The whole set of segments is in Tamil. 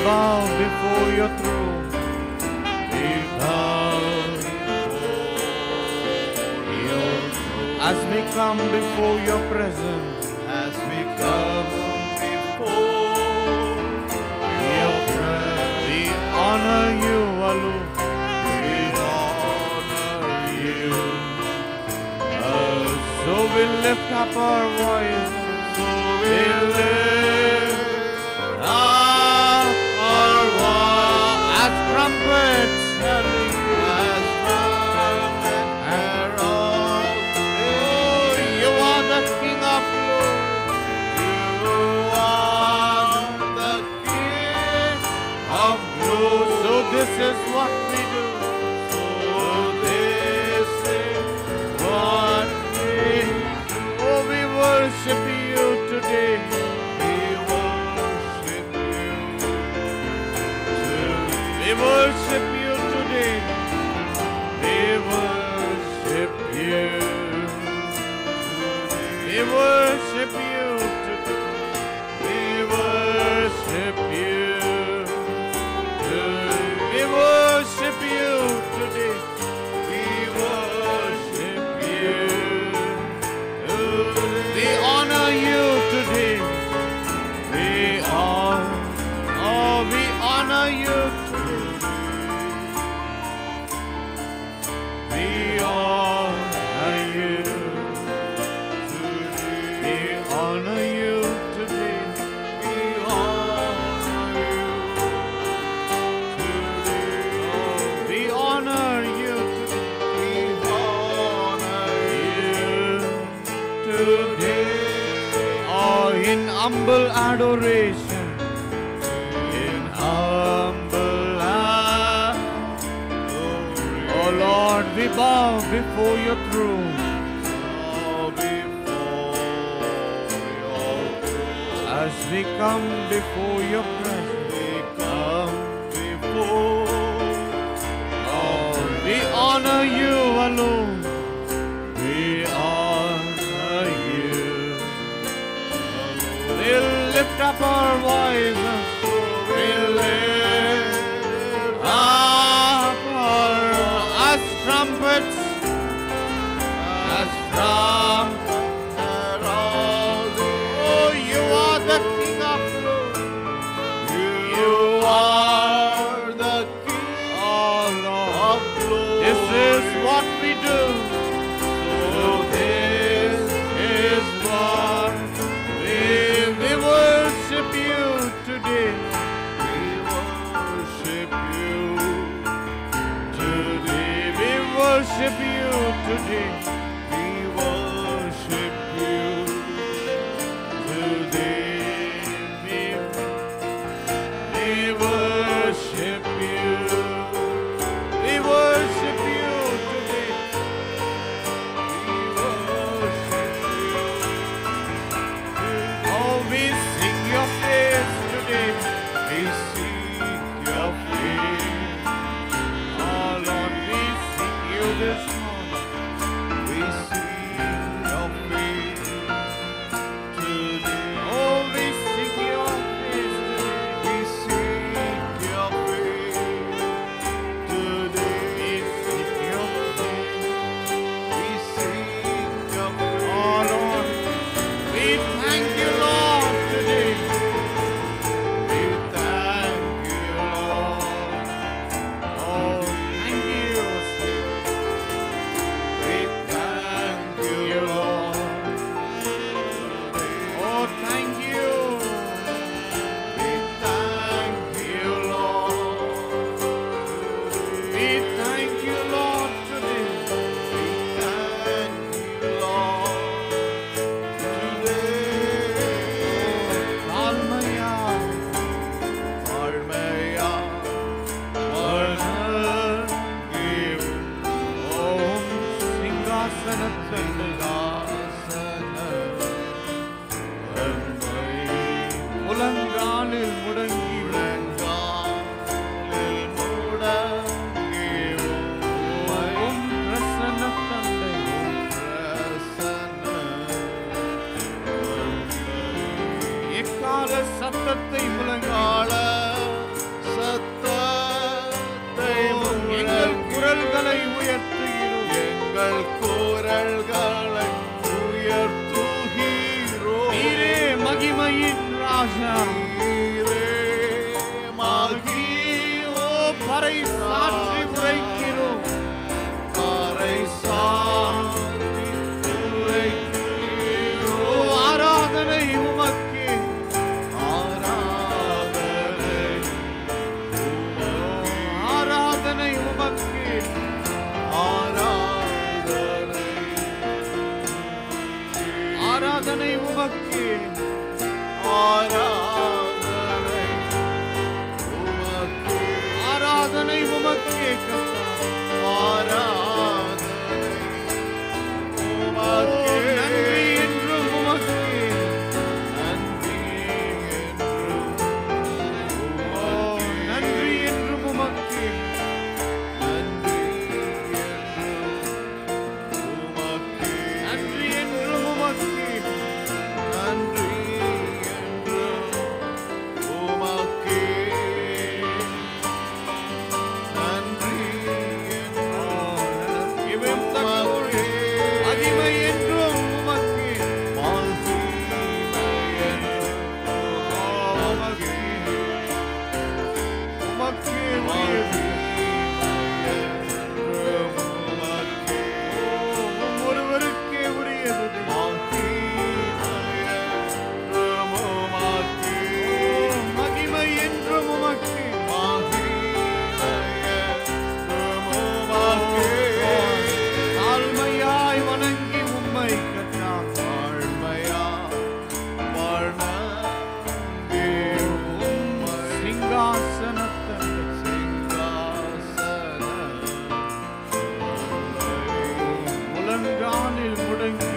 bow before your throne. We bow before your throne. As we come before your presence, As we come before your presence, we honor you alone. we honor you. So we lift up our voice. We lift up our voice As trumpets heralding as trumpet herald. Oh, you are the King of glory. You are the King of glory. So this is what we do. So this is what we do. Oh, we worship you today. We worship you today. We worship you today. We worship you We worship you today. We worship you today. We worship you today. We worship you today. We honor you today. We honor you today. We honor you. We honor you today. We honor you today. We honor you We honor today. Today. Oh, in humble adoration. In humble adoration. Oh Lord, we bow before your throne. As we come before your presence, We come before. oh, we honor you alone. We honor you. We'll lift up our voices. We'll lift up our as trumpets, as trumpets. Oh, you are the King of glory. You are the King Oh Lord, of glory. this is what we do. So this is what We worship you today. we worship you today. We worship you today. We worship you today. We worship you. We worship you today. We worship you. Oh, we sing your face today. We seek your face. Oh Lord, we sing you this morning. We seek your face today. Oh, we sing your face today. We seek your face today. We sing your face. We seek your face. Oh Lord, we thank you, Lord, today. We thank you, Lord. Oh, thank you. We thank you, Lord. Oh, thank you. We thank you, Lord. We thank you, Lord, today. We thank you, Lord. Today, Almaya, Almaya, Give Om Singhasanathan, Ulanganil Mudangi, Om Prasanathandai, எக்கால சத்தத்தை முழங்கால எங்கள் குரல்களை உயர்த்துகிறோம். நீரே மகிமையின் ராஜா, நீரே ஓ பறை சாற்றி உரைக்கிறோம், பறை சாற்றி உரைக்கிறோம். ஓ ஆராதனை உமக்கே, ஆராதனை ஆராதனை உமக்கே, ஆராதனை ஆராதனை உமக்கே, ஆராதனை உமக்கே. ஆராதனை உமக்கே கர்த்தாவே. ஆராதனை ஓ உமக்கே. நன்றி என்றும் உமக்கே, நன்றி என்றும் ஓ நன்றி என்றும் உமக்கே, நன்றி என்றும் உமக்கே. நன்றி என்றும் உமக்கே, நன்றி என்றும் உமக்கே. நன்றி என்றும் இவன் தக்கோள் உமக்கே. மகிமை என்றும் உமக்கே, மகிமை என்றும் உமக்கே. உமக்கே உரியது. மகிமை என்றும் உமக்கே. உம் ஒருவருக்கே உரியது. மகிமை என்றும் உமக்கே, தாழ்மையாய் வணங்கி உம்மை கர்த்தாவே. சிங்காசனத்தன்னை முழங்காலில் முடங்கி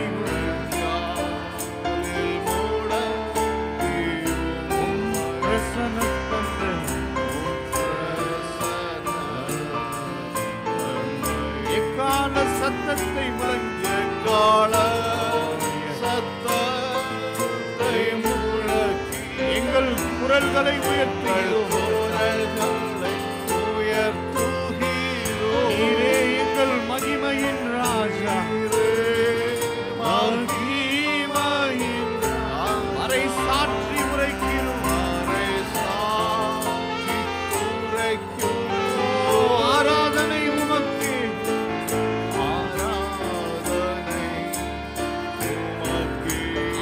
பிரசனத்தன்னை எக்கால சத்தத்தை முழங்கி எங்கள் குரல்களை உயர்த்துகிறோம். நீரே எங்கள் மகிமையின் ராஜா, மகிமையின் அறை சாற்றி உரைக்கிறோம். ஓ ஆராதனை உமக்கே,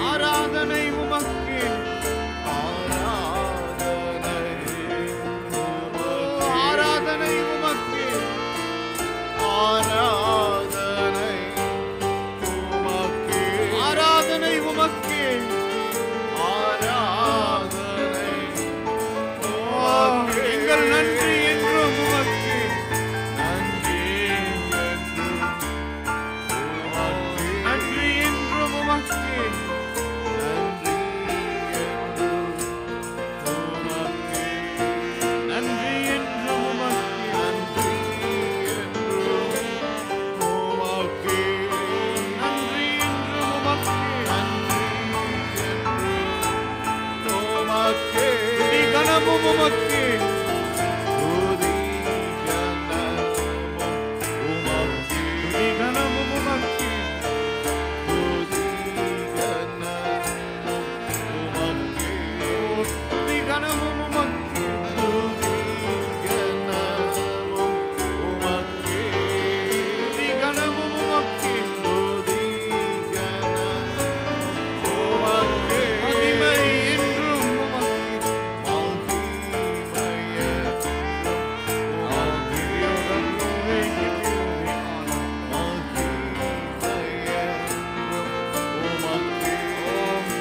ஆராதனை உமக்கே, ஆராதனை உமக்கே, ஆராதனை உமக்கே. ஓ எங்கள் நன்றி என்றும் உமக்கே, நன்றி என்றும் உமக்கே, நன்றி என்றும் உமக்கே, நன்றி என்றும் உமக்கே. துதி கனமும் உமக்கே, துதி கனமும் உமக்கே, ஓ துதி கனமும் உமக்கே, துதி கனமும் உமக்கே. மகிமை என்றும் உமக்கே,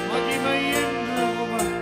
மகிமை என்றும் உமக்கே.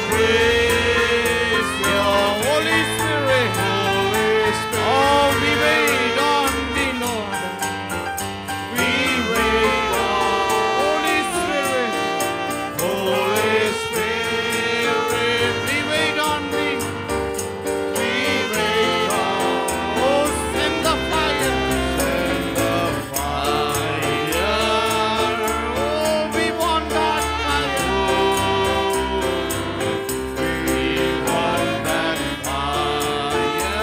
praise your Holy Spirit. Oh, we wait on thee, Lord. We wait on Holy Spirit. Holy Spirit, we wait on thee. We wait on. Oh, send the fire. Send the fire. Oh, we want that fire. We want that fire.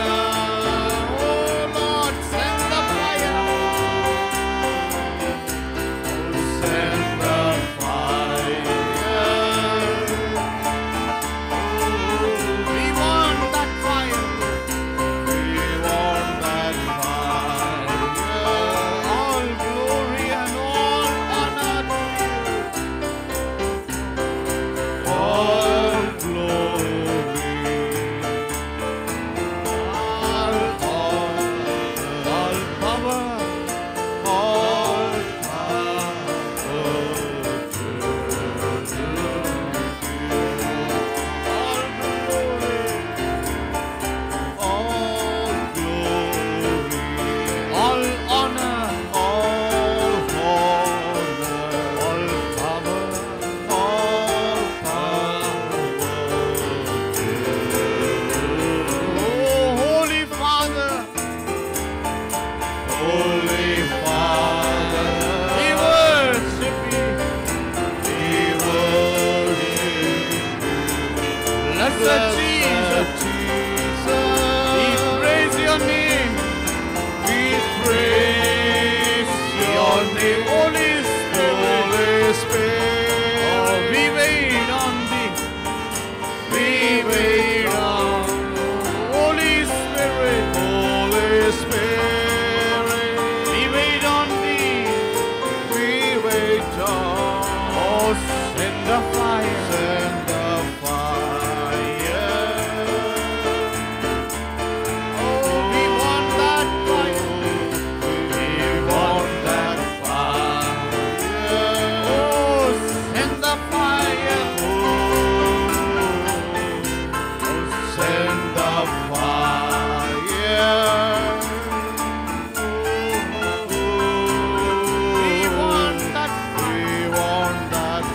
Oh, Lord, send the fire. Send the fire. We want that fire. We want that fire. All glory and all honor to you. All glory, all honor, all power, all power to you. All glory, all honor, all power, all power to you. Oh, Holy Father, Holy Father, we worship you. We worship you. Blessed Jesus, we praise your name. We praise your name, Holy Spirit. Oh, we wait on thee. We wait on Holy Spirit. Holy Spirit, we wait on thee. We wait on. Oh, send the fire. Send the fire. Oh, we want that fire. We want that fire. Oh, send the fire. Oh, send the fire. We want that fire. We want that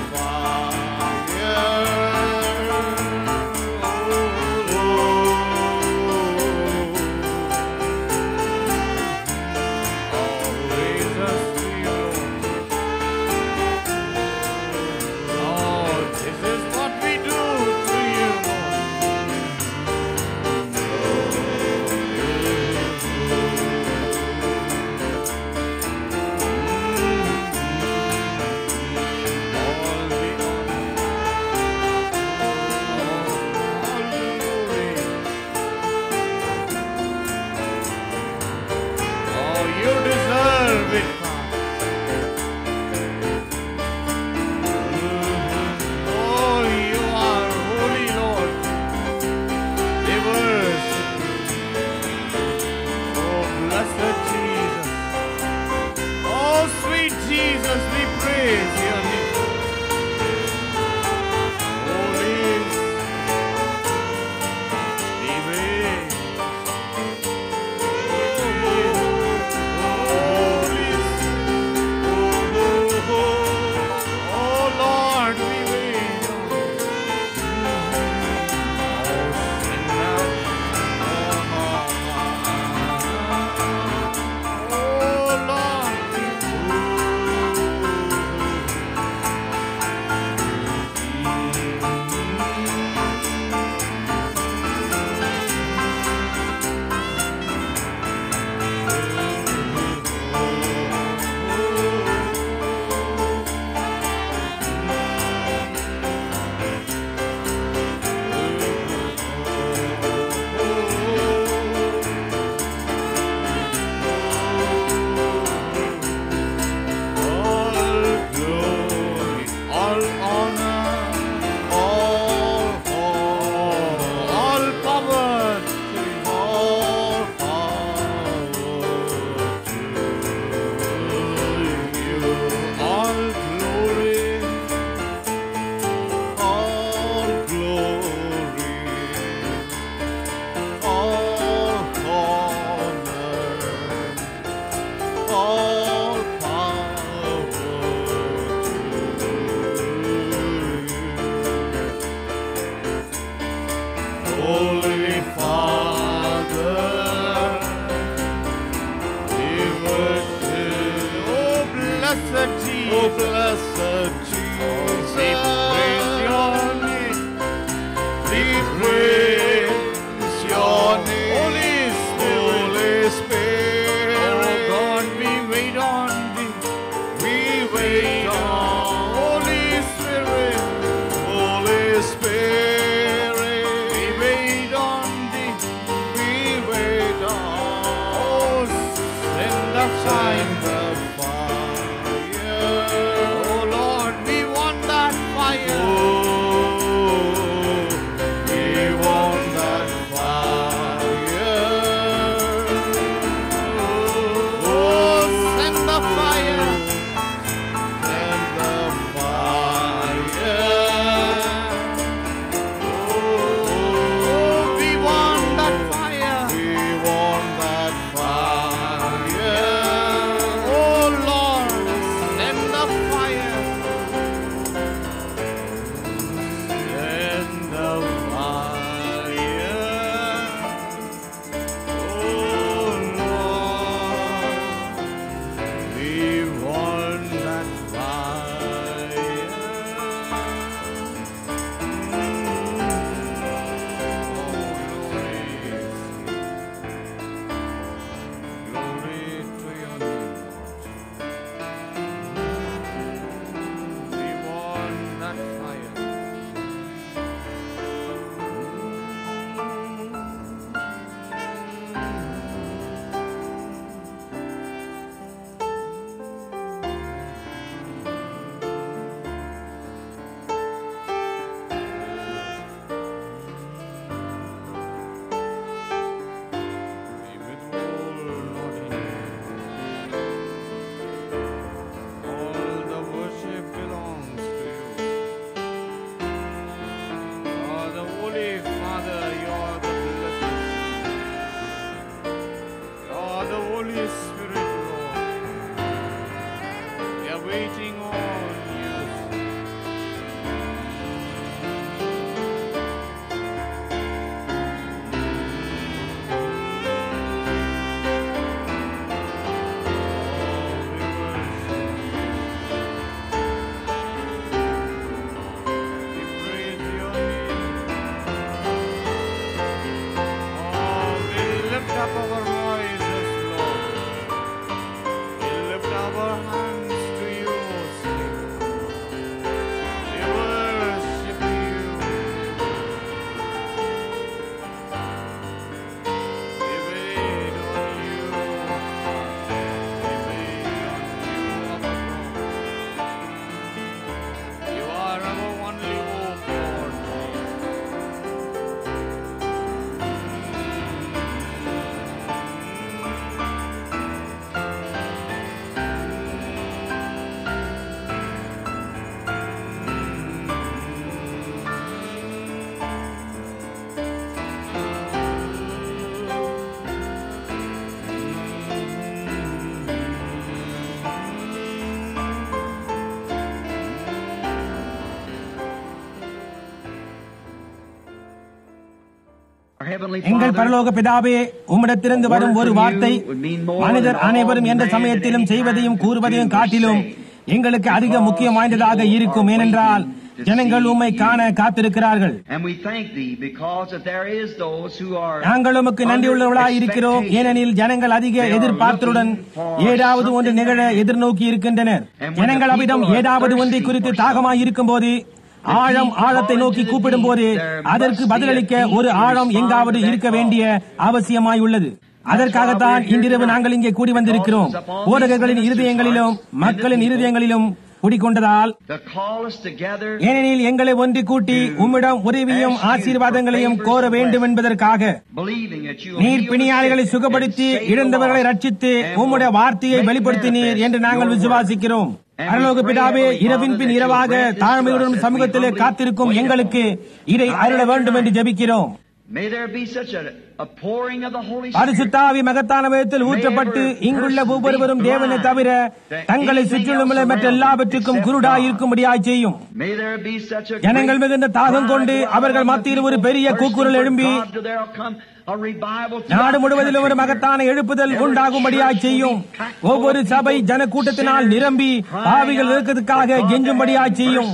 this is what we do to you, Oh, you deserve it, Oh, you are holy, Lord. We worship you. Oh, blessed Jesus. Oh, sweet Jesus, we praise your name. Holy, we wait. Oh Lord, we wait. Oh Lord, blessed Jesus, we praise your name. We praise your name. Holy Spirit, oh God, we wait on thee. We wait on Holy Spirit. Holy Spirit, we wait on thee. We wait on. Oh, send the fire. Oh Lord, we want that fire. We want that fire. Oh, send the fire. Send the fire. Oh, we want that fire. We want that fire. Oh Lord, send the fire. Send the fire. Oh Lord, we want that fire. Glory to your name, Lord. We want that fire. We withhold not in all the worship belongs to you. Oh, the Holy Father, you are the blessed. You are the Holy Spirit, Lord. We are waiting on you. எங்கள் பரலோக பிதாவே, உம்மிடத்திலிருந்து வரும் ஒரு வார்த்தை மனிதர் அனைவரும் எந்த சமயத்திலும் செய்வதையும் கூறுவதையும் காட்டிலும் எங்களுக்கு அதிக முக்கியம் வாய்ந்ததாக இருக்கும். ஏனென்றால் ஜனங்கள் உம்மை காண காத்திருக்கிறார்கள். நாங்கள் உமக்கு நன்றியுள்ளவர்களாய் இருக்கிறோம். ஏனெனில் ஜனங்கள் அதிக எதிர்பார்த்தலுடன் ஏதாவது ஒன்று நிகழ எதிர்நோக்கி இருக்கின்றனர். ஜனங்கள் அவ்விடம் ஏதாவது ஒன்றை குறித்து தாகமாய் இருக்கும் போது, ஆழத்தை நோக்கி கூப்பிடும் போது அதற்கு பதிலளிக்க ஒரு ஆழம் எங்காவது இருக்க வேண்டிய அவசியமாய் உள்ளது. அதற்காகத்தான் இன்றிரவு நாங்கள் இங்கே கூடி வந்திருக்கிறோம். போதகர்களின் இருதயங்களிலும் மக்களின் இருதயங்களிலும் குடிக்கொண்டதால், ஏனெனில் எங்களை ஒன்று கூட்டி உம்மிடம் உதவியும் ஆசீர்வாதங்களையும் கோர வேண்டும் என்பதற்காக, நீர் பிணியாளிகளை சுகப்படுத்தி இழந்தவர்களை ரட்சித்து உம்முடைய வார்த்தையை வெளிப்படுத்தினீர் என்று நாங்கள் விசுவாசிக்கிறோம். பரலோக பிதாவே, இரவின் பின் இரவாக தாழ்மையுடன் சமூகத்திலே காத்திருக்கும் எங்களுக்கு இதை அருள வேண்டும் என்று ஜெபிக்கிறோம். பரிசுத்த ஆவி மகத்தான விதத்தில் ஊற்றப்பட்டு இங்குள்ள ஒவ்வொருவரும் தேவனை தவிர தங்களை சுற்றிலும் மற்ற எல்லாவற்றுக்கும் குருடாயிருக்கும்படியாய் செய்யும். ஜனங்கள் மிகுந்த தாகம் கொண்டு அவர்கள் மத்தியில் ஒரு பெரிய கூக்குரல் எழும்பி நாடு முழுவதிலும் ஒரு மகத்தான எழுப்புதல் உண்டாகும்படியாய் செய்யும். ஒவ்வொரு சபை ஜன கூட்டத்தினால் நிரம்பி பாவிகள் இருக்கிறதுக்காக கெஞ்சும்படியாய் செய்யும்.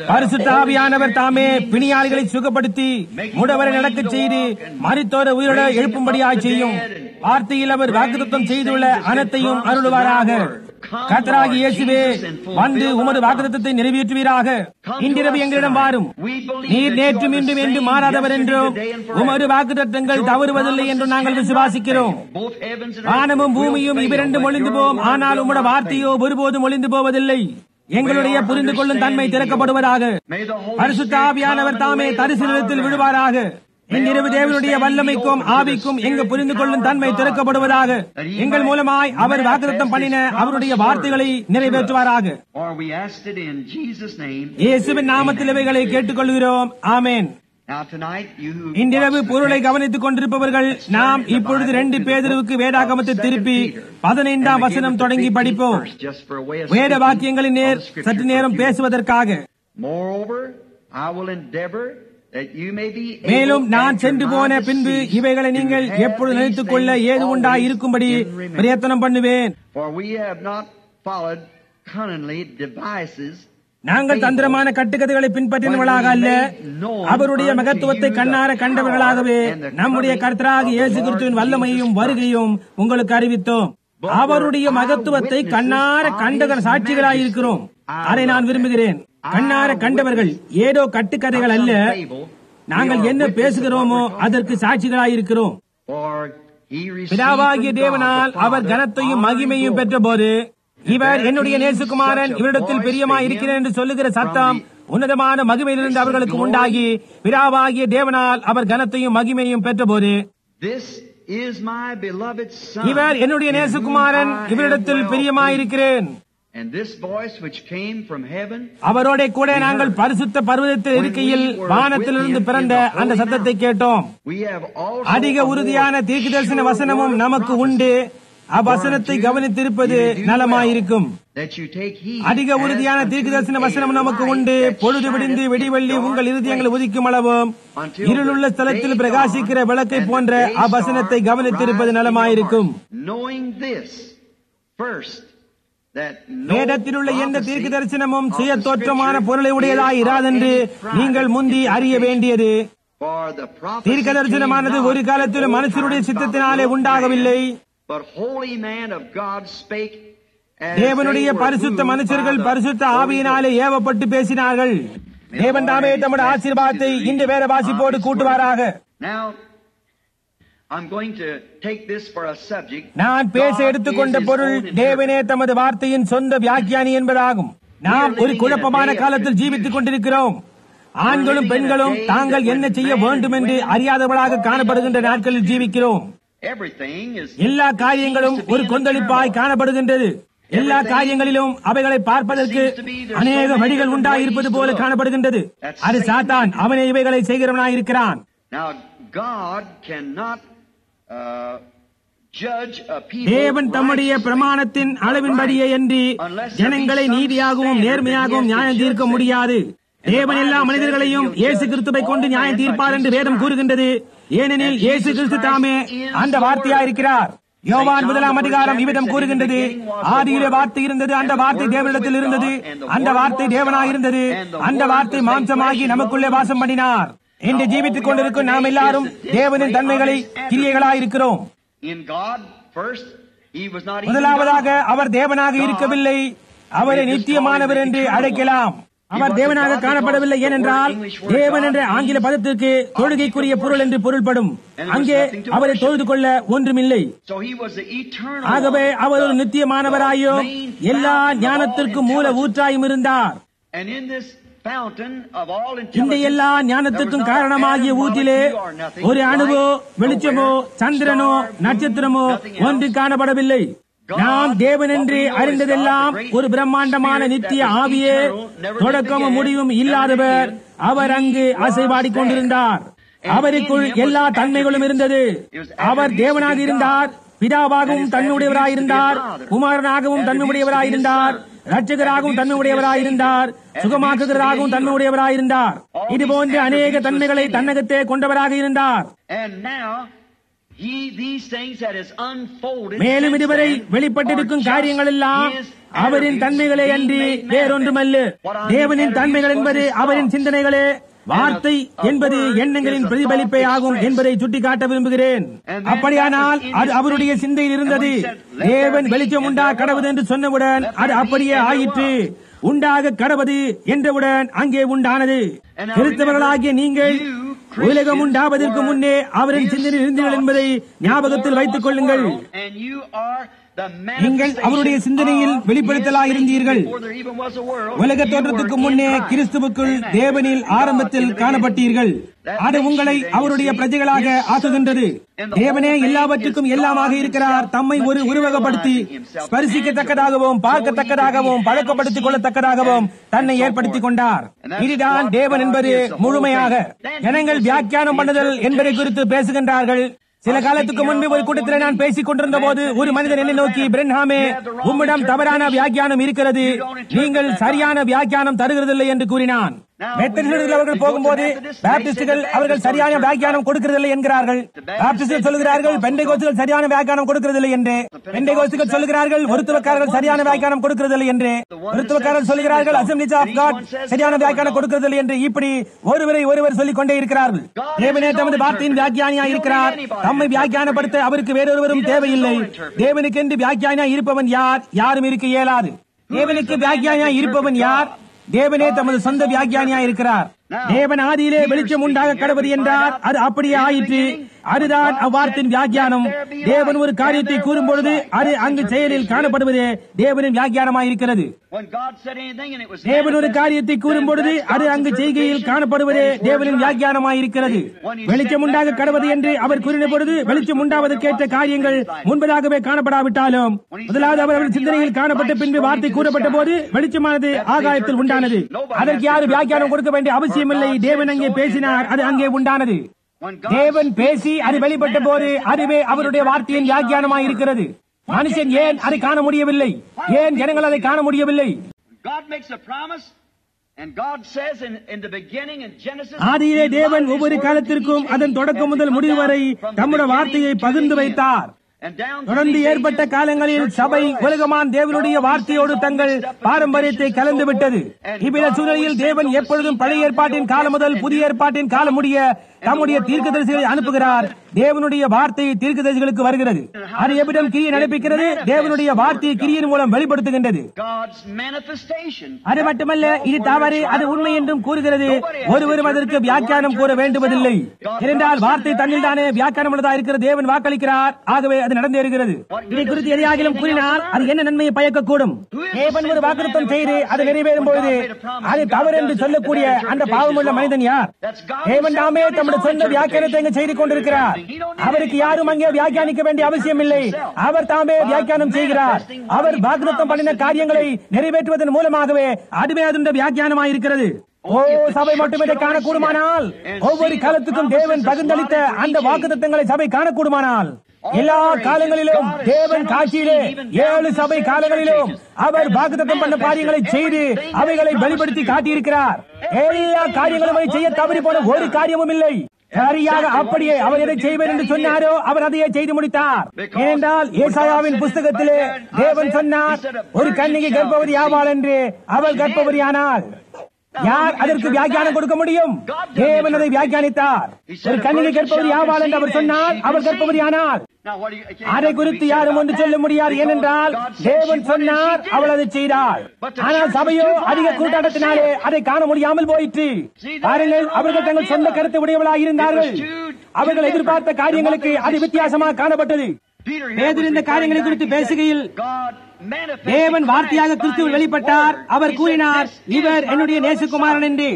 பரிசுத்த ஆவியானவர் தாமே பிணியாளிகளை சுகப்படுத்தி முடவரை நடக்கச் செய்து மரித்தோரை உயிரோட எழுப்பும்படியாய் செய்யும். வார்த்தையில் அவர் வாக்குத்தத்தம் செய்துள்ள அனைத்தையும் அருள்வாராக. கர்த்தராகிய இயேசுவே, வந்து உமது வாக்குத்தத்தத்தை நிறைவேற்றுவீராக. இன்றிரவு எங்களிடம் வாரும். நீர் நேற்றும் இன்றும் என்று மாறாதவர் என்றும் உமது வாக்குத்தத்தங்கள் தவறுவதில்லை என்றும் நாங்கள் விசுவாசிக்கிறோம். வானமும் பூமியும் இவ்விரண்டும் ஒளிந்து போம், ஆனால் உமது வார்த்தையோ ஒருபோதும் ஒளிந்து போவதில்லை. எங்களுடைய புரிந்து கொள்ளும் தன்மை திறக்கப்படுவதாக. பரிசுத்த ஆவியானவர் தாமே தரிசு நிலத்தில் விழுவாராக. இன்றிரவு தேவனுடைய வல்லமைக்கும் ஆவிக்கும் எங்கு புரிந்து கொள்ளும் தன்மை திறக்கப்படுவதாக. எங்கள் மூலமாய் அவர் வாக்குத்தத்தம் பண்ணின அவருடைய வார்த்தைகளை நிறைவேற்றுவாராக. இயேசுவின் நாமத்தில் இவைகளை கேட்டுக்கொள்கிறோம். ஆமேன். இன்றிரவு பொருளை கவனித்துக் கொண்டிருப்பவர்கள், நாம் இப்பொழுது 2 பேதுருவுக்கு வேதாகமத்தை திருப்பி 15ஆம் வசனம் தொடங்கி படிப்போம். வேத வாக்கியங்களின் சற்று நேரம் பேசுவதற்காக. மேலும் நான் சென்று போன பின்பு இவைகளை நீங்கள் எப்பொழுது நினைத்துக் கொள்ள ஏது உண்டாய் இருக்கும்படி பிரயத்தனம் பண்ணுவேன். நாங்கள் தந்திரமான கட்டுக்கதைகளை பின்பற்றினவர்களாக அல்ல, அவருடைய மகத்துவத்தை கண்ணார கண்டவர்களாகவே நம்முடைய கர்த்தராகிய இயேசு கிறிஸ்துவின் வல்லமையும் வருகையும் உங்களுக்கு அறிவித்தோம். அவருடைய மகத்துவத்தை கண்ணார கண்ட சாட்சிகளாயிருக்கிறோம். அதை நான் விரும்புகிறேன். கண்ணார கண்டவர்கள், ஏதோ கட்டுக்கதைகள் அல்ல. நாங்கள் என்ன பேசுகிறோமோ அதற்கு சாட்சிகளாயிருக்கிறோம். பிதாவாகிய தேவனால் அவர் கனத்தையும் மகிமையும் பெற்ற போது, இவர் என்னுடைய நேசகுமாரன், இவரிடத்தில் பிரியமாய் இருக்கிறேன் என்று சொல்லுகிற சத்தம் உன்னதமான மகிமையிலிருந்து அவர்களுக்கு உண்டாகி, பிதாவாகிய தேவனால் அவர் கனத்தையும் மகிமையும் பெற்ற போது, இவர் என்னுடைய நேசகுமாரன், இவரிடத்தில் பிரியமாயிருக்கிறேன். அவரோட கூட நாங்கள் பரிசுத்த பர்வதத்தில் இருக்கையில் வானத்திலிருந்து பிறந்த அந்த சத்தத்தை கேட்டோம். அதிக உறுதியான தீர்க்கதரிசன வசனமும் நமக்கு உண்டு. அவ்வசனத்தை கவனித்திருப்பது நலமாயிருக்கும். அதிக உறுதியான தீர்க்கதரிசன வசனம் நமக்கு உண்டு. பொழுது விடிந்து வெடிவெள்ளி உங்கள் இருதயங்களை உதிக்கும் அளவும் இருளுள்ள ஸ்தலத்தில் பிரகாசிக்கிற விளக்கை போன்ற அவ்வசனத்தை கவனித்திருப்பது நலமாயிருக்கும். வேதத்தில் உள்ள எந்த தீர்க்க தரிசனமும் சுய தோற்றமான பொருளை உடையதாய் இராதென்று நீங்கள் முந்தி அறிய வேண்டியது. தீர்க்க தரிசனமானது ஒரு காலத்திலும் மனுஷருடைய சித்தத்தினாலே உண்டாகவில்லை. தேவனுடைய பரிசுத்த மனுஷர்கள் பரிசுத்த ஆவியினாலே ஏவப்பட்டு பேசினார்கள். தேவன் தாமே தம்முடைய ஆசீர்வாதத்தை இந்த வேத வாசிப்போடு கூட்டுவாராக. நான் பேச எடுத்துக்கொண்ட பொருள் தேவனே தமது வார்த்தையின் சொந்த வியாக்கியானி என்பதாகும். நாம் ஒரு குழப்பமான காலத்தில் ஜீவித்துக் கொண்டிருக்கிறோம். ஆண்களும் பெண்களும் தாங்கள் என்ன செய்ய வேண்டும் என்று அறியாதவர்களாக காணப்படுகின்ற நாட்களில் ஜீவிக்கிறோம். எல்லா காரியங்களும் ஒரு கொந்தளிப்பாய் காணப்படுகின்றது. எல்லா காரியங்களிலும் அவைகளை பார்ப்பதற்கு அநேக வழிகள் உண்டாயிருப்பது போல காணப்படுகின்றது. அது சாத்தான், அவனே இவைகளை செய்கிறவனாயிருக்கிறான். தேவன் தம்முடைய பிரமாணத்தின் அளவின்படியே அன்றி ஜனங்களை நீதியாகவும் நேர்மையாகவும் நியாயம் தீர்க்க முடியாது. தேவன் எல்லா மனிதர்களையும் இயேசு கிறிஸ்துவை கொண்டு நியாயம் தீர்ப்பார் என்று வேதம் கூறுகின்றது. ஏனெனில் இயேசு கிறிஸ்து தாமே அந்த வார்த்தையாயிருக்கிறார். யோவான் 1ஆம் அதிகாரம் இவ்விதம் கூறுகின்றது, ஆதியிலே வார்த்தை இருந்தது, அந்த வார்த்தை தேவனிடத்தில் இருந்தது, அந்த வார்த்தை தேவனாயிருந்தது, அந்த வார்த்தை மாம்சமாகி நமக்குள்ளே வாசம் பண்ணினார். இன்று ஜீவித்துக் கொண்டிருக்கும் நாம் எல்லாரும் தேவனின் தன்மைகளை கிரியைகளாயிருக்கிறோம். முதலாவதாக அவர் தேவனாக இருக்கவில்லை. அவரை நித்தியமானவர் என்று அழைக்கலாம். அவர் தேவனாக காணப்படவில்லை. ஏனென்றால் தேவன் என்ற ஆங்கில பதத்திற்கு தொழுகைக்குரிய பொருள் என்று பொருள்படும். அங்கே அவரை தொழுது கொள்ள ஒன்றுமில்லை. ஆகவே அவர் ஒரு நித்தியமானவராயும் எல்லா ஞானத்திற்கும் மூல ஊற்றாயும் இருந்தார். இந்த எல்லா ஞானத்திற்கும் காரணமாகிய ஊற்றிலே ஒரு அணுவோ வெளிச்சமோ சந்திரனோ நட்சத்திரமோ ஒன்று காணப்படவில்லை. நாம் தேவன் என்று அறிந்ததெல்லாம் ஒரு பிரம்மாண்டமான நித்திய ஆவியே, தொடக்கமும் முடிவும் இல்லாதவர். அவர் அங்கு அசைவாடிக் கொண்டிருந்தார். அவருக்குள் எல்லா தன்மைகளும் இருந்தது. அவர் தேவனாக இருந்தார், பிதாவாகவும் தன்னுடையவராயிருந்தார், குமாரனாகவும் தன்னுடையவராயிருந்தார், ரட்சகராகவும் தன்மை உடையவராயிருந்தார், சுகமாக்குகிறதாகவும் தன்மை உடையவராயிருந்தார். இதுபோன்ற அநேக தன்மைகளை தன்னகத்தே கொண்டவராக இருந்தார். மேலும் இதுவரை வெளிப்பட்டிருக்கும் காரியங்கள் எல்லாம் அவரின் தன்மைகளே அன்றி வேறொன்றுமல்ல. தேவனின் தன்மைகள் என்பது அவரின் சிந்தனைகளே, வார்த்தை என்பது எண்ணங்களின் பிரதிபலிப்பே ஆகும் என்பதை சுட்டிக்காட்ட விரும்புகிறேன். அப்படியானால் அது அவருடைய சிந்தையில் இருந்தது. தேவன் வெளிச்சம் உண்டா கடவுது என்று சொன்னவுடன் அது அப்படியே ஆயிற்று. உண்டாக கடவுது என்றவுடன் அங்கே உண்டானது. கிறிஸ்தவர்களாகிய நீங்கள் உலகம் உண்டாவதற்கு முன்னே அவரின் சிந்தனையில் இருந்தீர்கள் என்பதை ஞாபகத்தில் வைத்துக் கொள்ளுங்கள். நீங்கள் அவருடைய சிந்தனையில் வெளிப்படுத்தலாயிருந்தீர்கள். உலக தோற்றத்துக்கு முன்னே கிறிஸ்துவுக்குள் தேவனில் ஆரம்பத்தில் காணப்பட்டீர்கள். அது உங்களை அவருடைய பிரஜைகளாக ஆக்குகின்றது. தேவனே எல்லாவற்றுக்கும் எல்லாமாக இருக்கிறார். தம்மை ஒரு உருவகப்படுத்தி ஸ்பரிசிக்கத்தக்கதாகவும் பார்க்கத்தக்கதாகவும் பழக்கப்படுத்திக் கொள்ளத்தக்கதாகவும் தன்னை ஏற்படுத்திக் கொண்டார். இதுதான் தேவன் என்பது முழுமையாக. ஜனங்கள் வியாக்கியானம் பண்ணுதல் என்பதை குறித்து பேசுகின்றார்கள். சில காலத்துக்கு முன்பு ஒரு கூட்டத்தில் நான் பேசிக் கொண்டிருந்த போது ஒரு மனிதன் என்னை நோக்கி, பிரன்ஹாமே, உம்மிடம் தவறான வியாக்கியானம் இருக்கிறது, நீங்கள் சரியான வியாக்கியானம் தருகிறதில்லை என்று கூறினான். மெத்தடிஸ்டுகள் அவர்கள் போகும்போது பாப்டிஸ்டுகள் அவர்கள் சரியான வியாக்கியானம் கொடுக்கிறதில்லை என்கிறார்கள். பாப்டிஸ்டுகள் சொல்லுகிறார்கள் பெண்டெகோஸ்துகள் சரியான வியாக்கியானம் கொடுக்கிறதில்லை என்று. பெண்டெகோஸ்துகள் சொல்லுகிறார்கள் ஒருத்துவக்காரர்கள் சரியான வியாக்கியானம் கொடுக்கிறதில்லை என்று. ஒருத்துவக்காரர்கள் சொல்லுகிறார்கள் அசெம்பிளிஸ் ஆஃப் காட் சரியான வியாக்கியானம் கொடுக்கிறதில்லை என்று. இப்படி ஒருவர் சொல்லிக் கொண்டே இருக்கிறார்கள். தேவனே தமது வார்த்தையின் வியாக்கியானியா இருக்கிறார். தம்மை வியாக்கியானப்படுத்த அவருக்கு வேறொருவரும் தேவையில்லை. தேவனுக்கு என்று வியாக்கியானியா இருப்பவன் யார்? யாரும் இருக்க இயலாது. தேவனுக்கு வியாக்கியானியா இருப்பவன் யார்? தேவனே தமது சொந்த வியாக்கியானியா இருக்கிறார். தேவன் ஆதியிலே வெளிச்சம் உண்டாக கடவுது என்றார். அது அப்படியே ஆயிற்று. அதுதான் அவ்வார்த்தையின் வியாக்கியானம். தேவன் ஒரு காரியத்தை கூறும் பொழுது அது அங்கு செயலில் காணப்படுவதே தேவனின் வியாக்கியானமாயிருக்கிறது. தேவன் ஒரு காரியத்தை கூறும் பொழுது அது அங்கு செய்கையில் காணப்படுவதே தேவனின் வியாக்கியானமாயிருக்கிறது. வெளிச்சம் உண்டாக கடவுது என்று அவர் கூறின பொழுது வெளிச்சம் உண்டாவதற்கேற்ற காரியங்கள் முன்பதாகவே காணப்படாவிட்டாலும் முதலாவது அவர்கள் சிந்தனையில் காணப்பட்ட பின்பு வார்த்தை கூறப்பட்ட போது வெளிச்சமானது ஆகாயத்தில் உண்டானது. அதற்கு யாரும் வியாக்கியானம் கொடுக்க வேண்டிய அவசியமில்லை. தேவன் அங்கே பேசினார், அது அங்கே உண்டானது. தேவன் பேசி அது வெளிப்பட்ட போது அதுவே அவருடைய வார்த்தையின் வியாக்கியானமாயிருக்கிறது. மனுஷன் ஏன் அதை காண முடியவில்லை? ஏன் ஜனங்கள் அதை காண முடியவில்லை? ஆதியிலே தேவன் ஒவ்வொரு காலத்திற்கும் அதன் தொடக்கம் முதல் முடிவு வரை தம்முடைய வார்த்தையை பகிர்ந்து வைத்தார். தொடர்ந்து ஏற்பட்ட காலங்களில் சபை உலகமான் தேவனுடைய வார்த்தையோடு தங்கள் பாரம்பரியத்தை கலந்துவிட்டது. இவ்வித சூழலில் தேவன் எப்பொழுதும் பழைய ஏற்பாட்டின் காலம் முதல் புதிய ஏற்பாட்டின் காலம் முடிய தம்முடைய தீர்க்கதரிசிகளை அனுப்புகிறார். தேவனுடைய வார்த்தை தீர்க்கதரிசிகளுக்கு வருகிறது. அது எவ்விடம் கிரியை நடப்பிக்கிறது? தேவனுடைய வார்த்தையை கிரியின் மூலம் வெளிப்படுத்துகின்றது. அது மட்டுமல்ல, இது தவறு, அது உண்மை என்றும் கூறுகிறது. ஒருவரும் அதற்கு வியாக்கியானம் கூற வேண்டுவதில்லை. இரண்டால் வார்த்தை தன்னில் தானே வியாக்கியானம் உள்ளதா இருக்கிற தேவன் வாக்களிக்கிறார். ஆகவே அது நடந்தேறுகிறது. இதை குறித்து எதையாகிலும் கூறினால் அது என்ன நன்மையை பயக்கக்கூடும்? தேவன் ஒரு வாக்குத்தத்தம் செய்து அது நிறைவேறும் பொழுது அது தவறு என்று சொல்லக்கூடிய அந்த பாவமுள்ள மனிதன் யார்? தேவன் தாமே தம்முடைய சொந்த வியாக்கியானத்தை இங்கு செய்து கொண்டிருக்கிறார். அவருக்கு யாரும் அங்கே வியாக்கியானிக்க வேண்டிய அவசியம் இல்லை. அவர் தாமே வியாக்கியானம் செய்கிறார். அவர் வாக்குத்தத்தம் பண்ணின காரியங்களை நிறைவேற்றுவதன் மூலமாகவே அதுவே அதனுடைய வியாக்கியானமாயிருக்கிறது. சபை மட்டும் இதை காணக்கூடுமானால், ஒவ்வொரு காலத்துக்கும் தேவன் பகிர்ந்தளித்த அந்த வாக்குத்தத்தங்களை சபை காணக்கூடுமானால், எல்லா காலங்களிலும் தேவன் காட்சியிலே 7 சபை காலங்களிலும் அவர் வாக்குத்தத்தம் பண்ண காரியங்களை செய்து அவைகளை வெளிப்படுத்தி காட்டியிருக்கிறார். எல்லா காரியங்களும் செய்ய தவறி போன ஒரு காரியமும் இல்லை. சரியாக அப்படியே அவர் எதை செய்வார் என்று சொன்னாரோ அவர் அதையே செய்து முடித்தார். ஏனென்றால் ஏசாயாவின் புஸ்தகத்திலே தேவன் சொன்னார், ஒரு கன்னிகை கர்ப்பவதி ஆவாள் என்று. அவள் கர்ப்பவதியானாள். யார் அதற்கு வியாக்கியானம் கொடுக்க முடியும்? தேவன் அதை வியாக்கியானித்தார். ஒரு கன்னிகை கர்ப்பவதி ஆவாள் என்று அவர் சொன்னால் அவர் கர்ப்பவதியானாள். அதை குறித்து யாரும் ஒன்று சொல்ல முடியாது. ஏனென்றால் தேவன் சொன்னார், அவள் அதை செய்தாள். ஆனால் சபையோ அதிக கூட்டாட்டத்தினாலே அதை காண முடியாமல் போயிற்று. பாருங்கள், அவர்கள் தங்கள் சொந்த கருத்து உடையவளாக இருந்தார்கள். அவர்கள் எதிர்பார்த்த காரியங்களுக்கு அது வித்தியாசமாக காணப்பட்டது. பேதுரு இந்த காரியங்களை குறித்து பேசுகையில் தேவன் வார்த்தையாக கிறிஸ்துவில் வெளிப்பட்டார். அவர் கூறினார், இவர் என்னுடைய நேசகுமாரன் என்று.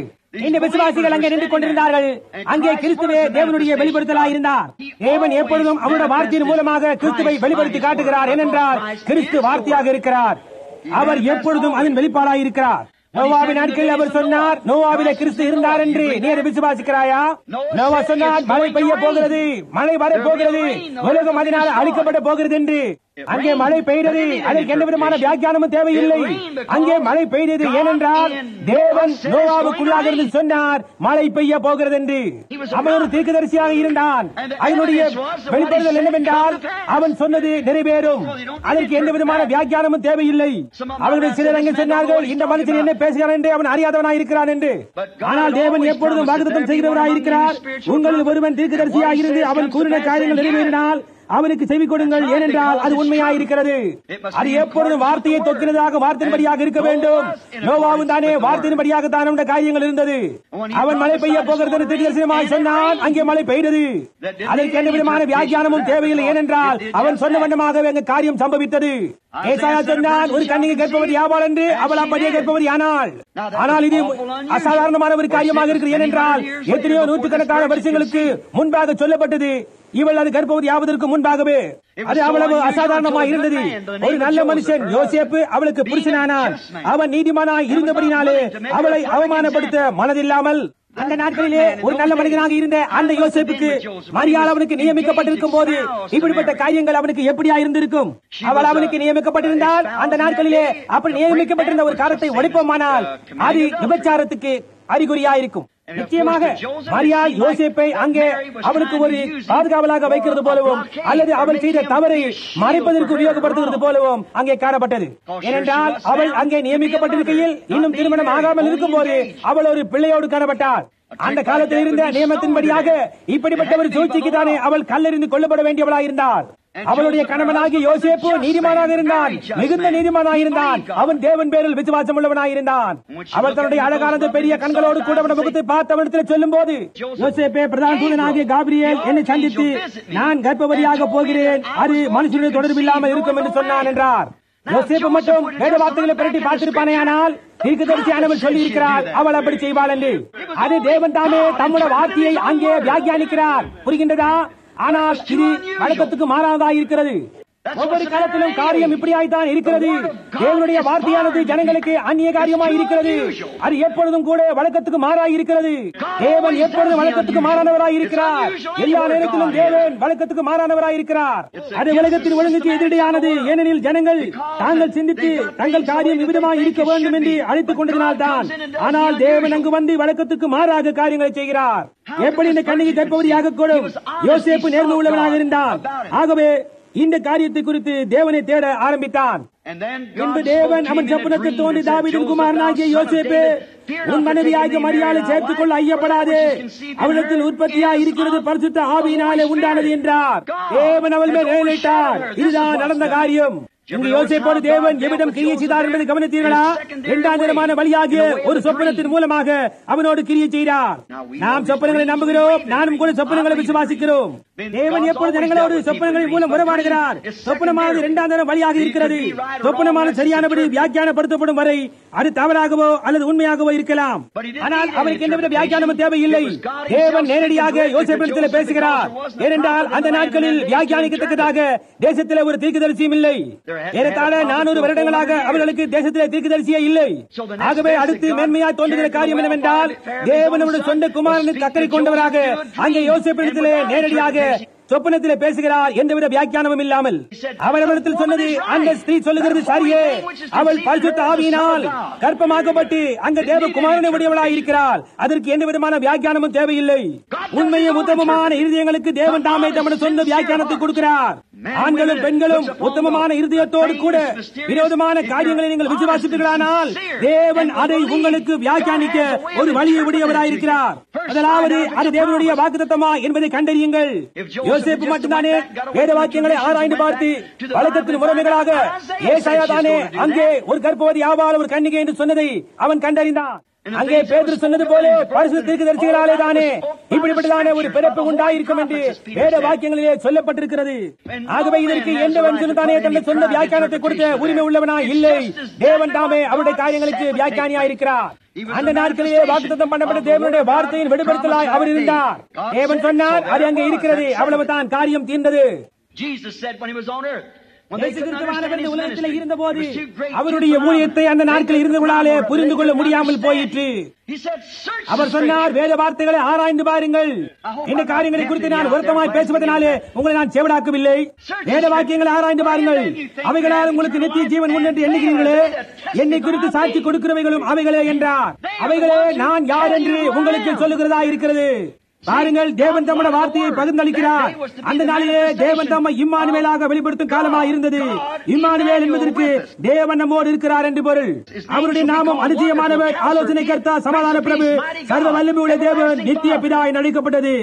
இந்த விசுவாசிகள் அங்கே நின்று கொண்டிருந்தார்கள். அங்கே கிறிஸ்துவே தேவனுடைய வெளிப்படுத்தலாக இருந்தார். தேவன் எப்பொழுதும் அவருடைய வார்த்தையின் மூலமாக கிறிஸ்துவை வெளிப்படுத்தி காட்டுகிறார். ஏனென்றால் கிறிஸ்து வார்த்தையாக இருக்கிறார். அவர் எப்பொழுதும் அதன் வெளிப்பாடாக இருக்கிறார். நோவாவின் நாட்களில் அவர் சொன்னார், நோவாவிலே கிறிஸ்து இருந்தார் என்று. நீ அதை விசுவாசிக்கிறாயா? நோவா சொன்னார், மழை பெய்ய போகிறது, மழை வரப்போகிறது, உலகம் அதனால் அழிக்கப்பட போகிறது என்று. அங்கே மழை பெய்தது. அதற்கு எந்த விதமான வியாக்கியானமும் தேவையில்லை. அங்கே மழை பெய்தது. ஏனென்றால் தேவன் நோவாவுக்குள்ளாக இருந்து சொன்னார் மழை பெய்ய போகிறது என்று. அவன் ஒரு தீர்க்கதரிசியாக இருந்தான். அதனுடைய வெளிப்படுதல் என்னவென்றால் அவன் சொன்னது நிறைவேறும். அதற்கு எந்த விதமான வியாக்கியானமும் தேவையில்லை. அவர்கள் சிலர் அங்கே சொன்னார்கள் இந்த மனுஷன் என்ன பேசுகிறான் என்று அவன் அறியாதவனாக இருக்கிறான் என்று. ஆனால் தேவன் எப்பொழுதும் வாக்குத்தத்தம் செய்கிறவராக இருக்கிறார். உங்களில் ஒருவன் தீர்க்கதரிசியாக இருந்து அவன் கூறின காரியங்கள் நிறைவேறினால் அவனுக்கு செவி கொடுங்கள். ஏனென்றால் அது உண்மையாயிருக்கிறது. அது எப்பொழுதும் வார்த்தையை தொக்கிறதாக வார்த்தையின்படியாக இருக்க வேண்டும். நோவாவும் தானே வார்த்தையின்படியாக தான் அவனுடைய காரியங்கள் இருந்தது. அவன் மழை பெய்ய போகிறது என்று தீர்க்கதரிசனமாய் சொன்னான். அங்கே மழை பெய்தது. அதற்கு எந்த விதமான வியாக்கியானமும் தேவையில்லை. ஏனென்றால் அவன் சொன்ன வண்ணமாகவே அங்கு காரியம் சம்பவித்தது. ஏசாயா சொன்னான் ஒரு கன்னிகை கேட்பவர் யாவாள் என்று. அவள் அப்படியே கேட்பவர் யானாள். ஆனால் இது அசாதாரணமான ஒரு காரியமாக இருக்கிறது. ஏனென்றால் எத்தனையோ நூற்றுக்கணக்கான வருஷங்களுக்கு முன்பாக சொல்லப்பட்டது. இவள் அது கற்பவதி ஆவதற்கு முன்பாகவே அது அவ்வளவு அசாதாரணமாக இருந்தது. ஒரு நல்ல மனுஷன் யோசேப்பு அவளுக்கு புருஷனானான். அவன் நீதிமானாய் இருந்தபடினாலே அவளை அவமானப்படுத்த மனதில்லாமல் அந்த நாட்களிலே ஒரு நல்ல மனிதனாக இருந்த அந்த யோசேப்புக்கு மரியாள் அவனுக்கு நியமிக்கப்பட்டிருக்கும் போது இப்படிப்பட்ட காரியங்கள் அவனுக்கு எப்படியா இருந்திருக்கும்? அவள் அவனுக்கு நியமிக்கப்பட்டிருந்தால் அந்த நாட்களிலே அப்படி நியமிக்கப்பட்டிருந்த ஒரு காலத்தை ஒழிப்போமானால் அது விபச்சாரத்துக்கு அறிகுறியாயிருக்கும். நிச்சயமாக மரியாள் யோசேப்பை அங்கே அவனுக்கு ஒரு பாதுகாவலாக வைக்கிறது போலவும் அல்லது அவள் செய்த தவறை மறைப்பதற்கு உபயோகப்படுத்துகிறது போலவும் அங்கே காணப்பட்டது. ஏனென்றால் அவள் அங்கே நியமிக்கப்பட்டிருக்கையில் இன்னும் திருமணம் ஆகாமல் இருக்கும் போது அவள் ஒரு பிள்ளையோடு காணப்பட்டாள். அந்த காலத்தில் இருந்த நியமத்தின்படியாக இப்படிப்பட்ட ஒரு சூழ்ச்சிக்கு தானே அவள் கல்லெறிந்து கொல்லப்பட வேண்டியவளாக இருந்தாள். அவளுடைய கணவனாகிய யோசேப்பு நீதிமானாக இருந்தான், மிகுந்த நீதிமானாக இருந்தான். அவன் தேவன் பேரில் விசுவாசம் உள்ளவனாக இருந்தான். அவள் தன்னுடைய அழகானது பெரிய கண்களோடு கூட அவன் முகத்தை பார்த்து அவனிடத்தில் சொல்லும் போது யோசேப்பே பிரதான தூதனாகிய காபிரியேல் என்னை சந்தித்து நான் கர்ப்பவதியாக போகிறேன், அது மனுஷனுடைய தொடர்பு இல்லாமல் இருக்கும் என்று சொன்னான் என்றார். யோசேப்பு மட்டும் வேத வார்த்தைகளை பிரட்டி பார்த்திருப்பானேயானால் தீர்க்கதரிசியானவள் சொல்லி இருக்கிறார் அவள் அப்படி செய்வாள் என்று. அது தேவன் தாமே தம்முடைய வார்த்தையை அங்கே வியாக்கியானிக்கிறார். புரிகின்றதா? ஆனால் இது வழக்கத்துக்கு மாறானதாக இருக்கிறது. ஒவ்வொரு காலத்திலும் காரியம் இப்படியாய்த்தான் இருக்கிறது. தேவனுடைய வார்த்தையானது ஜனங்களுக்கு அந்நிய காரியமாய் இருக்கிறது. அது எப்பொழுதும் கூட வழக்கத்துக்கு மாறாய் இருக்கிறது. தேவன் எப்பொழுதும் வழக்கத்துக்கு மாறானவராய் இருக்கிறார். எல்லா நேரத்திலும் தேவன் வழக்கத்துக்கு மாறானவராய் இருக்கிறார். அது உலகத்தின் ஒழுங்குக்கு எதிரடியானது. ஏனெனில் ஜனங்கள் தாங்கள் சிந்தித்து தங்கள் காரியம் விதமாய் இருக்க வேண்டும் என்று அழைத்துக் கொண்டதினால்தான். ஆனால் தேவன் அங்கு வந்து வழக்கத்துக்கு மாறாக காரியங்களை செய்கிறார். எப்படி இந்த கண்ணிகை கற்பவதியாக கூடும்? யோசேப்பு நேர்மை உள்ளவனாக இருந்தான். ஆகவே இந்த காரியத்தை குறித்து தேவனை தேட ஆரம்பித்தான். பின்பு தேவன் அவன் சொப்பனத்தில் தோன்றி தாவீதின் குமாரனாகிய யோசேப்பே உன் மனைவியாகிய மரியாளை சேர்த்துக் கொள்ள ஐயப்படாதே, அவளிடத்தில் உற்பத்தியாய் இருக்கிறது பரிசுத்த ஆவியினாலே உண்டானது என்றார். தேவன் அவள் மேல் நிலையிட்டார். இதுதான் நடந்த காரியம். இந்த யோசேப்போடு தேவன் எவ்விடம் கிரியை செய்தார் என்பதை கவனித்தீர்களா? இரண்டாம் தினமான வழியாகிய ஒரு சொப்பனத்தின் மூலமாக அவனோடு கிரியை செய்தார். நாம் சொப்பனங்களை நம்புகிறோம், நானும் கூட சொப்பனங்களை விசுவாசிக்கிறோம். தேவன் எப்பொழுது ஜனங்களோடு சொப்பனங்களின் மூலம் உறவாடுகிறார். சொப்பனமானது இரண்டாம் தினம் வழியாக இருக்கிறது. சொப்பனமான சரியானபடி வியாக்கியானப்படுத்தப்படும் வரை அது தவறாகவோ அல்லது உண்மையாகவோ இருக்கலாம். ஆனால் அவருக்கு எந்தவித வியாக்கியானமும் தேவையில்லை. தேவன் நேரடியாக யோசேப்பிடத்தில் பேசுகிறார். ஏனென்றால் அந்த நாட்களில் வியாக்கியானிக்கத்தக்கதாக தேசத்தில் ஒரு தீர்க்கதரிசியும் இல்லை. ஏறத்தாழ 400 வருடங்களாக அவர்களுக்கு தேசத்திலே தீர்க்கதரிசியே இல்லை. ஆகவே அடுத்து மேன்மையாய் தோன்றுகிற காரியம் என்னவென்றால் தேவனுடைய சொந்த குமாரனுக்கு அக்கறை கொண்டவராக அங்கே யோசேப்பிடத்திலே நேரடியாக சொப்பனத்திலே பேசுகிறார். எந்தவித வியாக்கியானமும் இல்லாமல் அவரிடத்தில் சொன்னது அந்த ஸ்திரீ சொல்லுகிறது சரியே. அவள் பரிசுத்த ஆவியினால் கர்ப்பமாக்கப்பட்டு அங்க தேவ குமாரனை உடையவளாய் இருக்கிறாள். அதற்கு எந்த விதமான வியாக்கியானமும் தேவையில்லை. உண்மையும் உத்தமமான இருதயங்களுக்கு தேவன் தாமே தம்முடைய சொந்த வியாக்கியானத்தை கொடுக்கிறார். ஆண்களும் பெண்களும் உத்தமமான இருதயத்தோடு கூட விரோதமான காரியங்களை நீங்கள் விசுவாசிப்பீர்களானால் தேவன் அதை உங்களுக்கு வியாக்கியானிக்க ஒரு வழியை உடையவராயிருக்கிறார். அதாவது அது தேவனுடைய வாக்குத்தத்தமா என்பதை கண்டறியுங்கள். யோசேப்பு மட்டும்தானே வேத வாக்கியங்களை ஆராய்ந்து பார்த்து வழக்கத்தின் முறைமைகளாக ஏசாயா தானே அங்கே ஒரு கர்ப்பவதி ஆவாள் ஒரு கன்னிகை என்று சொன்னதை அவன் கண்டறிந்தான். அங்கே பேதுரு சொன்னது போல பரிசுத்த தீர்க்கதரிசிகளாலே தானே இப்படிப்பட்டதான ஒரு பிறப்பு உண்டாயிருக்கும் என்று வேத வாக்கியங்களிலே சொல்லப்பட்டிருக்கிறது. ஆகவே இதற்கு எந்த மனுஷனும் தானே தன்னுடைய சொந்த வியாக்கியானத்தை கொடுத்த உரிமை உள்ளவனா இல்லை. தேவன் தாமே அவருடைய காரியங்களுக்கு வியாக்கியானியாயிருக்கிறார். அந்த நாட்களிலே வாக்குத்தத்தம் பண்ணப்பட்ட தேவனுடைய வார்த்தையின் வெளிப்படுத்தலாய் அவர் இருந்தார். தேவன் சொன்னார், அது அங்கே இருக்கிறது. அவ்வளவு தான், காரியம் தீர்ந்தது. Jesus said when he was on earth, இயேசு கிறிஸ்துவானவர் இந்த உலகத்தில் இருந்தபோது அவருடைய ஊழியத்தை அந்த நாட்களில் இருந்தவர்களாலே புரிந்து கொள்ள முடியாமல் போயிற்று. அவர் சொன்னார், வேத வார்த்தைகளை ஆராய்ந்து பாருங்கள். இந்த காரியங்களை குறித்து நான் வருத்தமாய் பேசுவதனாலே உங்களை நான் செவிடாக்கவில்லை. வேத வாக்கியங்களை ஆராய்ந்து பாருங்கள். அவைகளால் உங்களுக்கு நித்திய ஜீவன் உண்டு என்று எண்ணுகிறீர்களே, என்னை குறித்து சாட்சி கொடுக்கிறவைகளும் அவைகளே என்றார். அவைகளே நான் யார் என்று உங்களுக்கு சொல்லுகிறதா இருக்கிறது. பாருங்கள், தேவன் தம்முடைய வார்த்தையை பகிர்ந்தளிக்கிறார். அந்த நாளிலே தேவன் தம்மை இம்மானுவேலாக வெளிப்படுத்தும் காலமாக இருந்தது. இம்மானுவேல் என்பதற்கு தேவன் நம்மோடு இருக்கிறார் என்று பொருள். அவருடைய நாமம் அதிசயமானவர், ஆலோசனை கர்த்தா, சமாதான பிரபு, சர்வ வல்லமையுள்ள தேவன், நித்திய பிதா என்று அழைக்கப்பட்டது.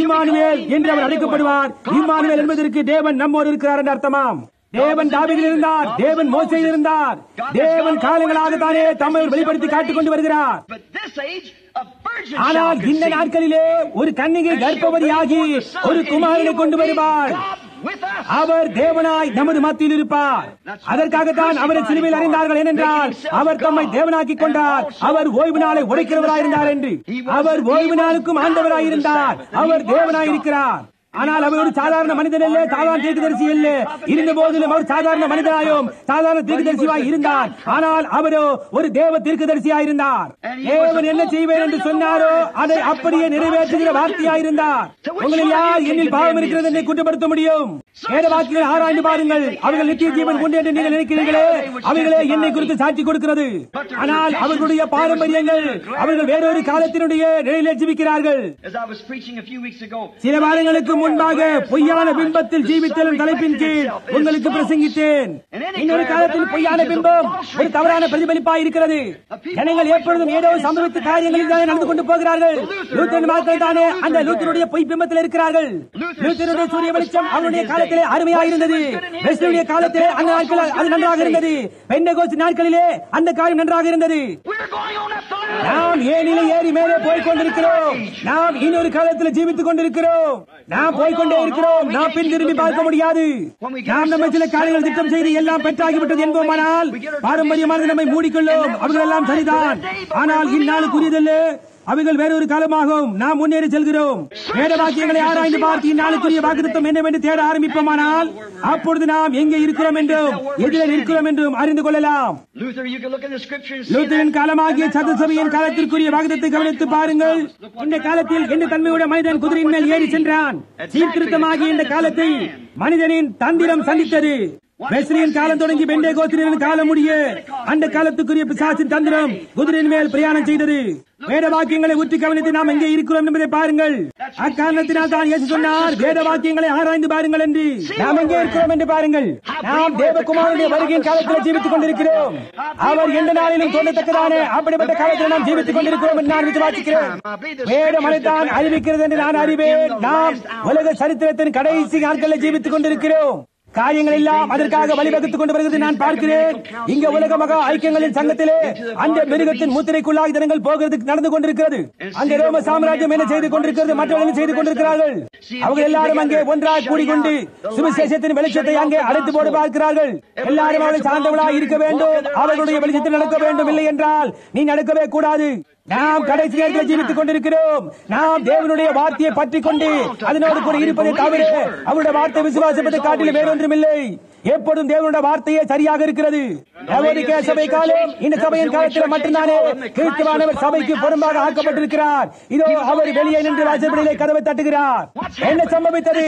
இம்மானுவேல் என்று அவர் அழைக்கப்படுவார். இம்மானுவேல் என்பதற்கு தேவன் நம்மோடு இருக்கிறார் என்று அர்த்தமாம். தேவன் தாவீதில் இருந்தார், தேவன் மோசேயில் இருந்தார். தேவன் காலங்களாக தானே தம்மை வெளிப்படுத்தி காட்டிக் கொண்டு வருகிறார். ஆனால் இந்த நாட்களிலே ஒரு கன்னிகை கர்ப்பவதியாகி ஒரு குமாரனை கொண்டு வருவார். அவர் தேவனாய் நமது மத்தியில் இருப்பார். அதற்காகத்தான் அவரை சிலுவையில் அறிந்தார்கள். ஏனென்றால் அவர் தம்மை தேவனாக்கிக் கொண்டார். அவர் ஓய்வு நாளை உடைக்கிறவராயிருந்தார் என்று. அவர் ஓய்வு நாளுக்கும் ஆண்டவராயிருந்தார். அவர் தேவனாயிருக்கிறார். ஆனால் அவர் ஒரு சாதாரண மனிதன் அல்ல, சாதாரண தீர்க்கதரிசி அல்ல. இருந்த போதிலும் அவர் சாதாரண மனிதனாயும் சாதாரண தீர்க்கதரிசியாய் இருந்தார். ஆனால் அவரோ ஒரு தேவ தீர்க்கதரிசியாயிருந்தார். தேவன் என்ன செய்வேன் என்று சொன்னாரோ அதை அப்படியே நிறைவேற்றுகிற வார்த்தையாயிருந்தார். உங்களில் யார் என்னில் பாவம் இருக்கிறது என்று குற்றப்படுத்த முடியும்? வேத வாக்கியங்களை ஆராய்ந்து பாருங்கள். அவர்கள் நித்திய ஜீவன் உண்டு என்று நீங்கள் நினைக்கிறீர்களே, அவைகளே என்னை குறித்து சாட்சி கொடுக்கிறது. ஆனால் அவர்களுடைய பாரம்பரியங்கள் அவர்கள் வேறொரு காலத்தினுடைய நிலையிலே ஜீவிக்கிறார்கள். சில வாரங்களுக்கு முன்பாக பொய்யான பிம்பத்தில் ஜீவித்தல் தலைப்பின் கீழ் உங்களுக்கு பிரசங்கித்தேன். இன்னொரு காலத்தில் பொய்யான பிம்பம் ஒரு தவறான பிரதிபலிப்பாக இருக்கிறது. ஜனங்கள் எப்பொழுதும் ஏதோ சம்பவித்த காரியங்களில் தானே நடந்து கொண்டு போகிறார்கள். லூத்தரன் மக்கள் தானே அந்த லூத்தருடைய பொய் பிம்பத்தில் இருக்கிறார்கள். லூத்தருடைய சூரிய வெளிச்சம் அவருடைய காலத்திலே அருமையாக இருந்தது. வெஸ்லியுடைய காலத்திலே அந்த நாட்களில் அது நன்றாக இருந்தது. பெந்தெகோஸ்து நாட்களிலே அந்த காரியம் நன்றாக இருந்தது. நாம் ஏனிலே ஏறி மேலே போய்க் கொண்டிருக்கிறோம். நாம் இன்னொரு காலத்தில் ஜீவித்துக் கொண்டிருக்கிறோம். நாம் போய்கொண்டே இருக்கிறோம். நாம் பின் திரும்பி பார்க்க முடியாது. நாம் நம்ம சில காரியங்கள் திட்டம் செய்து எல்லாம் பெற்றாகிவிட்டது என்போமானால் பாரம்பரியமாக நம்மை மூடிக்கொள்ளும். அவர்கள் எல்லாம் சரிதான். ஆனால் இந்நாளுக்குரியதல்ல, அவைகள் வேறொரு காலமாகும். நாம் முன்னேறி செல்கிறோம். வேத வாக்கியங்களை ஆராய்ந்து பார்த்து இந்நாளுக்குரிய வாக்குத்தத்தம் என்னவென்று தேட ஆரம்பிப்போமானால் அப்பொழுது நாம் எங்கே இருக்கிறோம் என்றும் எதிரே இருக்கிறோம் என்றும் அறிந்து கொள்ளலாம். லூத்தரின் காலமாகிய சதுசபையின் காலத்திற்குரிய வாக்குத்தத்தை கவனித்து பாருங்கள். இந்த காலத்தில் எந்த தன்மையுடைய மனிதன் குதிரையின் மேல் ஏறி சென்றான். சீர்திருத்தமாகிய இந்த காலத்தை மனிதனின் தந்திரம் சந்தித்தது. வெஸ்லியின் காலம் தொடங்கி பெந்தெகோஸ்தின் காலம் முடிய அந்த காலத்துக்குரிய பிசாசின் தந்திரம் குதிரையின் மேல் பிரயாணம் செய்தது. வேத வாக்கியங்களை உற்றி கவனித்து நாம் எங்கே இருக்கிறோம் என்பதை பாருங்கள். அக்காரணத்தினால் தான் இயேசு சொன்னார், வேத வாக்கியங்களை ஆராய்ந்து பாருங்கள் என்று. நாம் எங்கே இருக்கிறோம் என்று பாருங்கள். நாம் தேவகுமாரனுடைய வருகையின் காலத்தில் ஜீவித்துக் கொண்டிருக்கிறோம். அவர் எந்த நாளிலும் தோன்றத்தக்கதான அப்படிப்பட்ட காலத்தில் நாம் ஜீவித்துக் கொண்டிருக்கிறோம் என்று நான் விசுவாசிக்கிறேன். வேதம் அனைத்தான் அறிவிக்கிறது என்று நான் அறிவேன். நாம் உலக சரித்திரத்தின் கடைசி நாட்களில் ஜீவித்துக் கொண்டிருக்கிறோம். காரியங்கள் எல்லாம் அதற்காக வழிவகுத்துக் கொண்டு வருகிறது நான் பார்க்கிறேன். இங்க உலக மகா ஐக்கியங்களின் சங்கத்திலே அந்த மிருகத்தின் முத்திரைக்குள்ளாக ஜனங்கள் போகிறதுக்கு நடந்து கொண்டிருக்கிறது. அங்கே ரோம சாம்ராஜ்யம் என்ன செய்து கொண்டிருக்கிறது, மற்றவர்கள் செய்து கொண்டிருக்கிறார்கள். அவர்கள் எல்லாரும் அங்கே ஒன்றாக கூடிக்கொண்டு சுவிசேஷத்தின் வெளிச்சத்தை அங்கே அடைத்து போட பார்க்கிறார்கள். எல்லாரும் அவர்கள் சார்ந்தவர்களாக இருக்க வேண்டும். அவர்களுடைய வெளிச்சத்தில் நடக்க வேண்டும். இல்லை என்றால் நீ நடக்கவே கூடாது. நாம் கடைசி நேரத்தில் ஜீவித்துக் கொண்டிருக்கிறோம். நாம் தேவனுடைய வார்த்தையை பற்றிக் கொண்டு அதனோடு கூட இருப்பதை தவிர அவருடைய வார்த்தை விசுவாசிப்பதை காட்டிலும் வேறொன்றுமில்லை. எப்பொழுதும் தேவனுடைய வார்த்தையே சரியாக இருக்கிறது. சபை காலம் இந்த சபையின் காலத்தில் மட்டும்தானே கிறிஸ்துவானவர் சபைக்கு புறம்பாக ஆக்கப்பட்டிருக்கிறார். இதோ அவர் வெளியே நின்று வாசற்படியிலே கதவை தட்டுகிறார். என்ன சம்பவித்தது?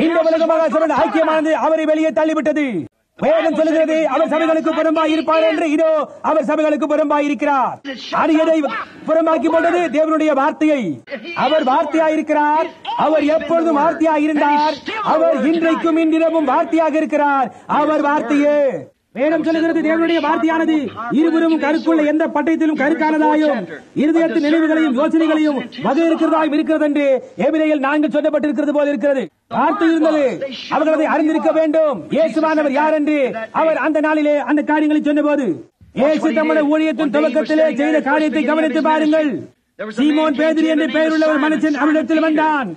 இந்த உலகமாக சபை ஐக்கியமானது அவரை வெளியே தள்ளிவிட்டது. வேதம் சொல்லுகிறது அவர் சபைகளுக்கு புறம்பாய் இருப்பார் என்று. இதோ அவர் சபைகளுக்கு புறம்பாய் இருக்கிறார். அது எதை புறம்பாக்கி போட்டது? தேவனுடைய வார்த்தையை. அவர் வார்த்தையாயிருக்கிறார். அவர் எப்பொழுதும் வார்த்தையாக இருந்தார். அவர் இன்றைக்கும் இன்றிரவும் வார்த்தையாக இருக்கிறார். அவர் வார்த்தையே. வேதம் சொல்லுகிறது தேவனுடைய வார்த்தையானது இருபுறமும் கருக்குள்ள எந்த பட்டயத்திலும் கருக்கானதாயும் இருதயத்தின் நினைவுகளையும் யோசனைகளையும் வகையிருக்கிறதாயும் இருக்கிறது என்று எபிரேயரில் 4 சொல்லப்பட்டிருக்கிறது போல இருக்கிறது. வார்த்தை இருந்தது. அவர்கள் அதை அறிந்திருக்க வேண்டும். இயேசுவானவர் யார் என்று அவர் அந்த நாளிலே அந்த காரியங்களை சொன்னபோது இயேசு தம்முடைய ஊழியத்தின் துவக்கத்திலே செய்த காரியத்தை கவனித்து பாருங்கள். சீமோன் பேதுரு என்று பெயருள்ள ஒரு மனுஷன் அவரிடத்தில் வந்தான்.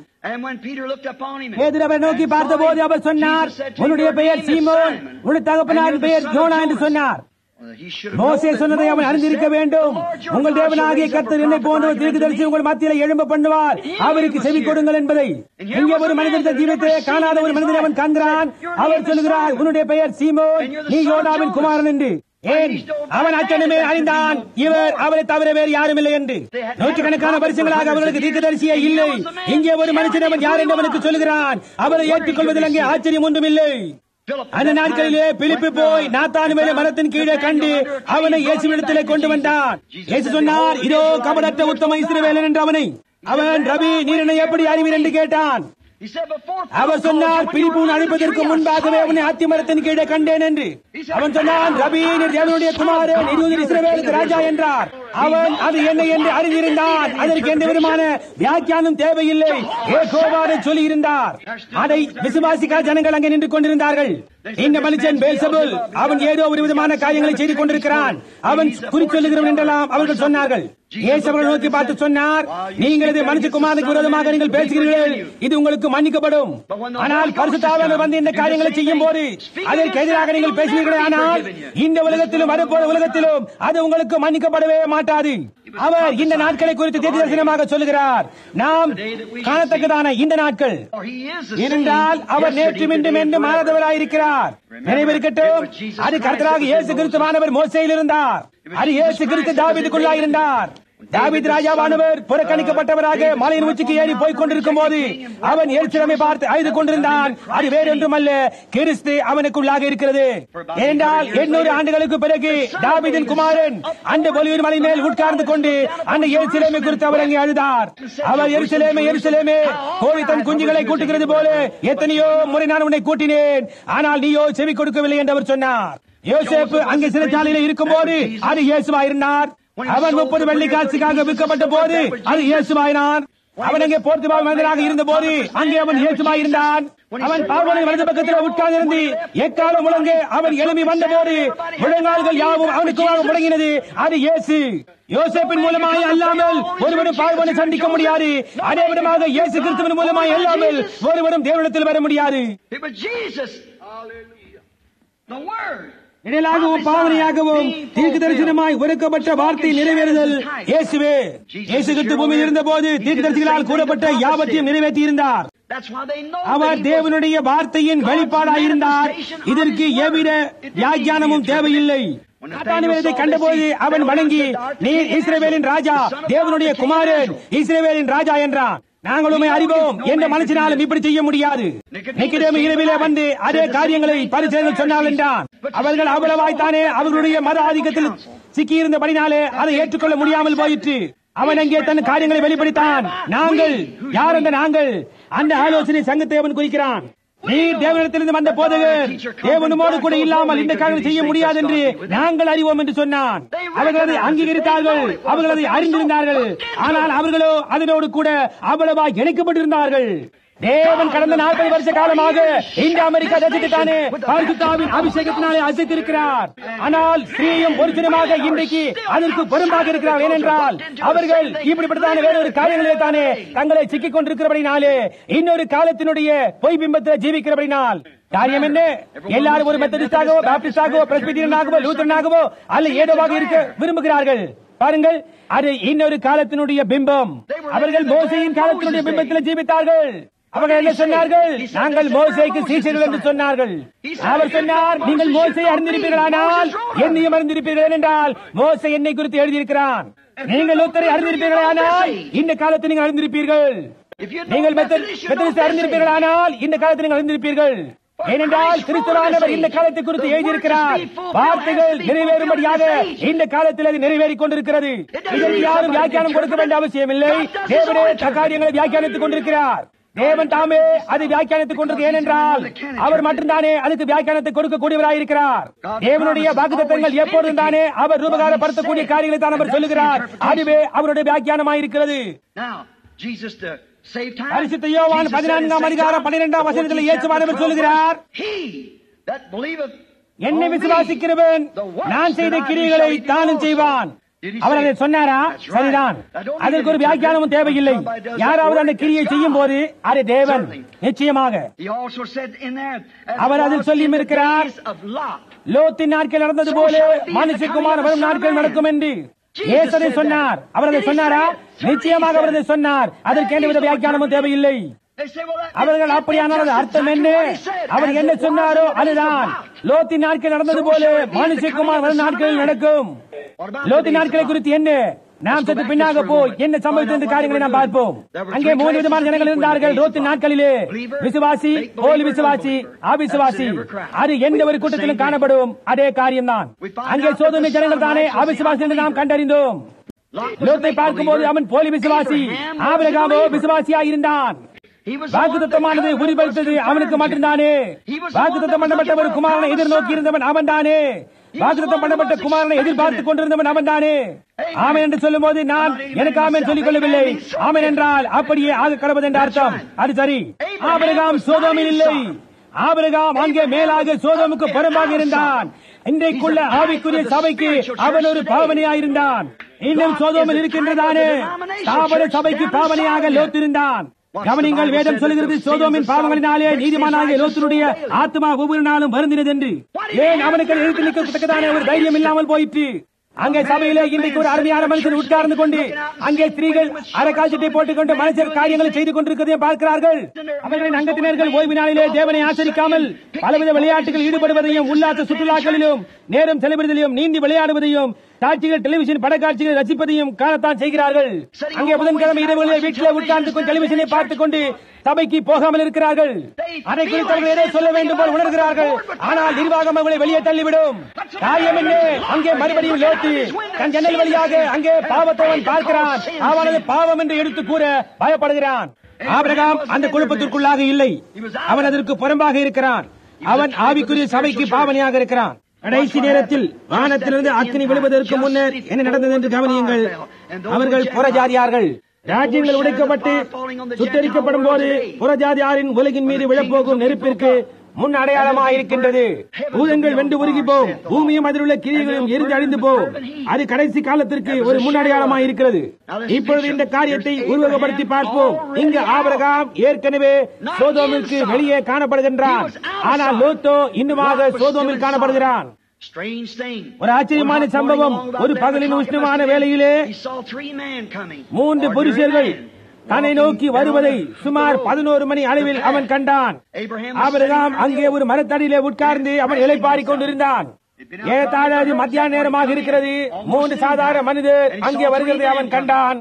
பேதுரு அவரை நோக்கி பார்த்தபோது அவர் சொன்னார், உன்னுடைய பெயர் சீமோன், உன்னுடைய தகப்பனாரின் பெயர் யோனா என்று சொன்னார். மோசே சொன்னதை அவன் அறிந்திருக்க வேண்டும். உங்கள் தேவனாகிய கர்த்தர் என்னை போன்ற ஒரு தீர்க்கதரிசி உங்கள் மத்தியிலே எழும்ப பண்ணுவார், அவருக்கு செவி கொடுங்கள் என்பதை. இங்கே ஒரு மனிதன் ஜீவித்தை காணாத ஒரு மனிதனை அவன் காண்கிறான். அவர் சொல்லுகிறார், உன்னுடைய பெயர் சீமோன், நீ யோனாவின் குமாரன் என்று. ஏன்? அவன் அச்சனமே அறிந்தான், இவர் அவரை தவிர வேறு யாரும் இல்லை என்று. நூற்றுக்கணக்கான வருஷங்களாக அவர்களுக்கு தீர்க்கதரிசியே இல்லை. இங்கே ஒரு மனுஷன் அவன் யார் என்று அவனுக்கு சொல்லுகிறான். அவரை ஏற்றுக்கொள்வதில் அங்கே ஆச்சரியம் ஒன்றும் இல்லை. அந்த நாட்களிலே பிலிப்பு போய் நாத்தான் மேலே மரத்தின் கீழே கண்டு அவனை இயேசுவிடத்திலே கொண்டு வந்தான். இயேசு சொன்னார், இதோ கபடற்ற உத்தம இஸ்ரவேலன் என்று அவனை. அவன், ரபி, நீர் என்னை எப்படி அறிவீர் என்று கேட்டான். அவர் சொன்னார், பிலிப்பு அழைப்பதற்கு முன்பாகவே அவனை அத்தி மரத்தின் கீழே கண்டேன் என்று. அவன் சொன்னான், ரபி, நீர் தேவனுடைய குமாரன், நீர் இஸ்ரவேலுக்கு ராஜா என்றார். அவன் அது என்ன என்று அறிந்திருந்தான். அதற்கு எந்த விதமான வியாக்கியானம் தேவையில்லை. யெகோவாவை சொல்லி இருந்தார். அதை விசுவாசிக்காத ஜனங்கள் அங்கே நின்று கொண்டிருந்தார்கள். இந்த மனுஷன் பெல்செபூல், அவன் ஏதோ ஒரு விதமான காரியங்களை செய்து கொண்டிருக்கிறான், அவன் குறிச்சொல்லுகிறவன் என்றெல்லாம் அவர்கள் சொன்னார்கள். இயேசு அவர்களை நோக்கி பார்த்து சொன்னார், நீங்கள் இது மனுஷகுமாரனுக்கு விரோதமாக நீங்கள் பேசுகிறீர்கள், இது உங்களுக்கு மன்னிக்கப்படும். ஆனால் பரிசுத்த ஆவியானவர் வந்து இந்த காரியங்களை செய்யும் போது அதற்கு எதிராக நீங்கள் பேசுவீர்களே, ஆனால் இந்த உலகத்திலும் வரப்போற உலகத்திலும் அது உங்களுக்கு மன்னிக்கப்படவே மாட்டாது. அவர் இந்த நாட்களை குறித்து தீர்க்கதரிசனமாக சொல்லுகிறார். நாம் காணத்தக்கதான இந்த நாட்கள், ஏனென்றால் அவர் நேற்று மீண்டும் என்று மாறாதவராயிருக்கிறார். நினைவிருக்கட்டும், அது கர்த்தராக இயேசு கிறிஸ்துவானவர் மோசேயில் இருந்தார். அது இயேசு கிறிஸ்து தாவீதுக்குள்ளாய் இருந்தார். தாவீது ராஜாவானவர் புறக்கணிக்கப்பட்டவராக மலையின் உச்சிக்கு ஏறி போய்க் கொண்டிருக்கும் போது அவன் எருசலேமை பார்த்து அழுது கொண்டிருந்தான். அது வேறொன்றுமல்ல, கிறிஸ்து அவனுக்குள்ளாக இருக்கிறது. ஏனென்றால் 800 ஆண்டுகளுக்கு பிறகு தாவீதின் குமாரன் அந்த ஒலிவின் மலை மேல் உட்கார்ந்து கொண்டு அந்த எருசலேமை குறித்து அவர் அங்கே அழுதார். அவர், எருசலேமே, எருசலேமே, கோழி தன் குஞ்சுகளை கூட்டுகிறது போல எத்தனையோ முறை நான் உன்னை கூட்டினேன், ஆனால் நீயோ செவி கொடுக்கவில்லை என்று அவர் சொன்னார். யோசேப்பு அங்கே சிறைச்சாலையில் இருக்கும் போது அது இயேசுவா இருந்தார். அவன் 30 வெள்ளி காசுக்காக விற்கப்பட்ட போது அது இயேசுவாயினான். அவன் அங்கே போர்த்துபால் மனிதனாக இருந்த போது அங்கே அவன் இயேசுவாயிருந்தான். அவன் பார்வனை வலது பக்கத்தில் உட்கார்ந்திருந்து எக்காலம் முழங்க அவன் எழும்பி வந்த போது முழங்கால்கள் யாவும் அவனுக்கு முடங்கினது. அது இயேசு. யோசேப்பின் மூலமாய் அல்லாமல் ஒருவரும் பார்வனை சந்திக்க முடியாது. அதே விதமாக இயேசு கிறிஸ்துவின் மூலமாய் அல்லாமல் ஒருவரும் தேவனிடத்தில் வர முடியாது. நிழலாகவும் பாவனையாகவும் தீர்க்க தரிசனமாய் ஒதுக்கப்பட்ட வார்த்தை நிறைவேறுதல் இயேசுவே. இயேசு கிறிஸ்து பூமியில் இருந்த போது தீர்க்க தரிசனங்களால் கூறப்பட்ட யாவற்றையும் நிறைவேற்றி இருந்தார். அவர் தேவனுடைய வார்த்தையின் வெளிப்பாடாயிருந்தார். இதற்கு எவ்வித வியாக்கியானமும் தேவையில்லை. நாத்தானிவேலை கண்டபோது அவன் வணங்கி, நீர் இஸ்ரவேலின் ராஜா, தேவனுடைய குமாரன், இஸ்ரவேலின் ராஜா என்றான். நாங்களுமே அறிவோம், எந்த மனுஷனாலும் இப்படி செய்ய முடியாது. நிக்கதேமு இரவிலே வந்து அதே காரியங்களை பரிசேயர்கள் சொன்னால் என்றான். அவர்கள் அவ்வளவாய்த்தானே அவர்களுடைய மத ஆதிக்கத்தில் சிக்கியிருந்தபடினாலே அதை ஏற்றுக்கொள்ள முடியாமல் போயிற்று. அவன் அங்கே தன் காரியங்களை வெளிப்படுத்தான். நாங்கள் யார்? அந்த நாங்கள் அந்த ஆலோசனை சங்கத்தை அவன் குறிக்கிறான். நீர் தேவனிடத்திலிருந்து வந்த போதகர், தேவனுமோடு கூட இல்லாமல் இந்த காரியத்தை செய்ய முடியாது என்று நாங்கள் அறிவோம் என்று சொன்னான். அவர்கள் அதை அங்கீகரித்தார்கள், அவர்கள் அதை அறிந்திருந்தார்கள். ஆனால் அவர்களோ அதனோடு கூட அவ்வளவா இணைக்கப்பட்டிருந்தார்கள். தேவன் கடந்த 40 வருஷ காலமாக இந்த அமெரிக்கா தேசத்துக்கான பரிசுத்தாவின் அபிஷேகத்தினாலே அசைத்திருக்கிறார். ஆனால் ஸ்ரீயும் பொருத்தமாக இன்றைக்கு அதற்கு பொறுப்பாக இருக்கிறார். ஏனென்றால் அவர்கள் இப்படிப்பட்டதான வேறொரு காரியங்களே தானே தங்களை சிக்கிக் கொண்டிருக்கிறபடினாலே, இன்னொரு காலத்தினுடைய பொய் பிம்பத்தில் ஜீவிக்கிறபடினால் காரியம் என்ன? எல்லாரும் ஒரு மெத்தடிஸ்டாகவோ, பாப்டிஸ்டாகவோ, பிரஸ்பிட்டரியனாகவோ, லூத்தரனாகவோ அல்ல ஏதோவாக இருக்க விரும்புகிறார்கள். பாருங்கள், அது இன்னொரு காலத்தினுடைய பிம்பம். அவர்கள் மோசேயின் காலத்தினுடைய பிம்பத்தில் ஜீவித்தார்கள். அவர்கள் என்ன சொன்னார்கள்? நாங்கள் மோசேக்கு சீஷர்கள் என்று சொன்னார்கள். அவர் சொன்னார், நீங்கள் மோசே அறிந்திருப்பீர்களானால் என்னையும் அறிந்திருப்பீர்கள் என்றால் மோசே என்னை குறித்து எழுதியிருக்கிறான். நீங்கள் லூத்தரை அறிந்திருப்பீர்களானால் இந்த காலத்தில் நீங்கள் அறிந்திருப்பீர்கள். நீங்கள் மெத்தடிஸ்ட் அறிந்திருப்பீர்களானால் இந்த காலத்தில் நீங்கள் அறிந்திருப்பீர்கள். ஏனென்றால் கிறிஸ்துவானவர் இந்த காலத்தை குறித்து எழுதியிருக்கிறார். வார்த்தைகள் நிறைவேறும்படியாக இந்த காலத்தில் அது நிறைவேறிக் கொண்டிருக்கிறது. இதற்கு யாரும் வியாக்கியானம் கொடுக்க வேண்டிய அவசியம் இல்லை. தேவனே காரியங்களை வியாக்கியானித்துக் கொண்டிருக்கிறார். தேவன் தாமே அதை வியாக்கியானித்துக் கொண்டிருக்க. ஏனென்றால் அவர் மட்டும்தானே அதுக்கு வியாக்கியானத்தை கொடுக்கக்கூடியவராயிருக்கிறார். தேவனுடைய வாக்குத்தத்தங்கள் எப்போதும் தானே அவர் ரூபகாரப்படுத்தக்கூடிய காரியங்களை தான் அவர் சொல்லுகிறார். அதுவே அவருடைய வியாக்கியானமாயிருக்கிறது. பரிசுத்த யோவான் 14ஆம் அதிகாரம் 12ஆம் வசனத்தில் இயேசுவானவர் சொல்லுகிறார், என்னை விசுவாசிக்கிறவன் நான் செய்த கிரியைகளை தானும் செய்வான், அவர் அதை சொன்னாரா? சரிதான். அதற்கு ஒரு வியாக்கியானமும் தேவையில்லை. யாராவது அந்த கிரியை செய்யும் போது அது தேவன் நிச்சயமாக. அவர் அதில் சொல்லியும் இருக்கிறார், லோத்தின் நாட்கள் நடந்தது போல மனுஷகுமாரன் வரும் நாட்கள் நடக்கும் என்று இயேசு அதை சொன்னார். அவர் அதை சொன்னாரா? நிச்சயமாக அவர் அதை சொன்னார். அதற்கு எந்தவித வியாக்கியானமும் தேவையில்லை. அவர்கள் அப்படியானால் அர்த்தம் என்ன? அவர் என்ன சொன்னாரோ அதுதான். லோத்தின் நாட்கள் நடந்தது போல மனுஷகுமாரன் வரும் நாட்களில் நடக்கும். லோத்தின் நாட்களை குறித்து என்ன? நாம் சற்று பின்னாக போய் என்ன சம்பவித்தது என்ற காரியங்களை நாம் பார்ப்போம். அங்கே 3 விதமான ஜனங்கள் இருந்தார்கள் லோத்தின் நாட்களிலே. விசுவாசி, போலி விசுவாசி, அவிசுவாசி. அது எந்த ஒரு கூட்டத்திலும் காணப்படும் அதே காரியம்தான். அங்கே சோதோமின் ஜனங்கள் தானே அவிசுவாசி என்று நாம் கண்டறிந்தோம். லோத்தை பார்க்கும்போது அவன் போலி விசுவாசி, ஆபிரகாமோ விசுவாசியாக இருந்தான். வாக்குத்தத்தமானது உறுதிப்படுத்தது அவனுக்கு மட்டும்தானே. வாக்குத்தத்தம் பண்ணப்பட்ட ஒரு குமாரனை எதிர்நோக்கி இருந்தவன் அவன் தானே. வாக்குத்தத்தம் பண்ணப்பட்ட குமாரனை எதிர்பார்த்துக் கொண்டிருந்தவன் அவன் தானே. ஆமென் என்று சொல்லும் போது நான் எனக்கு ஆமென் சொல்லிக் கொள்ளவில்லை. ஆமென் என்றால் அப்படியே ஆக கடவுள் என்ற அர்த்தம். அது சரி. ஆபிரகாம் சோதோமில் இல்லை. ஆபிரகாம் அங்கே மேலாக சோதோமுக்கு புறம்பாக இருந்தான். இன்றைக்குள்ள ஆவிக்குரிய சபைக்கு அவன் ஒரு பாவனையாயிருந்தான். இன்னும் சோதோமில் இருக்கின்றதானே ஸ்தாபன சபைக்கு பாவனையாக லோத் இருந்தான். கவனிங்கள், வேதம் சொல்லுகிறது சோதோமின் பாவங்களினாலே நீதிமானாகிய லோத்தினுடைய ஆத்மா ஒவ்வொரு நாளும் வருந்தினது என்று. ஏன் அவனுக்கு எழுத்து நிற்கத்தக்கதான ஒரு தைரியம் இல்லாமல் போயிற்று. அங்கே சபையிலே இன்றைக்கு ஒரு அருமையான மனுஷன் உட்கார்ந்து கொண்டு அங்கே ஸ்திரீகள் அரைக்காய்ச்சட்டை போட்டுக் கொண்டு மனுஷர் காரியங்களை செய்து கொண்டிருக்கிறதையும் பார்க்கிறார்கள். அவர்களின் அங்கத்தினர்கள் ஓய்வு நாளிலே தேவனை ஆச்சரிக்காமல் பலவித விளையாட்டுகள் ஈடுபடுவதையும் உல்லாச சுற்றுலாக்களிலும் நேரம் செலவிடுவதையும் நீந்தி விளையாடுவதையும் காட்சிகள் டெலிவிஷன் படக்காட்சிகள் ரசிப்பதையும் காணத்தான் செய்கிறார்கள். அங்கே புதன்கிழமை இரவுகளிலே வீட்டிலே உட்கார்ந்து கொண்டு டெலிவிஷனை பார்த்துக் கொண்டு சபைக்கு போகாமல் இருக்கிறார்கள். அதை குறித்து அவர்கள் ஏதோ சொல்ல வேண்டும் போல் உணர்கிறார்கள். ஆனால் நிர்வாகம் அவர்களை வெளியே தள்ளிவிடும். காரியம் என்ன? அங்கே மறுபடியும் லோத்து தன் ஜன்னல் வழியாக அங்கே பாவத்தை அவன் பார்க்கிறான். அவனது பாவம் என்று எடுத்து கூற பயப்படுகிறான். ஆபிரகாம் அந்த குழப்பத்திற்குள்ளாக இல்லை. அவன் அதற்கு புறம்பாக இருக்கிறான். அவன் ஆவிக்குரிய சபைக்கு பாவனையாக இருக்கிறான். கடைசி நேரத்தில் வானத்திலிருந்து அக்கினி விழுவதற்கு முன்னர் என்ன நடந்தது என்று கவனியுங்கள். அவர்கள் புறஜாதியார்கள். ராஜ்யங்கள் உடைக்கப்பட்டு சுத்தரிக்கப்படும் போது புறஜாதியாரின் உலகின் மீது விழப்போகும் நெருப்பிற்கு முன் அடையாளமாயிருக்கின்றது. பூதங்கள் வென்று உருகி போம், பூமியும் அதில் உள்ள கிரியைகளும் எரிந்து அழிந்து போம். அது கடைசி காலத்திற்கு ஒரு முன் அடையாளமாயிருக்கிறது. இப்பொழுது இந்த காரியத்தை உருவகப்படுத்தி பார்ப்போம். இங்கு ஆபிரகாம் ஏற்கனவே சோதோமிற்கு வெளியே காணப்படுகின்றான். ஆனால் லோத்தோ இன்னுமாக சோதோமில் காணப்படுகிறான். ஒரு ஆச்சரியமான சம்பவம். ஒரு பகலின் உஷ்ணமான வேளையிலே 3 புருஷர்கள் தன்னை நோக்கி வருவதை சுமார் 11 மணி அளவில் அவன் கண்டான். ஆபிரகாம் அங்கே ஒரு மரத்தடியிலே உட்கார்ந்து அவன் இளைப்பாறிக் கொண்டிருந்தான். ஏதாழ அது மத்தியான நேரமாக இருக்கிறது. 3 சாதாரண மனிதர் அங்கே வருகிறதை அவன் கண்டான்.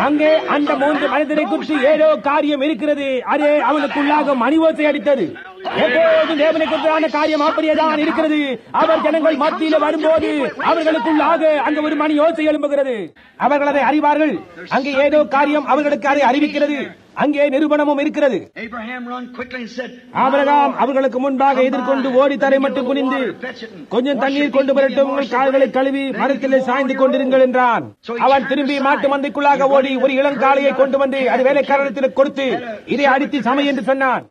அங்கே அந்த 3 மனிதரை குறித்து ஏதோ காரியம் இருக்கிறது. அதே அவனுக்குள்ளாக மணிவோசை அடித்தது. எப்போதும் தேவனுக்கு எதிரான காரியம் அப்படியேதான் இருக்கிறது. அவர் ஜனங்கள் மத்தியில் வரும்போது அவர்களுக்குள்ளாக அங்கு ஒரு மணி யோசை எழும்புகிறது. அவர்கள் அதை அறிவார்கள். அங்கே ஏதோ காரியம் அவர்களுக்கு அதை அறிவிக்கிறது. அங்கே நிரூபணமும் இருக்கிறது. ஆபிரகாம் அவர்களுக்கு முன்பாக எதிர்கொண்டு ஓடி தரை மட்டும் குனிந்து கொஞ்சம் தண்ணீர் கொண்டு வரட்டும், உங்கள் கால்களை கழுவி மரத்திலே சாய்ந்து கொண்டிருங்கள் என்றான். அவன் திரும்பி மாட்டு மந்தைக்குள்ளாக ஓடி ஒரு இளங்காளையை கொண்டு வந்து அது வேலைக்காரத்தில் கொடுத்து இதை அடித்து சமை என்று சொன்னான்.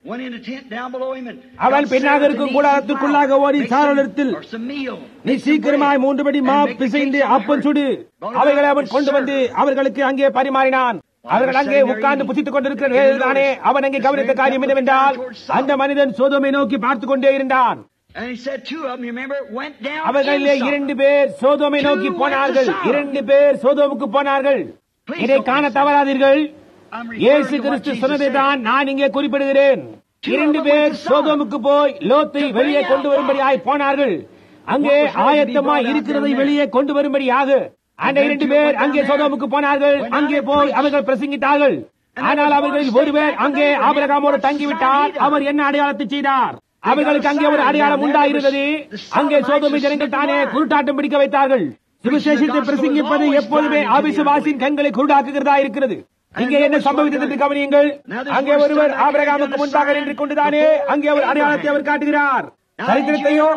அவன் பின்னாக இருக்கும் கூடாரத்திற்குள்ளாக ஓடி சாரத்தில் நீ சீக்கிரமாய் 3 படி மா பிசைந்து அப்பம் சுடு. அவைகளை அவன் கொண்டு வந்து அவர்களுக்கு அங்கே பரிமாறினான். அவர்கள் அங்கே உட்கார்ந்து புசித்துக் கொண்டிருக்கிறானே. அவன் அங்கே கவனித்த காரியம் என்னவென்றால் அந்த மனிதன் சோதோமை நோக்கி பார்த்துக் கொண்டே இருந்தான். அவர்களிலே 2 பேர் சோதோமை நோக்கி போனார்கள். 2 பேர் சோதோமுக்கு போனார்கள். இதை காண தவறாதீர்கள். இயேசு கிறிஸ்து சொன்னதை தான் நான் இங்கே குறிப்பிடுகிறேன். 2 பேர் சோதோமுக்கு போய் லோத்தை வெளியே கொண்டு வரும்படியாய் போனார்கள். அங்கே ஆயத்தமாய் இருக்கிறதை வெளியே கொண்டு வரும்படியாக அந்த 2 பேர் அங்கே சோதோமுக்கு போனார்கள். அங்கே போய் அவர்கள் பிரசங்கித்தார்கள். ஆனால் அவர்களில் ஒருவர் அங்கே ஆபிரகாமோடு தங்கிவிட்டார். அவர் என்ன அடையாளத்தை செய்தார்? அவர்களுக்கு அங்கே ஒரு அடையாளம் உண்டாயிருந்தது. அங்கே சோதோமி ஜனங்கள் தானே குருட்டாட்டம் பிடிக்க வைத்தார்கள். சுவிசேஷத்தை பிரசங்கிப்பது எப்போதுமே அவிசுவாசின் கண்களை குருடாக்குகிறதா இருக்கிறது. இங்கே என்ன சம்பவித்தது என்று கவனியுங்கள். அங்கே ஒருவர் ஆபிரகாமுக்கு முன்பாக நின்று கொண்டுதானே அங்கே ஒரு அடையாளத்தை அவர் காட்டுகிறார். சரித்திரத்தையோ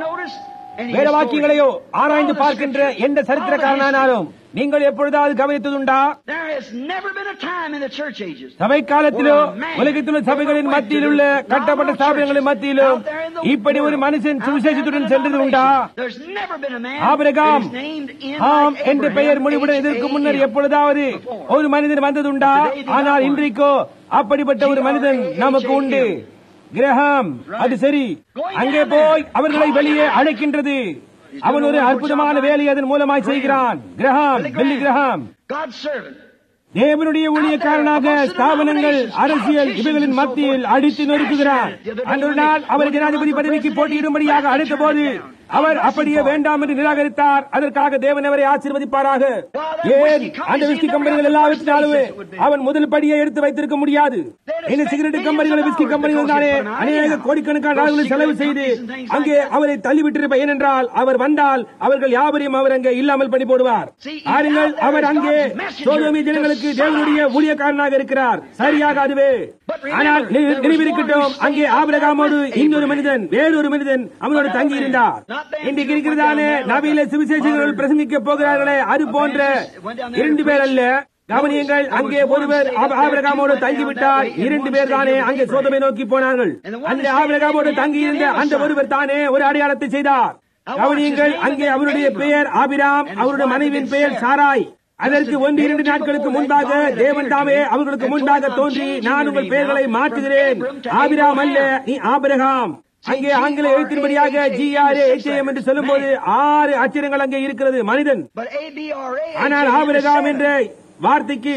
வேத வாக்கியங்களையோ ஆராய்ந்து பார்க்கின்ற எந்த சரித்திரக்காரனானாலும் நீங்கள் எப்பொழுதாவது கவனித்ததுண்டா? There has never been a time in the church ages. சபை காலத்திலோ உலகத்திலுள்ள சபைகளின் மத்தியில் உள்ள கட்டப்பட்ட ஸ்தாபனங்களின் மத்தியிலும் இப்படி ஒரு மனுஷன் சுவிசேஷத்துடன் சென்றது உண்டா? There's never been a man Abraham who's named in ஆம் like என்ற Abraham பெயர் முடிவுடன் in இதற்கு his முன்னர் age எப்பொழுதாவது before. ஒரு மனிதன் வந்ததுண்டா? ஆனால் இன்றைக்கோ அப்படிப்பட்ட ஒரு மனிதன் நமக்கு உண்டு. கிரஹாம். அது சரி, அங்கே போய் அவர்களை வெளியே அழைக்கின்றது. அவன் ஒரு அற்புதமான வேலையை அதன் மூலமாய் செய்கிறான். கிரஹாம், பில்லி கிரஹாம், God's servant. தேவனுடைய ஊழியக்காரனாக ஸ்தாபனங்கள், அரசியல் இவைகளின் மத்தியில் அடித்து நொறுக்குகிறார். அன்று நாள் அவர் ஜனாதிபதி பதவிக்கு போட்டியிடும்படியாக அழைத்த போது அவர் அப்படியே வேண்டாம் என்று நிராகரித்தார். அதற்காக தேவன் அவரை ஆசீர்வதிப்பாராக. ஏன் அந்த விஸ்கி கம்பெனிகள் எல்லாவற்றினாலும் அவன் முதல் படியை எடுத்து வைத்திருக்க முடியாது. இந்த சிகரெட் கம்பெனிகள், விஸ்கி கம்பெனிகள் தானே அநேக கோடிக்கணக்கான டாலர்களை செலவு செய்து அங்கே அவரை தள்ளிவிட்டிருப்பார். ஏனென்றால் அவர் வந்தால் அவர்கள் யாவரையும் அவர் அங்கே இல்லாமல் பண்ணி போடுவார். பாருங்கள், அவர் அங்கே சோதோமிய ஜனங்களுக்கு தேவனுடைய ஊழியக்காரனாக இருக்கிறார். சரியாக அதுவே. ஆனால் நினைவிருக்கட்டும், அங்கே ஆபிரகாமோடு இன்னொரு மனிதன், வேறொரு மனிதன் அவனோடு தங்கி இருந்தார். இன்றைக்கு இருக்கிறதானே நபியிலே சுவிசேஷகர்கள் பிரசங்கிக்க போகிறார்களே, அது போன்ற 2 பேர் அல்ல. கவனியங்கள், அங்கே ஒருவர் ஆபிரகாமோடு தங்கிவிட்டார். 2 பேர் தானே அங்கே சோதோமை நோக்கி போனார்கள். அந்த ஆபிரகாமோடு தங்கியிருந்த அந்த ஒருவர் தானே ஒரு அடையாளத்தை செய்தார். கவனியங்கள், அங்கே அவருடைய பெயர் ஆபிராம், அவருடைய மனைவியின் பெயர் சாராய். அதற்கு 1-2 நாட்களுக்கு முன்பாக தேவன் தாமே அவர்களுக்கு முன்பாக தோன்றி, நான் உங்கள் பெயர்களை மாற்றுகிறேன், ஆபிராம் அல்ல, நீ ஆபிரகாம். அங்கே ஆங்கில எழுத்தின்படியாக GRAHAM என்று சொல்லும் போது 6 அச்சரங்கள் அங்கே இருக்கிறது, மனிதன். ஆனால் ஆபிரகாம் என்ற வார்த்தைக்கு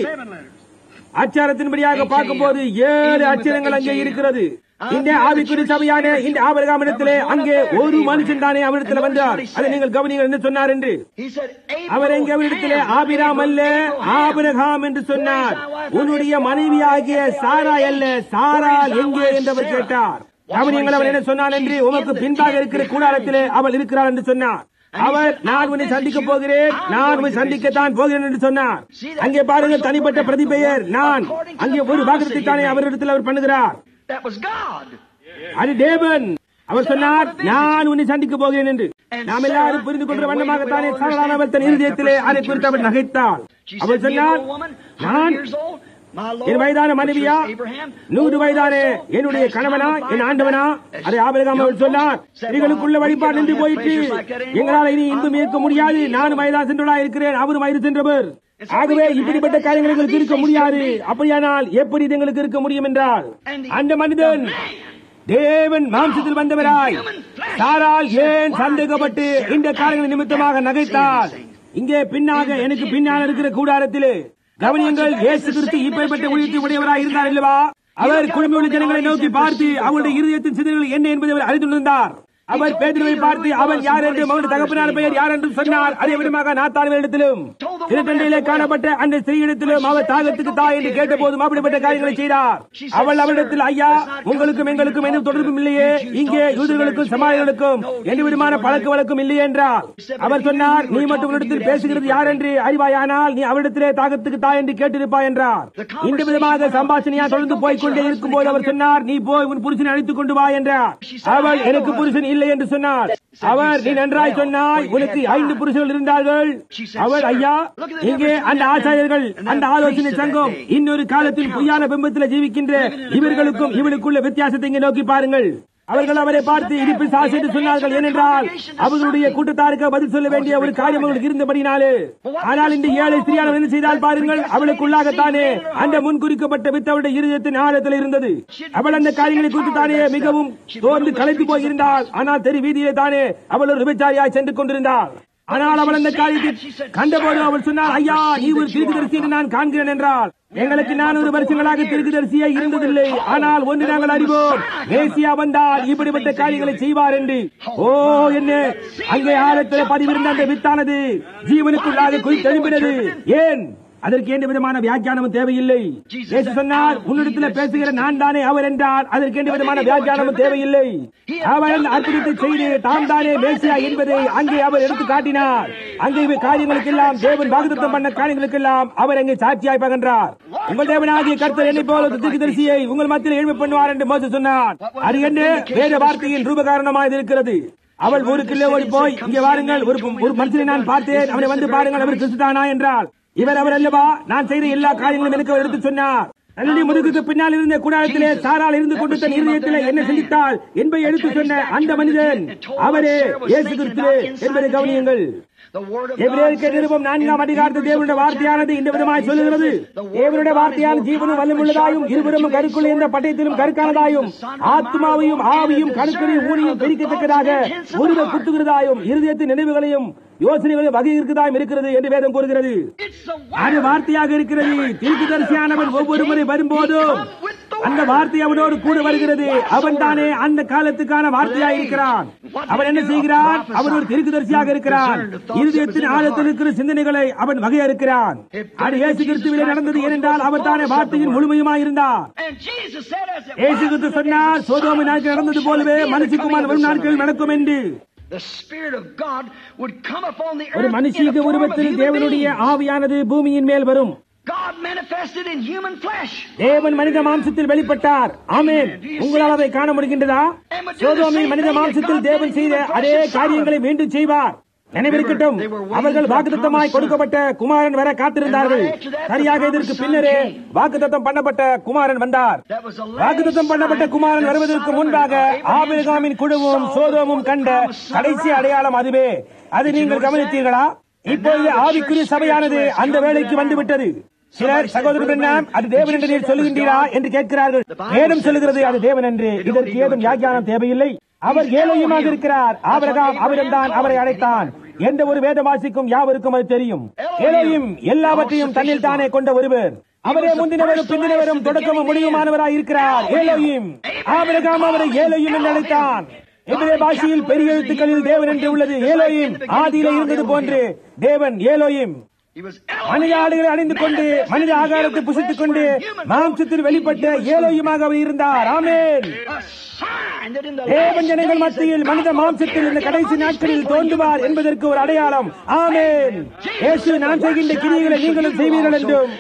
அச்சாரத்தின்படியாக பார்க்கும் போது 7 அச்சரங்கள் அங்கே இருக்கிறது. இந்த ஆவிக்குரிய சபையான இந்த ஆபிரகாமிடத்திலே அங்கே ஒரு மனுஷன் தானே அவரிடத்தில் வந்தார். அதை நீங்கள் கவனிங்கள் என்று சொன்னார் என்று. அவர் எங்கே அவரிடத்திலே ஆபிராம் அல்ல, ஆபிரகாம் என்று சொன்னார். உன்னுடைய மனைவியாகிய சாரா அல்ல, சாரா எங்கே என்று அவர் கேட்டார். கவனியங்கள், அவர் என்ன சொன்னார் என்று, உமக்கு பின்பாக இருக்கிற கூடாரத்திலே அவள் இருக்கிறார் என்று சொன்னார். அவர், நான் உன்னை சந்திக்க போகிறேன், நான் உன்னை சந்திக்கத்தான் போகிறேன் என்று சொன்னார். அங்கே பாருங்கள், தனிப்பட்ட பிரதிபெயர் நான். அங்கே ஒரு பாகத்தை தானே அவரிடத்தில் அவர் பண்ணுகிறார். அது தேவன். அவர் சொன்னார், நான் உன்னை சந்திக்க போகிறேன் என்று. நாம் எல்லாரும் புரிந்து கொள்கிற வண்ணமாகத்தானே சாரானவர் தன் இருதயத்திலே அதை குறித்து அவர் நகைத்தாள். அவர் சொன்னார், நான் என் வயதான மனைவியா, 100 வயதான என்னுடைய கணவனா, என் ஆண்டவனா? அதை ஆபிரகாம் அவர் சொன்னார். ஸ்திரீகளுக்குள்ள வழிபாடு நின்று போயிட்டு எங்களால் இனி இன்பம் இருக்க முடியாது. நானும் வயதா சென்றவளா இருக்கிறேன், அவரும் வயது சென்றவர். ஆகவே இப்படிப்பட்ட காரியங்கள் எங்களுக்கு இருக்க முடியாது. அப்படியானால் எப்படி இது எங்களுக்கு இருக்க முடியும் என்றால், அந்த மனிதன் தேவன் மாம்சத்தில் வந்தவராய் சாரால் ஏன் சந்தேகப்பட்டு இந்த காரியங்கள் நிமித்தமாக நகைத்தார். இங்கே பின்னாக எனக்கு பின்னால் இருக்கிற கூடாரத்திலே கவனியங்கள், இயேசு கிறிஸ்து இப்படிப்பட்ட ஊழியத்தை உடையவராய் இருந்தார் அல்லவா? அவர் குடும்பமுள்ள ஜனங்களை நோக்கி பார்த்து அவருடைய இருதயத்தின் சிந்தனைகள் என்ன என்பதை அவர் அறிந்துள்ளார். அவர் பேதுருவை பார்த்து அவன் யார் என்று, மகனுடைய தகப்பனார் பெயர் யார் என்று சொன்னார். அதே விதமாக நாத்தானிடத்திலும் திருத்தண்டையிலே காணப்பட்ட அந்த ஸ்திரீயிடத்திலும் அவர் தாகத்துக்கு தாய் என்று கேட்ட போதும் அப்படிப்பட்ட காரியங்களை செய்தார். அவள் அவரிடத்தில், ஐயா, உங்களுக்கும் எங்களுக்கும் எந்த தொடர்பும் இல்லையே, இங்கே யூதர்களுக்கும் சமாரியர்களுக்கும் எந்த விதமான பழக்க வழக்கம் இல்லையே என்றார். அவர் சொன்னார், நீ மட்டும் உன்னிடத்தில் பேசுகிறது யார் என்று அறிவாயானால் நீ அவரிடத்திலே தாகத்துக்கு தாய் என்று கேட்டிருப்பாய் என்றார். இந்த விதமாக சம்பாஷணையா தொடர்ந்து போய்கொண்டே இருக்கும் போது அவர் சொன்னார், நீ போய் உன் புருஷனை அழைத்துக் கொண்டு வா என்றார். அவள், எனக்கு புருஷன் இல்லை என்று சொன்னார். அவர், நீ நன்றாய் சொன்னாய், உனக்கு 5 புருஷர்கள் இருந்தார்கள். அவர், ஐயா, இங்கே அந்த ஆசாரியர்கள், அந்த ஆலோசனை சங்கம் இன்னொரு காலத்தில் பொய்யான பிம்பத்தில் ஜீவிக்கின்ற இவர்களுக்கும் இவளுக்குள்ள வித்தியாசத்தை இங்கே நோக்கி பாருங்கள். அவர்கள் அவரை பார்த்து இடிப்பு சாசு என்று சொன்னார்கள். ஏனென்றால் அவர்களுடைய கூட்டத்தாருக்கு பதில் சொல்ல வேண்டிய ஒரு காரியம் அவர்களுக்கு இருந்தபடினாலே. ஆனால் இந்த 7 ஸ்திரீயானவர் என்ன செய்தால் பாருங்கள், அவளுக்குள்ளாகத்தானே அந்த முன்குறிக்கப்பட்ட வித்து அவருடைய இருதயத்தின் ஆழத்தில் இருந்தது. அவள் அந்த காரியங்களை குறித்து தானே மிகவும் தோர்ந்து கலைத்து போயிருந்தாள். ஆனால் தெரு வீதியிலே தானே அவள் ஒரு விபச்சாரியாய் சென்று கொண்டிருந்தாள். ஆனால் அவள் அந்த காரியத்தை கண்டபோது அவள் சொன்னார், ஐயா, நீ ஒரு தீர்க்கதரிசி என்று நான் காண்கிறேன் என்றால். எங்களுக்கு 400 வருஷங்களாக தீர்க்கதரிசியே இருந்ததில்லை. ஆனால் ஒன்று நாங்கள் அறிவோம், மேசியா வந்தால் இப்படிப்பட்ட காரியங்களை செய்வார் என்று. ஓ, என்ன அங்கே ஆழத்தில் பதிவிருந்த அந்த வித்தானது ஜீவனுக்குள்ளாக குறித்தெழும்பினது. ஏன் அதற்கு எந்த விதமான வியாக்கியானமும் தேவையில்லை. இயேசு சொன்னார், உன்னிடத்தில் பேசுகிற நான் தானே அவர் என்றார். அதற்கு எந்த விதமான வியாக்கியானமும் தேவையில்லை. அவர் அற்புதத்தை செய்து தாம் தானே மேசியா என்பதை அங்கே அவர் எடுத்து காட்டினார். அங்கே காரியங்களுக்கெல்லாம் தேவன் வாக்குத்தத்தம் பண்ண காரியங்களுக்கெல்லாம் அவர் அங்கே சாட்சியாய் பகன்றார். உங்கள் தேவனாகிய கர்த்தர் என்னை போல தீர்க்கதரிசியை உங்கள் மத்தியில் எழுப்ப பண்ணுவார் என்று மோசே சொன்னார். அது என்ன வேத வார்த்தையின் ரூபகாரணமாக இருக்கிறது. அவள் ஊருக்குள்ளே ஓடி போய், இங்கே வாருங்கள், ஒரு மனுஷனை நான் பார்த்தேன், அவனை வந்து பாருங்கள், அவர் கிறிஸ்துதானா என்றாள். அவர் அல்லவா, நான் செய்த எல்லா காரியங்களும் எனக்கு அவர் எடுத்து சொன்னார். தன்னுடைய முதுகுக்கு பின்னால் இருந்த கூடாரத்திலே சாரால் இருந்து கொண்டு தன் இருதயத்திலே என்ன சிந்தித்தாள் என்பதை எடுத்து சொன்ன அந்த மனிதன் அவரே இயேசு கிறிஸ்து என்பதை கவனியுங்கள். எபிரேயர் நிருபம் 4ஆம் அதிகாரத்தில் தேவனுடைய வார்த்தையானது இந்த விதமாய் சொல்லுகிறது. தேவனுடைய வார்த்தையான ஜீவனும் வல்லமுள்ளதாயும் இருபுறமும் கருக்குள்ள என்ற பட்டயத்திலும் கருக்கானதாயும் ஆத்மாவையும் ஆவியும் கருக்களையும் ஊனியும் பிரிக்கத்தக்கதாக ஒருவர் குத்துகிறதாயும் இருதயத்தின் நினைவுகளையும் யோசனைகளையும் வகை இருக்கிறதாயும் இருக்கிறது என்று வேதம் கூறுகிறது. அது வார்த்தையாக இருக்கிறது. தீர்க்கதரிசியானவன் ஒவ்வொரு முறை வரும்போதும் அந்த வார்த்தை அவனோடு கூட வருகிறது. அவன் தானே அந்த காலத்துக்கான வார்த்தையாக இருக்கிறான். அவன் என்ன செய்கிறான்? அவன் ஒரு தீர்க்கதரிசியாக இருக்கிறான். இருதயத்தின் ஆழத்தில் இருக்கிற சிந்தனைகளை அவன் வகையறுக்கிறான். அது இயேசு கிறிஸ்துவிலே நடந்தது. ஏனென்றால் அவர் தானே வார்த்தையின் முழுமையுமாய் இருந்தார். இயேசு கிறிஸ்து சொன்னார், சோதோமு நாட்கள் நடந்தது போலவே மனுஷகுமாரன் வரும் நாட்கள் நடக்கும் என்று. ஒரு மனுஷிக்கு உருவத்தில் தேவனுடைய ஆவியானது பூமியின் மேல் வரும். தேவன் மனித மாம்சத்தில் வெளிப்பட்டார். ஆமென். உங்களால் அதை காண முடிகின்றதா? சோதோமின் மனித மாம்சத்தில் தேவன் செய்த அதே காரியங்களை மீண்டும் செய்வார். நினைவிருக்கட்டும், அவர்கள் வாக்குத்தத்தமாய் கொடுக்கப்பட்ட குமாரன் வர காத்திருந்தார்கள். சரியாக இதற்கு பின்னரே வாக்குத்தத்தம் பண்ணப்பட்ட குமாரன் வந்தார். வாக்குத்தத்தம் பண்ணப்பட்ட குமாரன் வருவதற்கு முன்பாக ஆபிரகாமின் குழுவும் சோதோமும் கண்ட கடைசி அடையாளம் அதுவே. அதை நீங்கள் கவனித்தீர்களா? இப்பொழுது ஆவிக்குரிய சபையானது அந்த வேலைக்கு வந்துவிட்டது. சிலர், சகோதரர், அது தேவன் என்று நீர் சொல்லுகின்றீரா என்று கேட்கிறார்கள். வேதம் சொல்லுகிறது அது தேவன் என்று. இதற்கு ஏதும் வியாக்கியானம் தேவையில்லை. அவர் ஏலோயிமாக இருக்கிறார். ஆபிரகாம் அவரிடம்தான் அவரை அழைத்தான். எந்த ஒரு வேதவாசிக்கும் யாவருக்கும் அது தெரியும். ஏலோயிம் எல்லாவற்றையும் தன்னில் தானே கொண்ட ஒருவர். அவரே முந்தினவரும் பிந்தினவரும் தொடக்கமும் முடிவுமானவராய் இருக்கிறார். ஏலோயிம். ஆபிரகாம் அவரை ஏலோயிம் என்று அழைத்தான். எபிரேய பாஷையில் பெரிய எழுத்துக்களில் தேவன் என்று உள்ளது. ஏலோயிம் ஆதியிலே இருந்தது போன்று தேவன் ஏலோயிம். மனித ஆடுகளை அணிந்து கொண்டு மனித ஆகாரத்தை புசித்துக் கொண்டு மாம்சத்தில் வெளிப்பட்ட ஏலோயிமாக அவர் இருந்தார். ஆமென். தேவன் ஜனங்கள் மத்தியில் மனித மாம்சத்தில் இந்த கடைசி நாட்களில் தோன்றுவார் என்பதற்கு ஒரு அடையாளம். ஆமென். இயேசு, நான் செய்கின்ற கிரியைகளை நீங்களும் செய்வீர்கள் என்றும்,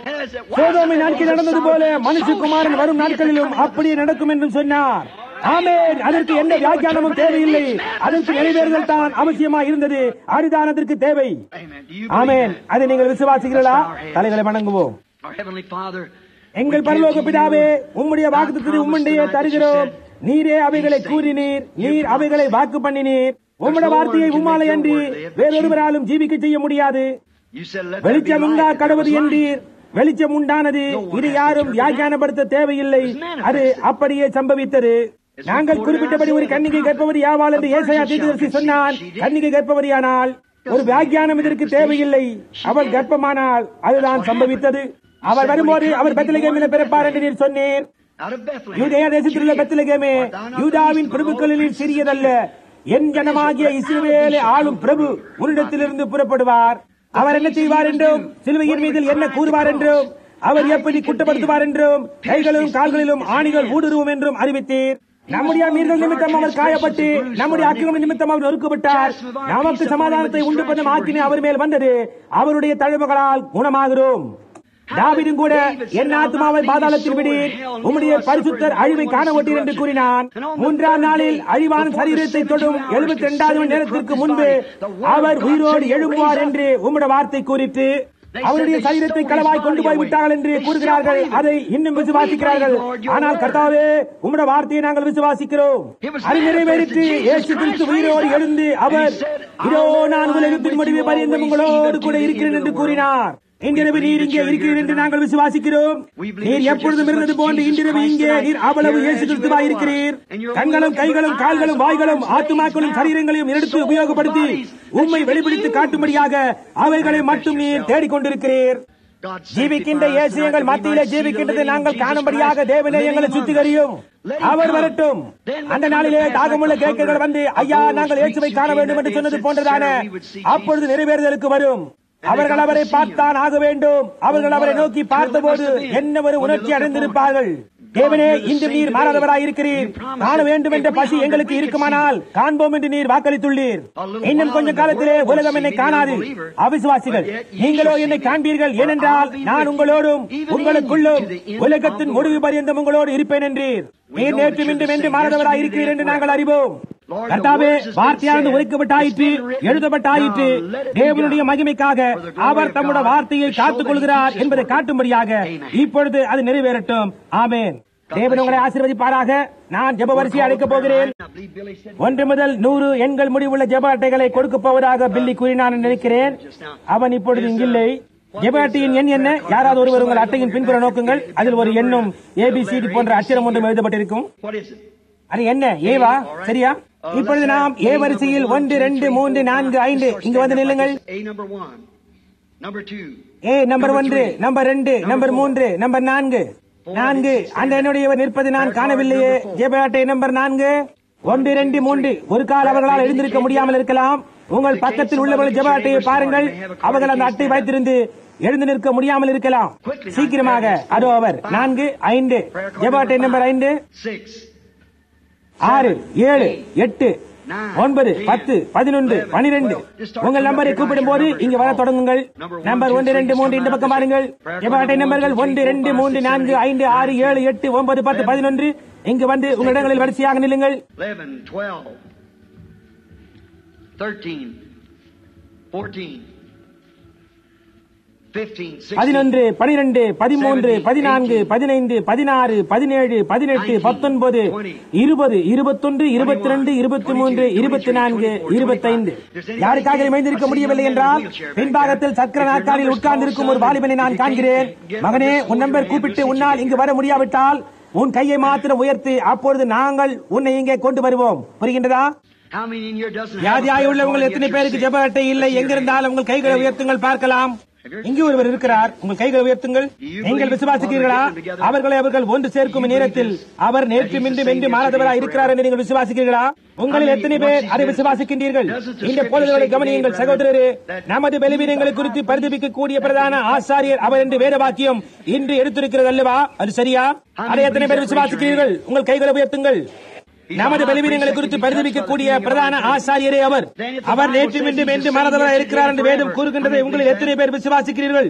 சோதோமின் நாட்களில் நடந்தது போல மனுஷகுமாரன் வரும் நாட்களிலும் அப்படியே நடக்கும் என்றும் சொன்னார். ஆமென். அதற்கு எந்த வியாக்கியானமும் தேவையில்லை. அதற்கு நிறைவேறுதல் தான் அவசியமாக இருந்தது. அதுதான் அதற்கு தேவை. ஆமென். அதை நீங்கள் விசுவாசிக்கிறீர்களா? தலைகளை வணங்குவோம். எங்கள் பரலோக பிதாவே, உம்முடைய வாக்குத்தத்தத்தை உம்முடைய தருகிறோம். நீரே அவைகளை கூறினீர். நீர் அவைகளை வாக்கு பண்ணினீர். உம்முடைய வார்த்தையை உம்மாலை அன்றி வேறொருவராலும் ஜீவிக்க செய்ய முடியாது. வெளிச்சம் உண்டா கடவுள் என்றீர். வெளிச்சம் உண்டானது. இது யாரும் வியாக்கியானப்படுத்த தேவையில்லை. அது அப்படியே சம்பவித்தது. நாங்கள் குறிப்பிட்டபடி ஒரு கன்னிகை கர்ப்பவதி ஆவாள் என்று ஏசாயா தீர்க்கதரிசி சொன்னான். கன்னிகை கர்ப்பவதியானால் ஒரு வியாக்கியானம் இதற்கு தேவையில்லை. அவள் கர்ப்பமானால் அதுதான் சம்பவித்தது. அவர் வரும்போது அவர் பெத்லகேமில் பிறப்பார் என்று நீர் சொன்னீர். யூதேயா தேசத்தில் உள்ள பெத்லகேமே, யூதாவின் பிரபுக்களில் சிறியதல்ல. என் ஜனமாகிய இஸ்ரவேலை ஆளும் பிரபு உன்னிடத்திலிருந்து புறப்படுவார். அவர் என்ன செய்வார் என்றும், சிலுவையின் மீது என்ன கூறுவார் என்றும், அவர் எப்படி குற்றப்படுத்துவார் என்றும், கைகளிலும் கால்களிலும் ஆணிகள் ஊடுருவும் என்றும் அறிவித்தீர். நம்முடைய மீறுதல் நிமித்தம் அவர் காயப்பட்டு, நம்முடைய அக்கிரம நிமித்தம் அவர் நொறுக்கப்பட்டார். நமக்கு சமாதானத்தை உண்டு பண்ணும் ஆக்கினை அவர் மேல் வந்தது. அவருடைய தழும்புகளால் குணமாகிறோம். தாவீதும் கூட, என் ஆத்மாவை பாதாளத்தில் விடீர், உம்முடைய பரிசுத்தர் அழிவை காண ஒட்டீர் என்று கூறினான். 3ஆம் நாளில் அழிவான சரீரத்தை தொடும் 72வது மணி நேரத்திற்கு முன்பு அவர் உயிரோடு எழும்புவார் என்று உம்முடைய வார்த்தை கூறிட்டு, அவருடைய சரீரத்தை களவாய் கொண்டு போய் விட்டார்கள் என்று கூறுகிறார்கள். அதை இன்னும் விசுவாசிக்கிறார்கள். ஆனால் கர்த்தாவே, உம்முடைய வார்த்தையை நாங்கள் விசுவாசிக்கிறோம். அது நிறைவேறிற்று. இயேசு கிறிஸ்து உயிரோடு எழுந்து அவர், இதோ நான் உலகத்தின் முடிவு பரியந்தம் உங்களோடு கூட இருக்கிறேன் என்று கூறினார். இன்றிரவு நீர் இங்கே இருக்கிறீர் என்று நாங்கள் விசுவாசிக்கிறோம். நீர் எப்பொழுதும் இருந்தது போன்று இன்றிரவு இங்கே நீர் அவ்வளவு இயேசு கிறிஸ்துவாய் இருக்கிறீர். கண்களும் கைகளும் கால்களும் வாய்களும் ஆத்துமாக்களும் சரீரங்களையும் எடுத்து உபயோகப்படுத்தி உம்மை வெளிப்படுத்தி காட்டும்படியாக அவைகளை மட்டும் நீர் தேடிக்கொண்டிருக்கிறீர். ஜீவிக்கின்ற இயேசு எங்கள் மத்தியிலே ஜீவிக்கின்றதை நாங்கள் காணும்படியாக தேவனே எங்களை சுத்திகரியும். அவர் வரட்டும். அந்த நாளிலே தாகமுள்ள கிரேக்கர்கள் வந்து, ஐயா, நாங்கள் இயேசுவை காண வேண்டும் என்று சொன்னது போன்றதான அப்பொழுது நிறைவேறுதலுக்கு வரும். அவர்கள் அவரை பார்த்தான் ஆக வேண்டும். அவர்கள் அவரை நோக்கி பார்த்தபோது என்ன ஒரு உணர்ச்சி அடைந்திருப்பார்கள். தேவனே, இன்று நீர் மாறாதவராய் இருக்கிறீர். காண வேண்டும் என்ற பசி எங்களுக்கு இருக்குமானால் காண்போம் என்று நீர் வாக்களித்துள்ளீர். இன்னும் கொஞ்ச காலத்திலே உலகம் என்னை காணாது. அவிசுவாசிகள், நீங்களோ என்னை காண்பீர்கள். ஏனென்றால் நான் உங்களோடும் உங்களுக்குள்ளும் உலகத்தின் முடிவு பரியந்தம் உங்களோடு இருப்பேன் என்றீர். நீர் நேற்றும் இன்றும் என்று மாறாதவராய் இருக்கிறீர் என்று நாங்கள் அறிவோம். கர்த்தாவே, வார்த்தையானது உரைக்கப்பட்டாயிற்று, எழுதப்பட்டாயிற்று. தேவனுடைய மகிமைக்காக அவர் தம்முடைய வார்த்தையை காத்துக் கொள்கிறார் என்பதை காட்டும்படியாக இப்பொழுது அது நிறைவேறட்டும். ஆமென். தேவன் உங்களை ஆசீர்வதிப்பாராக. நான் ஜெப வரிசையை அழைக்கப் போகிறேன். 1 முதல் 100 எண்கள் முடிவுள்ள ஜெப அட்டைகளை கொடுக்கப் போவதாக பில்லி கூறினான் நினைக்கிறேன். அவன் இப்பொழுது இங்கில்லை. ஜெப அட்டையின் எண் என்ன? யாராவது ஒருவர் உங்கள் அட்டையின் பின்புற நோக்குங்கள். அதில் ஒரு எண்ணும் ABCD போன்ற அச்சரம் ஒன்றும் எழுதப்பட்டிருக்கும். அது என்ன? ஏவா? சரியா? இப்பொழுது நாம் ஏ வரிசையில் 1, 2, 3, 4, 5 இங்கு வந்து நில்லுங்கள். ஏ நம்பர் 1, நம்பர் 2, நம்பர் 3, நம்பர் 4. அந்த என்னுடையவர் நிற்பது நான் காணவில்லையே. ஜெப அட்டை நம்பர் 4, 1, 2, 3. ஒரு கால் அவர்களால் எழுந்திருக்க முடியாமல் இருக்கலாம். உங்கள் பக்கத்தில் உள்ளவர்கள் ஜெப அட்டையை பாருங்கள். அவர்கள் அந்த அட்டை வைத்திருந்து எழுந்து நிற்க முடியாமல் இருக்கலாம். சீக்கிரமாக. அதோ அவர் 4, 5. ஜெப அட்டை நம்பர் 5, 6, 7, 8, 9, 10, 11, 12. உங்கள் நம்பரை கூப்பிடும் போது இங்கு வர தொடங்குங்கள். நம்பர் 1, 2, 3 இந்த பக்கம் பாருங்கள். ஜெப அட்டை நம்பர்கள் 1, 2, 3, 4, 5, 6, 7, 8, 9, 10, 11. இங்கு வந்து உங்கள் இடங்களில் வரிசையாக நில்லுங்கள். 11, 12, 13, 14, 15, 11, 12, 13, 14, 15, 16, 17, 18, 19, 20, 21, 22, 23, 24, 25. யாருக்காக இமைந்திருக்க முடியவில்லை என்றால் பின்பாகத்தில் சக்கர நாற்காலியில் உட்கார்ந்து இருக்கும் ஒரு வாலிபனை நான் காண்கிறேன். மகனே, உன் நம்பர் கூப்பிட்டு உன்னால் இங்கு வர முடியாவிட்டால் உன் கையை மாத்திரம் உயர்த்தி, அப்பொழுது நாங்கள் உன்னை இங்கே கொண்டு வருவோம். புரிகின்றதா? வியாதியாய் உள்ளவங்கள் எத்தனை பேருக்கு ஜெப அட்டை இல்லை? எங்கிருந்தாலும் உங்கள் கைகளை உயர்த்துங்கள் பார்க்கலாம். இங்கே ஒருவர் இருக்கிறார். உங்கள் கைகளை உயர்த்துங்கள். நீங்கள் விசுவாசிக்கிறீர்களா? அவர்கள் ஒன்று சேர்க்கும் நேரத்தில் அவர் நேற்று மின்றும் என்று மாறாதவராக இருக்கிறார் என்று நீங்கள் விசுவாசிக்கிறீர்களா? உங்களில் எத்தனை பேர் அதை விசுவாசிக்கின்றீர்கள்? இந்த பொழுதுகளை கவனியுங்கள் சகோதரரே. நமது பலவீனங்களை குறித்து பரிதபிக்கக்கூடிய பிரதான ஆசாரியர் அவர் என்று வேத வாக்கியம் இன்று எடுத்திருக்கிறது அல்லவா? அது சரியா? அதை எத்தனை பேர் விசுவாசிக்கிறீர்கள்? உங்கள் கைகளை உயர்த்துங்கள். நமது பலவீனங்களை குறித்து பரிதபிக்கக்கூடிய பிரதான ஆசாரியரே அவர் நேற்று மீண்டும் என்று மறந்தவராக இருக்கிறார் என்று வேதம் கூறுகின்றதை உங்களில் எத்தனை பேர் விசுவாசிக்கிறீர்கள்?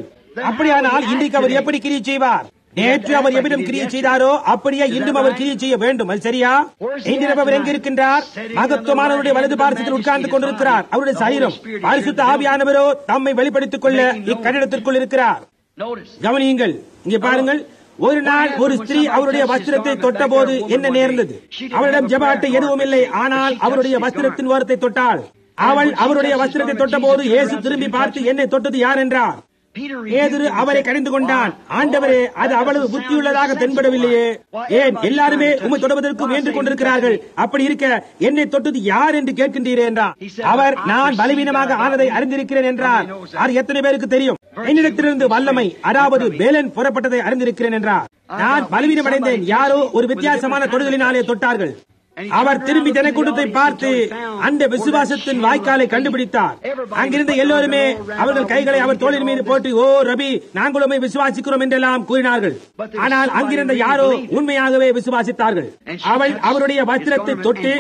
அப்படியானால் இன்றைக்கு அவர் எப்படி கிரியை செய்வார்? நேற்று அவர் எவ்விடம் கிரியை செய்தாரோ அப்படியே இன்றும் அவர் கிரியை செய்ய வேண்டும். அது சரியா? இன்றிரவு அவர் எங்கிருக்கின்றார்? மகத்துவமானவருடைய வலது பாரசத்தில் உட்கார்ந்து கொண்டிருக்கிறார். அவருடைய சரீரம் பரிசுத்த ஆவியானவரோ தம்மை வெளிப்படுத்திக் கொள்ள இக்கட்டிடத்திற்குள் இருக்கிறார். கவனியுங்கள். இங்கே பாருங்கள். ஒரு நாள் ஒரு ஸ்திரீ அவருடைய வஸ்திரத்தை தொட்ட போது என்ன நேர்ந்தது? அவரிடம் ஜெப அட்டை எதுவும் இல்லை. ஆனால் அவருடைய வஸ்திரத்தின் ஓரத்தை தொட்டாள். அவள் அவருடைய வஸ்திரத்தை தொட்ட போது இயேசு திரும்பி பார்த்து, என்னை தொட்டது யார் என்றார். பேதுரு அவரை கடிந்து கொண்டான். ஆண்டவரே, அது அவ்வளவு புத்தியுள்ளதாக தென்படவில்லையே. ஏன் எல்லாருமே உம்மை தொடுவதற்கு முயன்று கொண்டிருக்கிறார்கள்? அப்படி இருக்க என்னை தொட்டது யார் என்று கேட்கின்றீரே என்றார். அவர், நான் பலவீனமாக ஆனதை அறிந்திருக்கிறேன் என்றார். அது எத்தனை பேருக்கு தெரியும்? என்னிடத்திலிருந்து வல்லமை, அதாவது பேலன் புறப்பட்டதை அறிந்திருக்கிறேன் என்றார். நான் பலவீனம் அடைந்தேன். யாரோ ஒரு வித்தியாசமான தொடுதலினாலே தொட்டார்கள். அவர் திரும்பி ஜனக்கூட்டத்தை பார்த்து அந்த விசுவாசத்தின் வாய்க்காலை கண்டுபிடித்தார். அங்கிருந்த எல்லோருமே அவர்கள் கைகளை அவர் தோளின் மீது போட்டு, ஓ ரபி, நாங்களுமே விசுவாசிக்கிறோம் என்றெல்லாம் கூறினார்கள். ஆனால் அங்கிருந்த யாரோ உண்மையாகவே விசுவாசித்தார்கள். அவள் அவருடைய வஸ்திரத்தை தொட்டு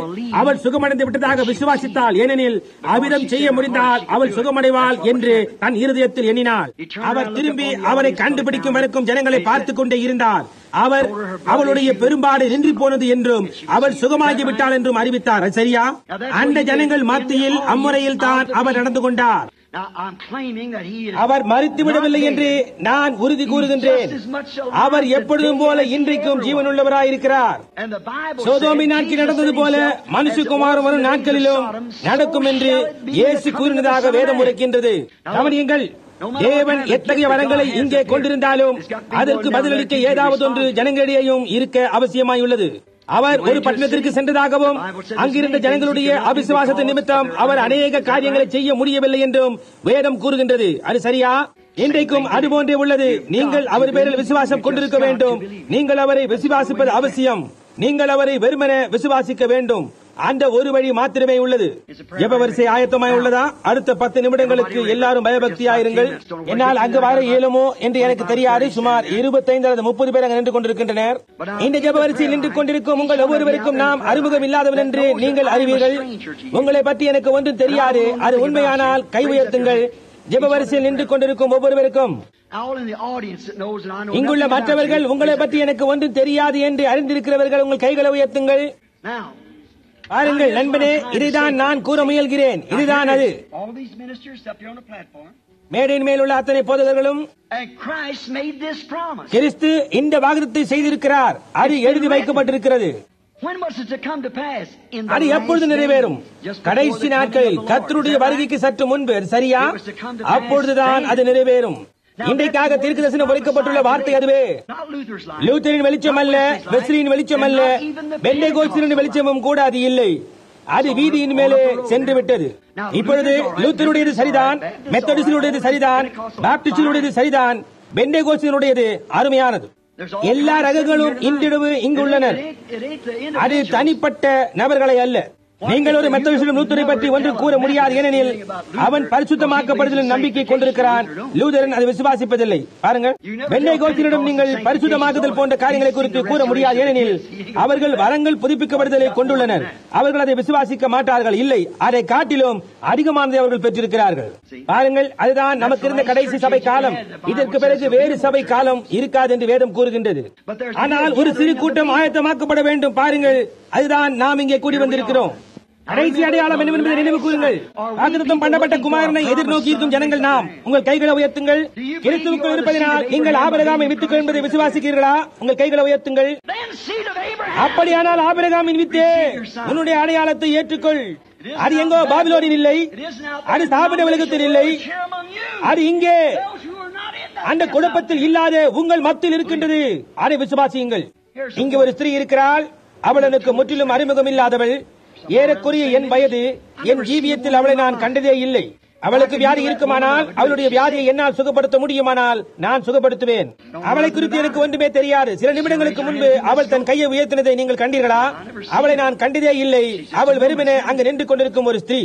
அவள் சுகமடைந்து விட்டதாக விசுவாசித்தாள். ஏனெனில் அவ்விதம் செய்ய முடிந்தால் அவள் சுகமடைவாள் என்று தன் இருதயத்தில் எண்ணினாள். அவர் திரும்பி அவரை கண்டுபிடிக்கும் வரைக்கும் ஜனங்களை பார்த்துக் கொண்டே இருந்தார். அவர் அவளுடைய பெரும்பாடு நின்று போனது என்றும் அவள் சுகமாகிவிட்டாள் என்றும் அறிவித்தார். சரியா? அந்த ஜனங்கள் மத்தியில் அம்முறையில் தான் அவர் நடந்து கொண்டார். அவர் மரித்து விடவில்லை என்று நான் உறுதி கூறுகின்றேன். அவர் எப்பொழுதும் போல இன்றைக்கும் ஜீவனுள்ளவராயிருக்கிறார். சோதோமின் நாட்களில் நடந்தது போல மனுஷகுமாரன் வரும் நாட்களிலும் நடக்கும் என்று இயேசு கூறினதாக வேதம் உரைக்கின்றது. கவனியுங்கள். தேவன் எத்தகைய வரங்களை இங்கே கொண்டிருந்தாலும் அதற்கு பதிலளிக்க ஏதாவது ஒன்று ஜனங்களிடையேயும் இருக்க அவசியமாயுள்ளது. அவர் ஒரு பட்டணத்திற்கு சென்றதாகவும் அங்கிருந்த ஜனங்களுடைய அவிசுவாசத்தின் நிமித்தம் அவர் அநேக காரியங்களை செய்ய முடியவில்லை என்றும் வேதம் கூறுகின்றது. அது சரியா? இன்றைக்கும் அதுபோன்றே உள்ளது. நீங்கள் அவர் பேரில் விசுவாசம் கொண்டிருக்க வேண்டும். நீங்கள் அவரை விசுவாசிப்பது அவசியம். நீங்கள் அவரை வெறுமனே விசுவாசிக்க வேண்டும். அந்த ஒரு வழி மாத்திரமே உள்ளது. ஜெப வரிசை ஆயத்தமாய் உள்ளதா? அடுத்த 10 நிமிடங்களுக்கு எல்லாரும் பயபக்தியாயிருங்கள். என்னால் அங்கு வர இயலுமோ என்று எனக்கு தெரியாது. சுமார் 25 அல்லது 30 பேர் அங்கு நின்று கொண்டிருக்கின்றனர். இந்த ஜெப வரிசையில் நின்று கொண்டிருக்கும் உங்கள் ஒவ்வொருவருக்கும் நாம் அறிமுகம் இல்லாதவன் என்று நீங்கள் அறிவீர்கள். உங்களை பற்றி எனக்கு ஒன்றும் தெரியாது. அது உண்மையானால் கை உயர்த்துங்கள். ஜெப வரிசையில் நின்று கொண்டிருக்கும் ஒவ்வொருவருக்கும், இங்குள்ள மற்றவர்கள் உங்களை பற்றி எனக்கு ஒன்றும் தெரியாது என்று அறிந்திருக்கிறவர்கள் உங்கள் கைகளை உயர்த்துங்கள். பாருங்கள் நண்பனே, இதைதான் நான் கூற முயல்கிறேன். இதுதான் அது. All these ministers up here on the platform. மேடையின் மேலுள்ள அத்தனை போதகர்களும் And Christ made this promise. கிறிஸ்து இந்த வாக்குத்தத்தை செய்திருக்கிறார். அது எழுதி வைக்கப்பட்டிருக்கிறது. When was it to come to pass? In the அது எப்பொழுது last நிறைவேறும்? days, just before கடைசி the coming நாட்களில் of the Lord. கர்த்தருடைய Is that வருகைக்கு right? சற்று முன்பு, சரியா? It was to come to pass அப்பொழுதுதான் then. அது நிறைவேறும். இன்றைக்காக தீர்க்கதரிசனம் ஒலிக்கப்பட்டுள்ள வார்த்தை அதுவே. Not Luther's life. லூத்தரின் வெளிச்சம் அல்ல, Not Wesley's life, வெஸ்லியின் வெளிச்சம் அல்ல, and not even the பெந்தேகோஸ்தியரின் Pentecostal வெளிச்சமும் கூட அது இல்லை. அது வீதியின் மேலே சென்று விட்டது. இப்பொழுது லூத்தருடையது சரிதான், மெத்தடிஸ்டுடையது சரிதான், பாப்டிஸ்டுடையது சரிதான், பெந்தேகோஸ்தியருடையது அருமையானது. எல்லா ரகங்களும் இன்றிரவு இங்கு உள்ளனர். அது தனிப்பட்ட நபர்களை அல்ல. நீங்கள் ஒரு மெத்தடிஸ்டும் லூத்தரை பற்றி ஒன்று கூற முடியாது, ஏனெனில் அவன் பரிசுத்தமாக்கப்படுதலின் நம்பிக்கை கொண்டிருக்கிறான். லூதரன் அதை விசுவாசிப்பதில்லை. பாருங்கள், பெந்தேகோஸ்தியரிடம் நீங்கள் பரிசுத்தமாக்குதல் போன்ற காரியங்களை குறித்து கூற முடியாது, ஏனெனில் அவர்கள் வரங்கள் புதுப்பிக்கப்படுதலை கொண்டுள்ளனர். அவர்கள் அதை விசுவாசிக்க மாட்டார்கள். இல்லை, அதை காட்டிலும் அதிகமானதை அவர்கள் பெற்றிருக்கிறார்கள். பாருங்கள், அதுதான் நமக்கு இருந்த கடைசி சபை காலம். இதற்கு பிறகு வேறு சபை காலம் இருக்காது என்று வேதம் கூறுகின்றது. ஆனால் ஒரு சிறு கூட்டம் ஆயத்தமாக்கப்பட வேண்டும். பாருங்கள், அதுதான் நாம் இங்கே கூடி வந்திருக்கிறோம். கடைசி அடையாளம் என்னவென்பதை நினைவு கூறுங்கள். வாக்குத்தத்தம் பண்ணப்பட்ட குமாரனை எதிர்நோக்கி இருக்கும் ஜனங்கள் நாம். உங்கள் கைகளை உயர்த்துங்கள். கிறிஸ்துவுக்குள் இருப்பதினால் நீங்கள் ஆபிரகாமை வித்துக்கள் என்பதை விசுவாசிக்கிறீர்களா? உங்கள் கைகளை உயர்த்துங்கள். Then seed of Abraham. அப்படியானால் ஆபிரகாமின் வித்தே உன்னுடைய அடையாளத்தை ஏற்றுக்கொள். அது எங்கோ பாபிலோனில் இல்லை, அது ஸ்தாபன உலகத்தில் இல்லை, அது இங்கே அந்த குழப்பத்தில் இல்லாத உங்கள் மத்தியில் இருக்கின்றது. அதை விசுவாசியுங்கள். இங்கே ஒரு ஸ்திரீ இருக்கிறாள். அவள் எனக்கு முற்றிலும் அறிமுகம் இல்லாதவள். ஏறக்குறைய என் வயது. என் ஜீவியத்தில் அவளை நான் கண்டதே இல்லை. அவளுக்கு வியாதி இருக்குமானால், அவளுடைய வியாதியை என்னால் சுகப்படுத்த முடியுமானால் நான் சுகப்படுத்துவேன். அவளை குறித்து எனக்கு ஒன்றுமே தெரியாது. சில நிமிடங்களுக்கு முன்பு அவள் தன் கையை உயர்த்தினதை நீங்கள் கண்டீர்களா? அவளை நான் கண்டதே இல்லை. அவள் வெறுமனே அங்கு நின்று கொண்டிருக்கும் ஒரு ஸ்திரீ.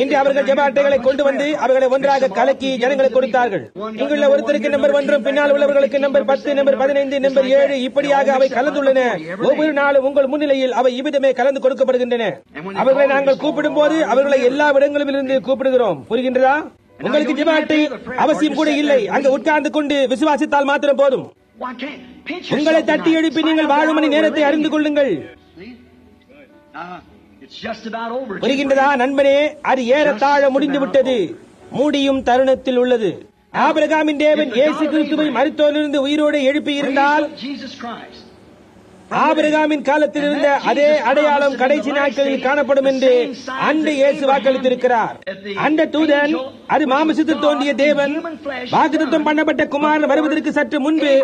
இன்று அவர்கள் ஜெப அட்டைகளை கொண்டு வந்து அவர்களை ஒன்றாக கலக்கி ஜனங்களுக்கு கொடுத்தார்கள். இங்குள்ள ஒருத்தருக்கு நம்பர் 1, பின்னால் உள்ளவர்களுக்கு நம்பர் 10, நம்பர் 15, நம்பர் 7, இப்படியாக அவை கலந்துள்ளன. ஒவ்வொரு நாளும் உங்கள் முன்னிலையில் அவை இவ்விதமே கலந்து கொடுக்கப்படுகின்றன. அவர்களை நாங்கள் கூப்பிடும் போது அவர்களை எல்லா இடங்களிலும் இருந்து கூப்பிடுகிறோம். புரிகின்றதா? உங்களுக்கு ஜெப அட்டை அவசியம் கூட இல்லை. அங்கு உட்கார்ந்து கொண்டு விசுவாசித்தால் மாத்திரம் போதும். உங்களை தட்டி எழுப்பி நீங்கள் வாழும் மணி நேரத்தை அறிந்து கொள்ளுங்கள். புரிகின்றதா நண்பனே? அது ஏறத்தாழ முடிந்து விட்டது. மூடியும் தருணத்தில் உள்ளது. ஆபிரகாமின் தேவன் இயேசு கிறிஸ்துவை மரித்தோரிலிருந்து உயிரோடு எழுப்பியிருந்தால், ஆபிரகாமின் காலத்தில் இருந்த அதே அடையாளம் கடைசி நாட்களில் காணப்படும் என்று அந்த இயேசு வாக்களித்திருக்கிறார். அந்த தூதன், அது மாமிசத்தில் தோன்றிய தேவன், வாக்குத்தத்தம் பண்ணப்பட்ட குமாரன் வருவதற்கு சற்று முன்பு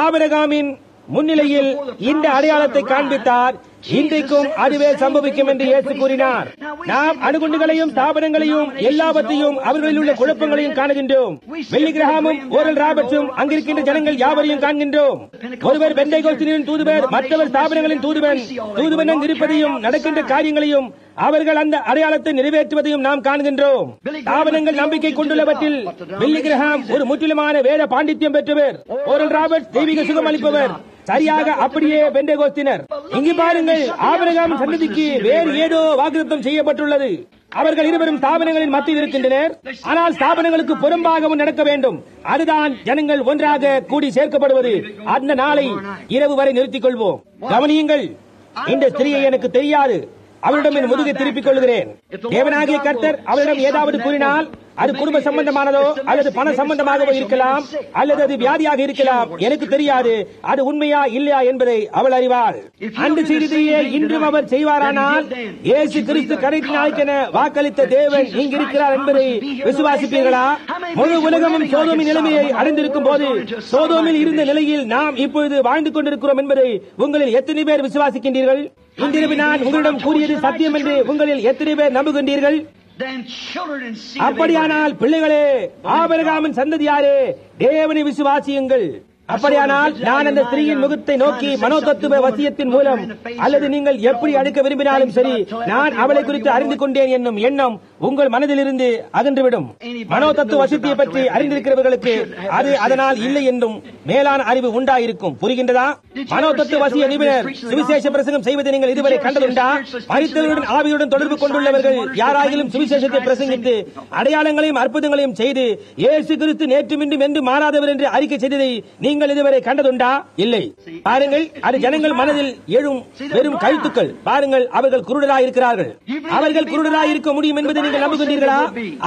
ஆபிரகாமின் முன்னிலையில் இந்த அடையாளத்தை காண்பித்தார். இன்றைக்கும் அதுவே சம்பவிக்கும் என்று இயேசு கூறினார். நாம் அணுகுண்டுகளையும் ஸ்தாபனங்களையும் எல்லாவற்றையும் அவர்களில் உள்ள குழப்பங்களையும் காணுகின்றோம். வெள்ளி கிரஹாமும் ஓரல் ராபர்ட்ஸும் அங்கிருக்கின்ற ஜனங்கள் யாவரையும் காண்கின்றோம். ஒருவர் பெந்தேகோஸ்தியரின் தூதுவர், மற்றவர் ஸ்தாபனங்களின் தூதுவன். தூதுவன் அங்கு இருப்பதையும் நடக்கின்ற காரியங்களையும் அவர்கள் அந்த அடையாளத்தை நிறைவேற்றுவதையும் நாம் காண்கின்றோம். ஸ்தாபனங்கள் நம்பிக்கை கொண்டுள்ளவற்றில் வெள்ளி கிரஹாம் ஒரு முற்றிலுமான வேத பாண்டித்யம் பெற்றவர். ஓரல் ராபர்ட்ஸ் தெய்வீக சுகம் அளிப்பவர். சரியாக அப்படியே பெந்தேகோஸ்தினர். இங்கு பாருங்கள், ஆபிரகாம் சந்ததிக்கு வேறு ஏதோ வாக்குத்தத்தம் செய்யப்பட்டுள்ளது. அவர்கள் இருவரும் ஸ்தாபனங்களின் மத்தியில் இருக்கின்றனர். ஆனால் ஸ்தாபனங்களுக்கு புறம்பாகவும் நடக்க வேண்டும். அதுதான் ஜனங்கள் ஒன்றாக கூடி சேர்க்கப்படுவது. அந்த நாளை இரவு வரை நிறுத்திக் கொள்வோம். கவனியுங்கள், இந்த ஸ்திரீயை எனக்கு தெரியாது. அவரிடம் என் முதுகை திருப்பிக் கொள்கிறேன். தேவனாகிய கர்த்தர் அவரிடம் ஏதாவது கூறினால், அது குடும்ப சம்பந்தமானதோ அல்லது பண சம்பந்தமாகவோ இருக்கலாம், அல்லது அது வியாதியாக இருக்கலாம். எனக்கு தெரியாது அது உண்மையா இல்லையா என்பதை அவள் அறிவாள். அந்த செய்தியை இன்றும் அவர் செய்வாரானால், இயேசு கிறிஸ்து கடைசி நாளுக்கென வாக்களித்த தேவன் இங்கிருக்கிறார் என்பதை விசுவாசிப்பீர்களா? முழு உலகமும் சோதோமின் நிலைமையை அறிந்திருக்கும் போது சோதோமில் இருந்த நிலையில் நாம் இப்பொழுது வாழ்ந்து கொண்டிருக்கிறோம் என்பதை உங்களில் எத்தனை பேர் விசுவாசிக்கின்றீர்கள்? இன்றிரவு நான் உங்களிடம் கூறியது சத்தியம் என்று உங்களில் எத்தனை பேர் நம்புகின்றீர்கள்? அப்படியானால் பிள்ளைகளே, ஆபிரகாமின் சந்ததியாரே, தேவனை விசுவாசியுங்கள். அப்படியானால் நான் அந்த ஸ்திரீயின் முகத்தை நோக்கி மனோதத்துவ வசியத்தின் மூலம் அல்லது நீங்கள் எப்படி அடுக்க விரும்பினாலும் சரி, நான் அவளை குறித்து அறிந்து கொண்டேன் என்னும் எண்ணம் உங்கள் மனதிலிருந்து அகன்றுவிடும். மனோ தத்துவ வசதியை பற்றி அறிந்திருக்கிறவர்களுக்கு அது அதனால் இல்லை என்றும் மேலான அறிவு உண்டாயிருக்கும். புரிகின்றதா? மனோ தத்துவ வசிய நிபுணர் சுவிசேஷ பிரசங்கம் செய்வதை நீங்கள் இதுவரை கண்டதுண்டா? மரித்தவர்களுடன் ஆவியுடன் தொடர்பு கொண்டுள்ளவர்கள் யாராயிலும் சுவிசேஷத்தை பிரசங்கித்து அடையாளங்களையும் அற்புதங்களையும் செய்து இயேசு கிறிஸ்து நேற்றும் இன்றும் என்று மாறாதவர் என்று அறிக்கை செய்ததை நீங்கள் இதுவரை கண்டதுண்டா? இல்லை. பாருங்கள், அது ஜனங்கள் மனதில் எழும் வெறும் கழுத்துக்கள். பாருங்கள், அவர்கள் குருடராய் இருக்கிறார்கள். அவர்கள் குருடராய் இருக்க முடியும் என்பதை நீங்கள் நம்புகின்றீர்களா?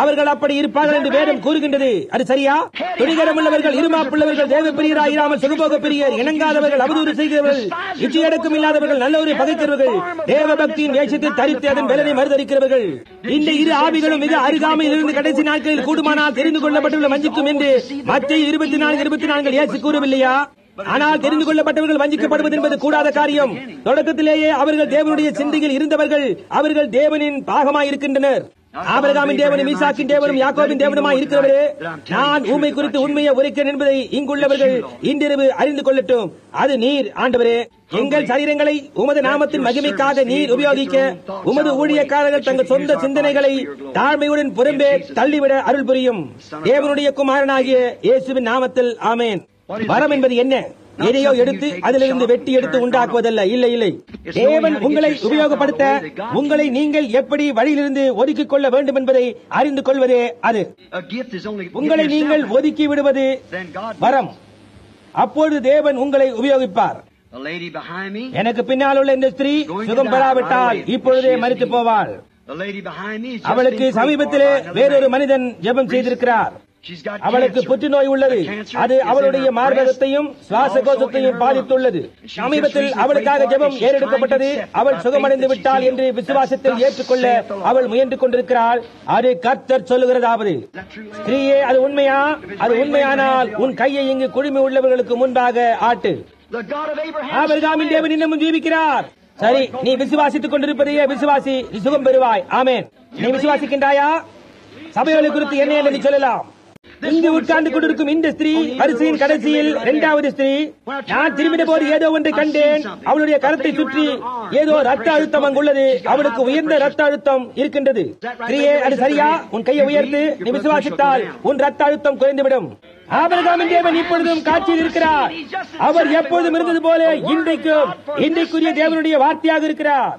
அவர்கள் அப்படி இருப்பார்கள் என்று வேதம் கூறுகின்றது. அது சரியா? துணிகரமுள்ளவர்கள், இருமாப்புள்ளவர்கள், தேவ பிரியராய் இராமல் சுகபோக பிரியர், இணங்காதவர்கள், அவதூறு செய்கிறவர்கள், இச்சையடக்கம் இல்லாதவர்கள், நல்லவரை பகைக்கிறவர்கள், தேவ பக்தியின் வேஷத்தை தரித்து அதன் பலனை மறுதளிக்கிறவர்கள். இந்த இரு ஆவிகளும் மிக அருகாமையில் இருந்து கடைசி நாட்களில் கூடுமானால் தெரிந்து கொள்ளப்பட்டுள்ள வஞ்சிக்கும் என்று மத்தேயு 24:24 இயேசு கூறவில்லையா? ஆனால் தெரிந்து கொள்ளப்பட்டவர்கள் வஞ்சிக்கப்படுவது என்பது கூடாத காரியம். தொடக்கத்திலேயே அவர்கள் தேவனுடைய சிந்தையில் இருந்தவர்கள். அவர்கள் தேவனின் பாகமாய் இருக்கின்றனர். ஆபிரகாமின் தேவனும் ஈசாக்கின் தேவனும் யாக்கோபின் தேவனுமாய் இருக்கிறவரே, நான் உம்மை குறித்து உண்மையை உரைக்கிறேன் என்பதை இங்குள்ளவர்கள் இன்றிரவு அறிந்து கொள்ளட்டும். அது நீர் ஆண்டவரே. எங்கள் சரீரங்களை உமது நாமத்தின் மகிமைக்காக நீர் உபயோகிக்க உமது ஊழியக்காரர்கள் தங்கள் சொந்த சிந்தனைகளை தாழ்மையுடன் புறம்பே தள்ளிவிட அருள் புரியும். தேவனுடைய குமாரனாகிய இயேசுவின் நாமத்தில் ஆமேன். வரம் என்பது என்ன? எதையோ எடுத்து அதிலிருந்து வெட்டி எடுத்து உண்டாக்குவதல்ல. இல்லை இல்லை. தேவன் உங்களை உபயோகப்படுத்த உங்களை நீங்கள் எப்படி வழியிலிருந்து ஒதுக்கிக் கொள்ள வேண்டும் என்பதை அறிந்து கொள்வதே அது. உங்களை நீங்கள் ஒதுக்கி விடுவது வரம். அப்பொழுது தேவன் உங்களை உபயோகிப்பார். எனக்கு பின்னால் உள்ள இந்த ஸ்திரீ சுகம் பெறாவிட்டால் இப்பொழுதே மரித்து போவாள். அவளுக்கு சமீபத்திலே வேறொரு மனிதன் ஜெபம் செய்திருக்கிறார். அவளுக்கு புற்றுநோய் உள்ளது. அது அவளுடைய மார்பகத்தையும் சுவாச கோஷத்தையும் பாதித்துள்ளது. சமீபத்தில் அவளுக்காக ஜெபம் ஏறெடுக்கப்பட்டது. அவள் சுகமடைந்து விட்டாள் என்று விசுவாசத்தில் ஏற்றுக்கொள்ள அவள் முயன்று கொண்டிருக்கிறாள். அது கர்த்தர் சொல்லுகிறதாவது. ஸ்திரீயே, அது உண்மையா? அது உண்மையானால் உன் கையை இங்கு குழுமி உள்ளவர்களுக்கு முன்பாக ஆட்டு. ஆபிரகாமின் தேவன் இன்னமும் ஜீவிக்கிறார். சரி, நீ விசுவாசித்துக் கொண்டிருப்பதையே விசுவாசி, நீ சுகம் பெறுவாய். ஆமென். நீ விசுவாசிக்கின்றாயா? சபைகளை குறித்து என்ன என்று சொல்லலாம். இங்கு உட்கார்ந்து கொண்டிருக்கும் இந்த ஸ்திரீ வரிசையின் கடைசியில் இரண்டாவது ஸ்திரீ. நான் திரும்பின போது ஏதோ ஒன்றை கண்டேன். அவளுடைய கரத்தை சுற்றி ஏதோ ரத்த அழுத்தம் அங்குள்ளது. அவளுக்கு உயர்ந்த ரத்த அழுத்தம் இருக்கின்றது. ஸ்திரீயே, அது சரியா? உன் கையை உயர்த்து. நீ விசுவாசித்தால் உன் ரத்த அழுத்தம் குறைந்துவிடும். ஆபிரகாமின் தேவன் இப்பொழுதும் காட்சியில் இருக்கிறார். அவர் எப்பொழுதும் இருந்தது போல இன்றைக்கும் இன்றைக்குரிய தேவனுடைய வார்த்தையாக இருக்கிறார்.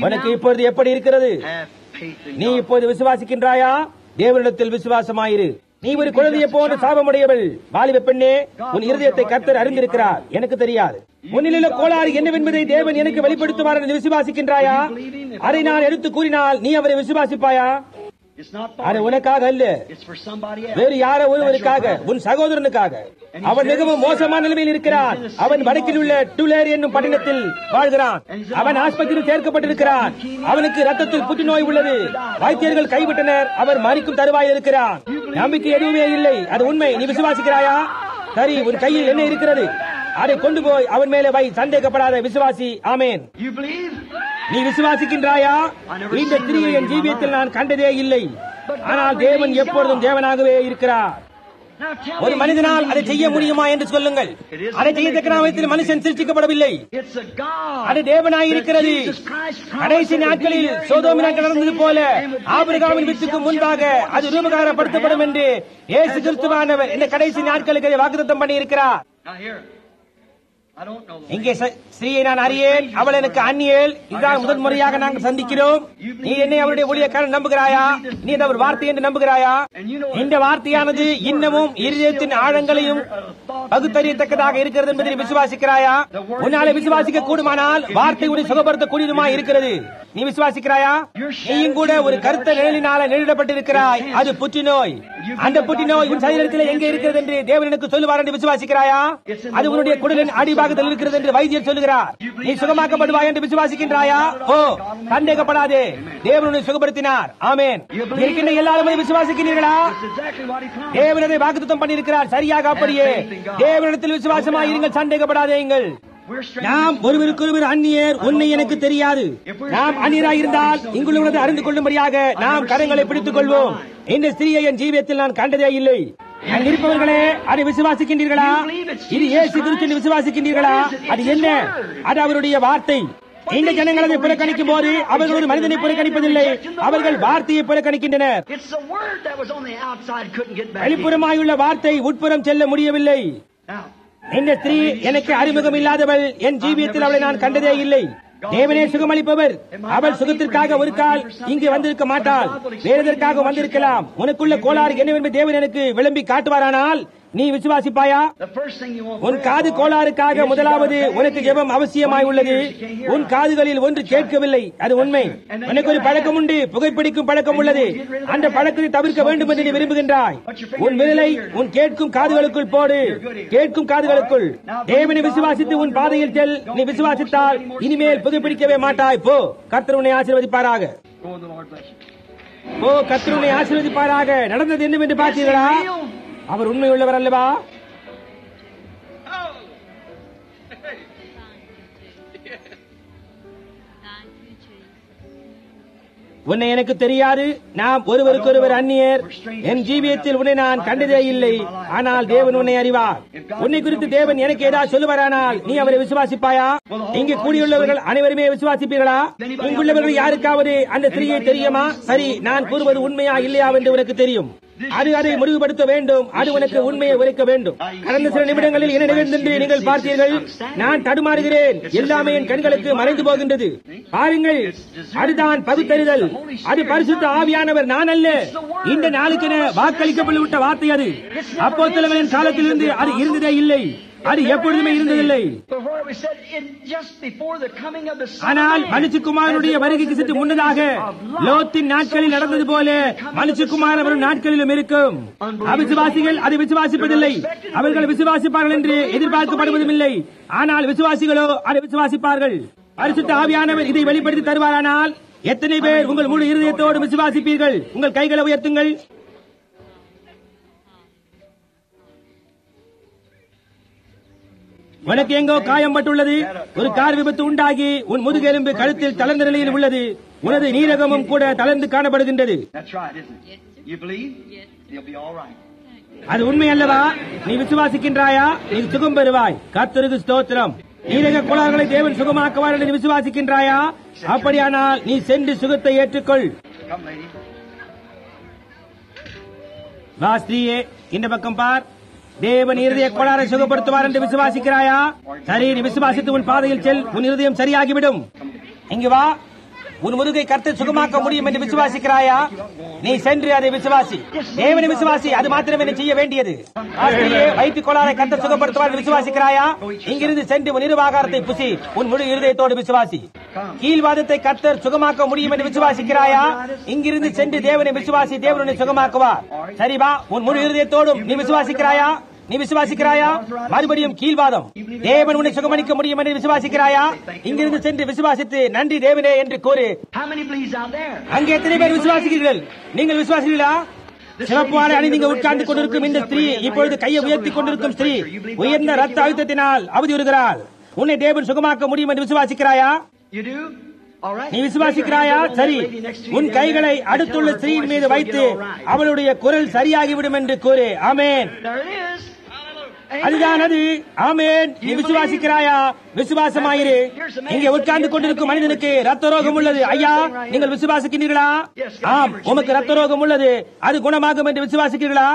உனக்கு இப்பொழுது எப்படி இருக்கிறது? நீ இப்போது விசுவாசிக்கின்றாயா? தேவனிடத்தில் விசுவாசமாயிரு. நீ ஒரு குழந்தையை போன்ற சாபமுடையவள். வாலிப பெண்ணே, உன் இருதயத்தை கர்த்தர் அறிந்திருக்கிறார். எனக்கு தெரியாது. உன்னிலுள்ள கோளாறு என்னவென்பதை தேவன் எனக்கு வெளிப்படுத்துவார் என்று விசுவாசிக்கின்றாயா? அதை நான் எடுத்து கூறினால் நீ அவரை விசுவாசிப்பாயா? அது உனக்காக அல்ல, வேறு யாரோ ஒருவருக்காக, உன் சகோதரனுக்காக. அவன் மிகவும் மோசமான நிலைமையில் இருக்கிறான். அவன் வடக்கில் உள்ள டுலேர் என்னும் பட்டணத்தில் வாழ்கிறான். அவன் ஆஸ்பத்திரியில் சேர்க்கப்பட்டிருக்கிறான். அவனுக்கு ரத்தத்தில் புற்றுநோய் உள்ளது. வைத்தியர்கள் கைவிட்டனர். அவர் மரிக்கும் தருவாயில் இருக்கிறான். நம்பிக்கை எதுவுமே இல்லை. அது உண்மை. நீ விசுவாசிக்கிறாயா? சரி, உன் கையில் என்ன இருக்கிறது? அதை கொண்டு போய் அவன் மேலே வை. சந்தேகப்படாத விசுவாசி. ஆமேன். நீ விசுவாசிக்கின்றாயா? இந்த ஸ்திரீயை என் ஜீவியத்தில் நான் கண்டதே இல்லை. ஆனால் தேவன் எப்பொழுதும் தேவனாகவே இருக்கிறார். ஒரு மனிதனால் அதை செய்ய முடியுமா என்று சொல்லுங்கள். அதை செய்யத்தக்க நாமத்தில் மனுஷன் சிருஷ்டிக்கப்படவில்லை. அது தேவனாய் இருக்கிறது. கடைசி நாட்களில் சோதோமினால் நடந்தது போல ஆபிரகாமின் வித்துக்கு முன்பாக அது ரூபகாரப்படுத்தப்படும் என்று இயேசு கிறிஸ்துவானவர் இந்த கடைசி நாட்களுக்கு வாக்குத்தத்தம் பண்ணி இருக்கிறார். இங்கே ஸ்ரீயை நான் அறியேன், அவள் எனக்கு அந்நியேல். இதுதான் முதன் முறையாக நாங்கள் சந்திக்கிறோம். நீ என்னை அவருடைய ஊழியக்காரன் நம்புகிறாயா? நீ இந்த ஒரு வார்த்தை என்று நம்புகிறாயா? இந்த வார்த்தையானது இன்னமும் இருதயத்தின் ஆழங்களையும் பகுத்தறியத்தக்கதாக இருக்கிறது என்பதை விசுவாசிக்கிறாயா? உன்னாலே விசுவாசிக்க கூடுமானால் வார்த்தை உன்னை சுகப்படுத்தக்கூடியதுமா இருக்கிறது. நீ விசுவாசிக்கிறாயா? நீயும் கூட ஒரு கருத்த நிழலினால நிழலிடப்பட்டிருக்கிறாய். அது புற்றுநோய். அந்த புற்றுநோய் உன் சரீரத்தில் எங்கே இருக்கிறது என்று தேவன் எனக்கு சொல்லுவார் என்று விசுவாசிக்கிறாயா? அது உன்னுடைய குடலின் அடிபாகத்தில் இருக்கிறது என்று வைத்தியர் சொல்லுகிறார். நீ சுகமாக்கப்படுவாய் என்று விசுவாசிக்கின்றாயா? ஓ, சந்தேகப்படாதே. தேவன் உன்னை சுகப்படுத்தினார். ஆமேன். இருக்கின்ற எல்லாருமே விசுவாசிக்கிறீர்களா? தேவனை வாக்குத்தத்தம் பண்ணியிருக்கிறார். சரியாக அப்படியே தேவனிடத்தில் விசுவாசமாக இருங்கள். சந்தேகப்படாதேங்கள். நாம் ஒருவருக்கொருவர் அந்நியர். உன்னை எனக்கு தெரியாது. நாம் அந்நியராக இருந்தால் இங்குள்ளதை அறிந்து கொள்ளும்படியாக நாம் கரங்களை பிடித்துக் கொள்வோம். இந்த ஸ்திரீயை என் ஜீவியத்தில் நான் கண்டதே இல்லை. இருப்பவர்களே, அதை விசுவாசிக்கின்றீர்களா? இது இயேசு கிறிஸ்து விசுவாசிக்கின்றீர்களா? அது என்ன? அது அவருடைய வார்த்தை. இந்த ஜனங்கள் அதை புறக்கணிக்கும் போது அவர்கள் ஒரு மனிதனை புறக்கணிப்பதில்லை, அவர்கள் வார்த்தையை புறக்கணிக்கின்றனர். It's the word that was on the outside couldn't get back in. வெளிப்புறமாயுள்ள வார்த்தை உட்புறம் செல்ல முடியவில்லை. Now, இந்த ஸ்திரீ எனக்கு அறிமுகம் இல்லாதவள், என் ஜீவியத்தில் அவளை நான் கண்டதே இல்லை. தேவனே சுகமளிப்பவர். அவள் சுகத்திற்காக ஒரு கால் இங்கு வந்திருக்க மாட்டாள், வேறு எதற்காக வந்திருக்கலாம். உனக்குள்ள கோளாறு என்னவென்று தேவன் எனக்கு விளம்பி காட்டுவாரானால் நீ விசுவாசிப்பாயா? the first thing you want உன் காது கோளாறுக்காக முதலாவது உனக்கு ஜெபம் அவசியமாய் உள்ளது. உன் காதுகளில் ஒன்று கேட்கவில்லை, அது உண்மை. உனக்கு ஒரு பழக்கம் உண்டு, புகைப்பிடிக்கும் பழக்கம் உள்ளது. அந்த பழக்கத்தை தவிர்க்க வேண்டும் என்று நீ விரும்புகின்றாய். உன் விரலை உன் கேட்கும் காதுகளுக்குள் போடு, கேட்கும் காதுகளுக்குள். தேவனை விசுவாசித்து உன் பாதையில் செல். நீ விசுவாசித்தால் இனிமேல் புகைப்பிடிக்கவே மாட்டாய். போ, கர்த்தர் உன்னை ஆசீர்வதிப்பாராக. go and the Lord bless you. போ, கர்த்தர் உன்னை ஆசீர்வதிப்பாராக. நடந்தது என்னவென்று பார்த்தீர்களா? அவர் உண்மை உள்ளவர் அல்லவா? உன்னை எனக்கு தெரியாது, நாம் ஒருவருக்கொருவர் அந்நியர். என் ஜீவியத்தில் உன்னை நான் கண்டதே இல்லை, ஆனால் தேவன் உன்னை அறிவார். உன்னை குறித்து தேவன் எனக்கு ஏதாவது சொல்லுவாரானால் நீ அவரை விசுவாசிப்பாயா? இங்கு கூடியுள்ளவர்கள் அனைவருமே விசுவாசிப்பீர்களா? இங்குள்ளவர்கள் யாருக்காவது அந்த ஸ்திரீயை தெரியுமா? சரி, நான் கூறுவது உண்மையா இல்லையா என்று உனக்கு தெரியும். அது அதை முடிவுபடுத்த வேண்டும். அது உனக்கு உண்மையை உரைக்க வேண்டும். கடந்த சில நிமிடங்களில் என்ன நிகழ்ந்தென்று நீங்கள் பார்த்தீர்கள். நான் தடுமாறுகிறேன், எல்லாமே என் கண்களுக்கு மறைந்து போகின்றது. பாருங்கள், அதுதான் பகுத்தறிதல். அது பரிசுத்த ஆவியானவர், நான் அல்ல. இந்த நாளுக்கென வாக்களிக்கப்பட்டுவிட்ட வார்த்தை அது. அப்போஸ்தலர்களின் காலத்திலிருந்து அது இருந்ததே இல்லை, அது எப்பொழுதுமே இருந்ததில்லை. Before we said, just before the coming of the Son of ஆனால் Man, மனுஷகுமாரனுடைய வருகைக்கு சற்று முன்னதாக லோத்தின் நாட்களில் நடந்தது போல மனுஷகுமாரன் வரும் நாட்களிலும் இருக்கும். அவிசுவாசிகள் அதை விசுவாசிப்பதில்லை. அவர்கள் விசுவாசிப்பார்கள் என்று எதிர்பார்க்கப்படுவதும் இல்லை. ஆனால் விசுவாசிகளோ அதை விசுவாசிப்பார்கள். பரிசுத்த ஆவியானவர் இதை வெளிப்படுத்தி தருவாரானால் எத்தனை பேர் உங்கள் முழு இருதயத்தோடு விசுவாசிப்பீர்கள்? உங்கள் கைகளை உயர்த்துங்கள். உனக்கு எங்கோ காயம் பட்டுள்ளது. ஒரு கார் விபத்து உண்டாகி உன் முதுகெலும்பு கழுத்தில் தளர்ந்த நிலையில் உள்ளது. உனது நீரகமும் கூட தளர்ந்து காணப்படுகின்றது. that's right, isn't it? You believe? You'll be all right. அது உண்மை அல்லவா? நீ விசுவாசிக்கின்றாயா? நீ சுகம் பெறுவாய். கர்த்தருக்கு ஸ்தோத்திரம். நீரக கோளாறுகளை தேவன் சுகமாக்குவார் என்று விசுவாசிக்கின்றாயா? அப்படியானால் நீ சென்று சுகத்தை ஏற்றுக்கொள். Come, lady. வா ஸ்திரீயே, இந்த பக்கம் பார். தேவன் இருதய கோளாறை சுகப்படுத்துவார் என்று விசுவாசிக்கிறாயா? சரி, நீ விசுவாசித்து உன் பாதையில் செல். உன் இருதயம் சரியாகிவிடும். இங்கு வா. உன் முதுகை கர்த்தர் சுகமாக்க முடியும் என்று விசுவாசிக்கிறாயா? நீ சென்று அதை விசுவாசி. தேவனை விசுவாசி, அது மாத்திரமே நீ செய்ய வேண்டியது. வயிற்று கோளாறை கர்த்தர் சுகப்படுத்துவார் என்று விசுவாசிக்கிறாயா? இங்கிருந்து சென்று உன் இருவாகாரத்தை புசி. உன் முழு இருதயத்தோடு விசுவாசி. கீழ்வாதத்தை கர்த்தர் சுகமாக்க முடியும் என்று விசுவாசிக்கிறாயா? இங்கிருந்து சென்று தேவனை விசுவாசி. தேவன் உன்னை சுகமாக்குவார். சரி, வா. உன் முழு இருதயத்தோடும் நீ விசுவாசிக்கிறாயா? நீ விசுவாசிக்கிறாயா? மறுபடியும் கீழ்வாதம். தேவன் உன்னை சுகமளிக்க முடியும் என்று விசுவாசிக்கிறாயா? இங்கிருந்து சென்று விசுவாசித்து நன்றி தேவனே என்று கூறு. How many believes out there? அங்கே எத்தனை பேர் விசுவாசிக்கிறீர்கள்? நீங்கள் விசுவாசிக்கிறீர்களா? சிவப்பு ஆடை அணிந்து உட்கார்ந்து கொண்டிருக்கும் இந்த ஸ்திரீ, இப்பொழுது கையை உயர்த்தி கொண்டிருக்கும் ஸ்திரீ உயர்ந்த ரத்த அழுத்தத்தினால் அவதியுறுகிறாள். உன்னை தேவன் சுகமாக்க முடியும் என்று விசுவாசிக்கிறாயா? You do? All right. நீ விசுவாசிக்கிறாயா? சரி, உன் கைகளை அடுத்துள்ள ஸ்திரீயின் மீது வைத்து அவளுடைய குரல் சரியாகிவிடும் என்று கூறு. ஆமென். There it is. அதுதான் அது. ஆமென். நீ விசுவாசிக்கிறாயா? விசுவாசமாயிரு. இங்கே உட்கார்ந்து கொண்டிருக்கும் மனிதனுக்கு ரத்த ரோகம் உள்ளது. ஐயா, நீங்கள் விசுவாசிக்கிறீர்களா? ஆம், உமக்கு ரத்த ரோகம் உள்ளது. அது குணமாகும் என்று விசுவாசிக்கிறீர்களா?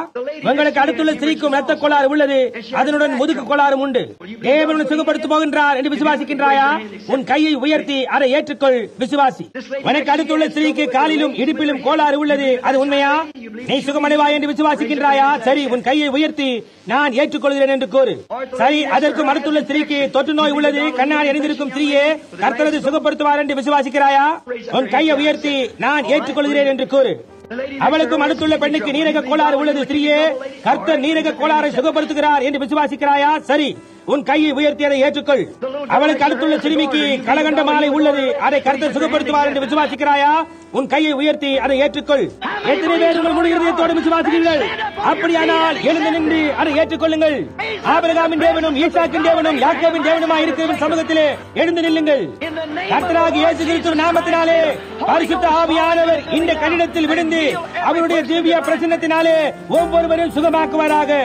உங்களுக்கு அடுத்துள்ள ஸ்திரீக்கும் ரத்த கோளாறு உள்ளது. அதனுடன் முதுகு கோளாறும் உண்டு. தேவன் சுகப்படுத்த போகின்றார் என்று விசுவாசிக்கின்றாயா? உன் கையை உயர்த்தி அதை ஏற்றுக்கொள். விசுவாசி. உனக்கு அடுத்துள்ள ஸ்திரீக்கு காலிலும் இடுப்பிலும் கோளாறு உள்ளது. அது உண்மையா? நீ சுகமடைவாய் என்று விசுவாசிக்கின்றாயா? சரி, உன் கையை உயர்த்தி நான் ஏற்றுக்கொள்கிறேன் என்று கூறு. சரி, அதற்கும் அடுத்துள்ள ஸ்திரீக்கு தொற்று நோய் உள்ளது. கண்ணாடி அணிந்திருக்கும் ஸ்திரீயே, கர்த்தரது சுகப்படுத்துவார் என்று விசுவாசிக்கிறாயா? உன் கையை உயர்த்தி நான் ஏற்றுக்கொள்கிறேன் என்று கூறு. அவளுக்கும் அடுத்துள்ள பெண்ணுக்கு நீரக கோளாறு உள்ளது. ஸ்திரீயே, கர்த்தர் நீரக கோளாறை சுகப்படுத்துகிறார் என்று விசுவாசிக்கிறாயா? சரி, உன் கையை உயர்த்தி அதை ஏற்றுக்கொள். அவளுக்கு அடுத்துள்ள சிறுமிக்கு கலகண்ட மாலை உள்ளது. அதை கர்த்தர் சுகப்படுத்துவார் என்று விசுவாசிக்கிறாயா? உன் கையை உயர்த்தி அதை ஏற்றுக்கொள். எத்தனை பேர் உங்கள் முழு இருதயத்தோடு விசுவாசிக்கிறீர்கள்? அப்படியானால் எழுந்து நின்று அதை ஏற்றுக்கொள்ளுங்கள். ஆபிரகாமின் தேவனும் ஈசாக்கின் தேவனும் யாக்கோபின் தேவனுமாய் இருக்கிற சமூகத்திலே எழுந்து நில்லுங்கள். கர்த்தராகிய இயேசு கிறிஸ்துவின் நாமத்தினாலே பரிசுத்த ஆவியானவர் இந்த கடிதத்தில் விழுந்து அவருடைய திவ்ய பிரசன்னத்தினாலே ஒவ்வொருவரும் சுகமாக்குவாராக.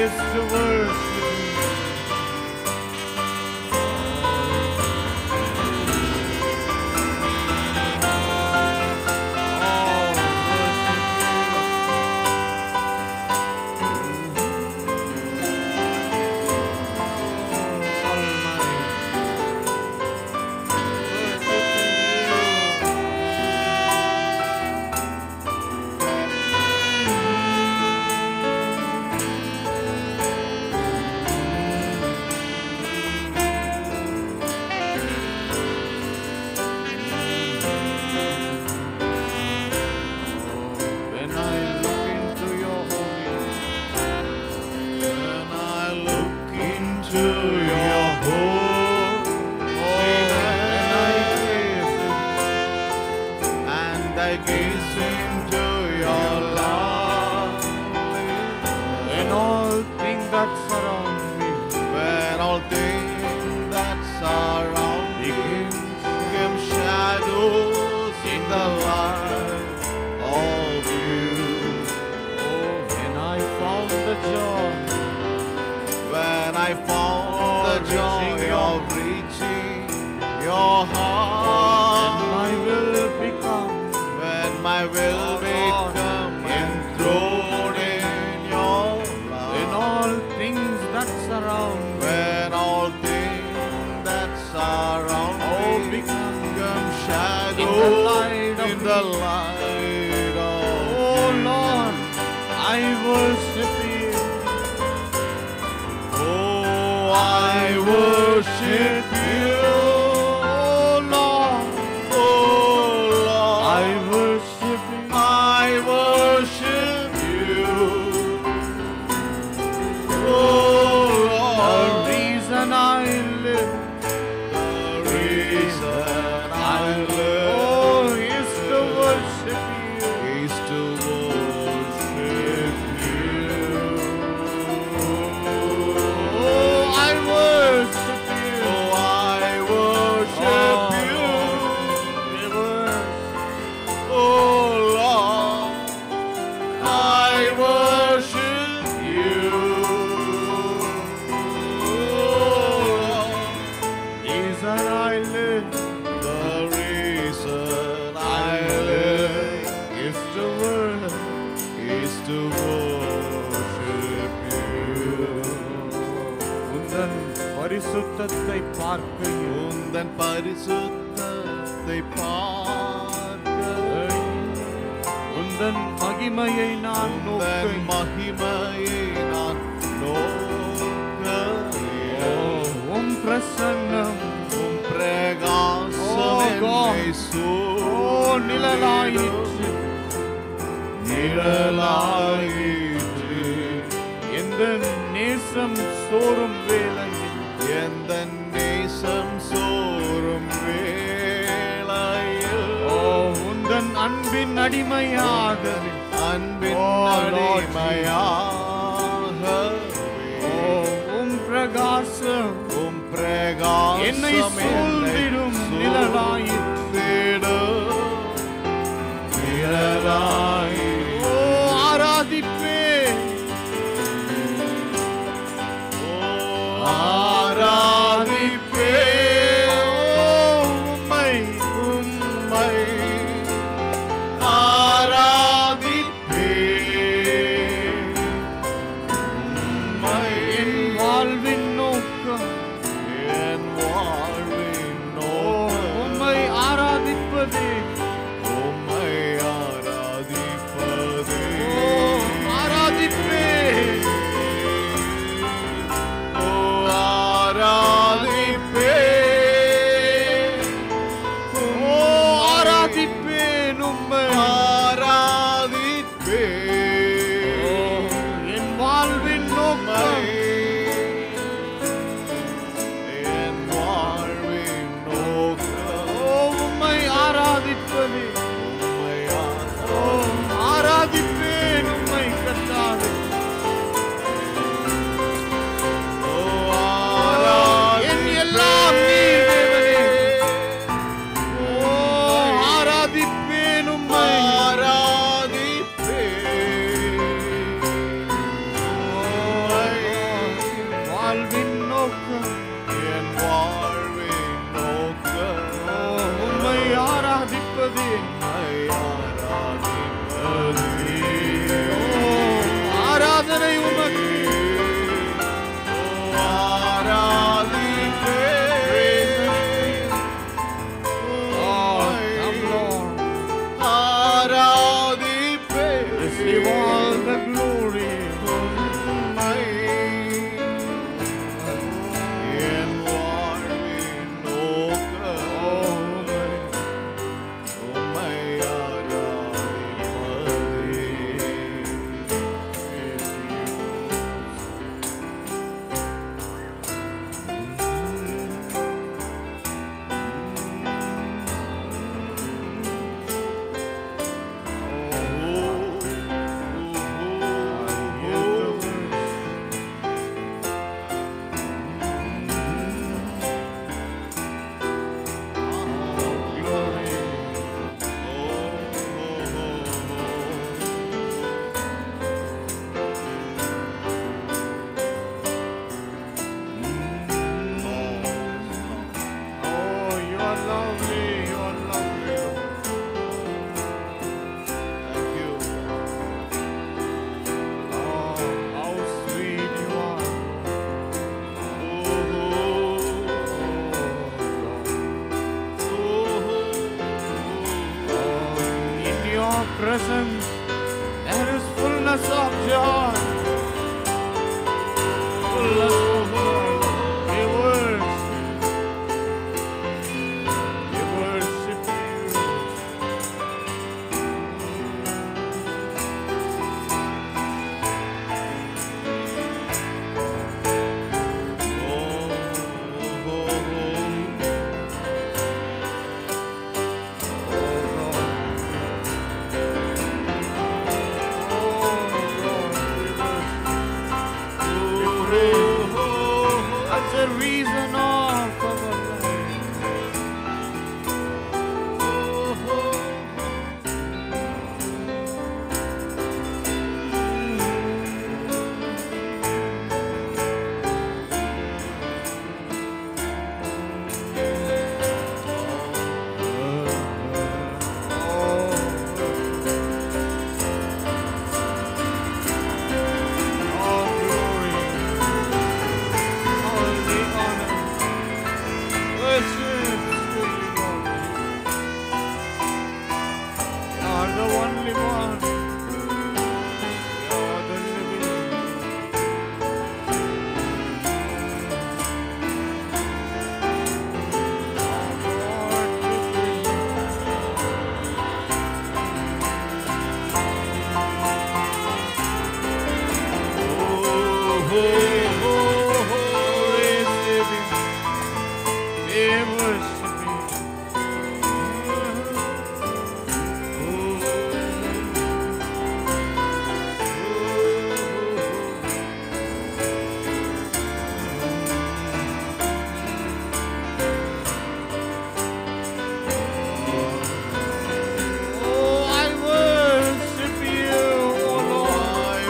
is to worship you.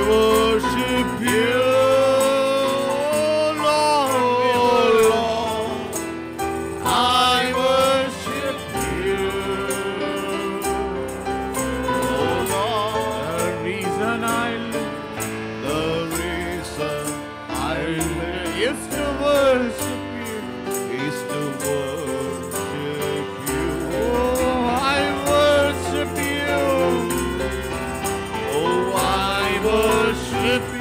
worship you, Lord. I worship you, oh Lord. The reason I live is to worship you, is to worship you. Oh, I worship you. Oh, I worship you.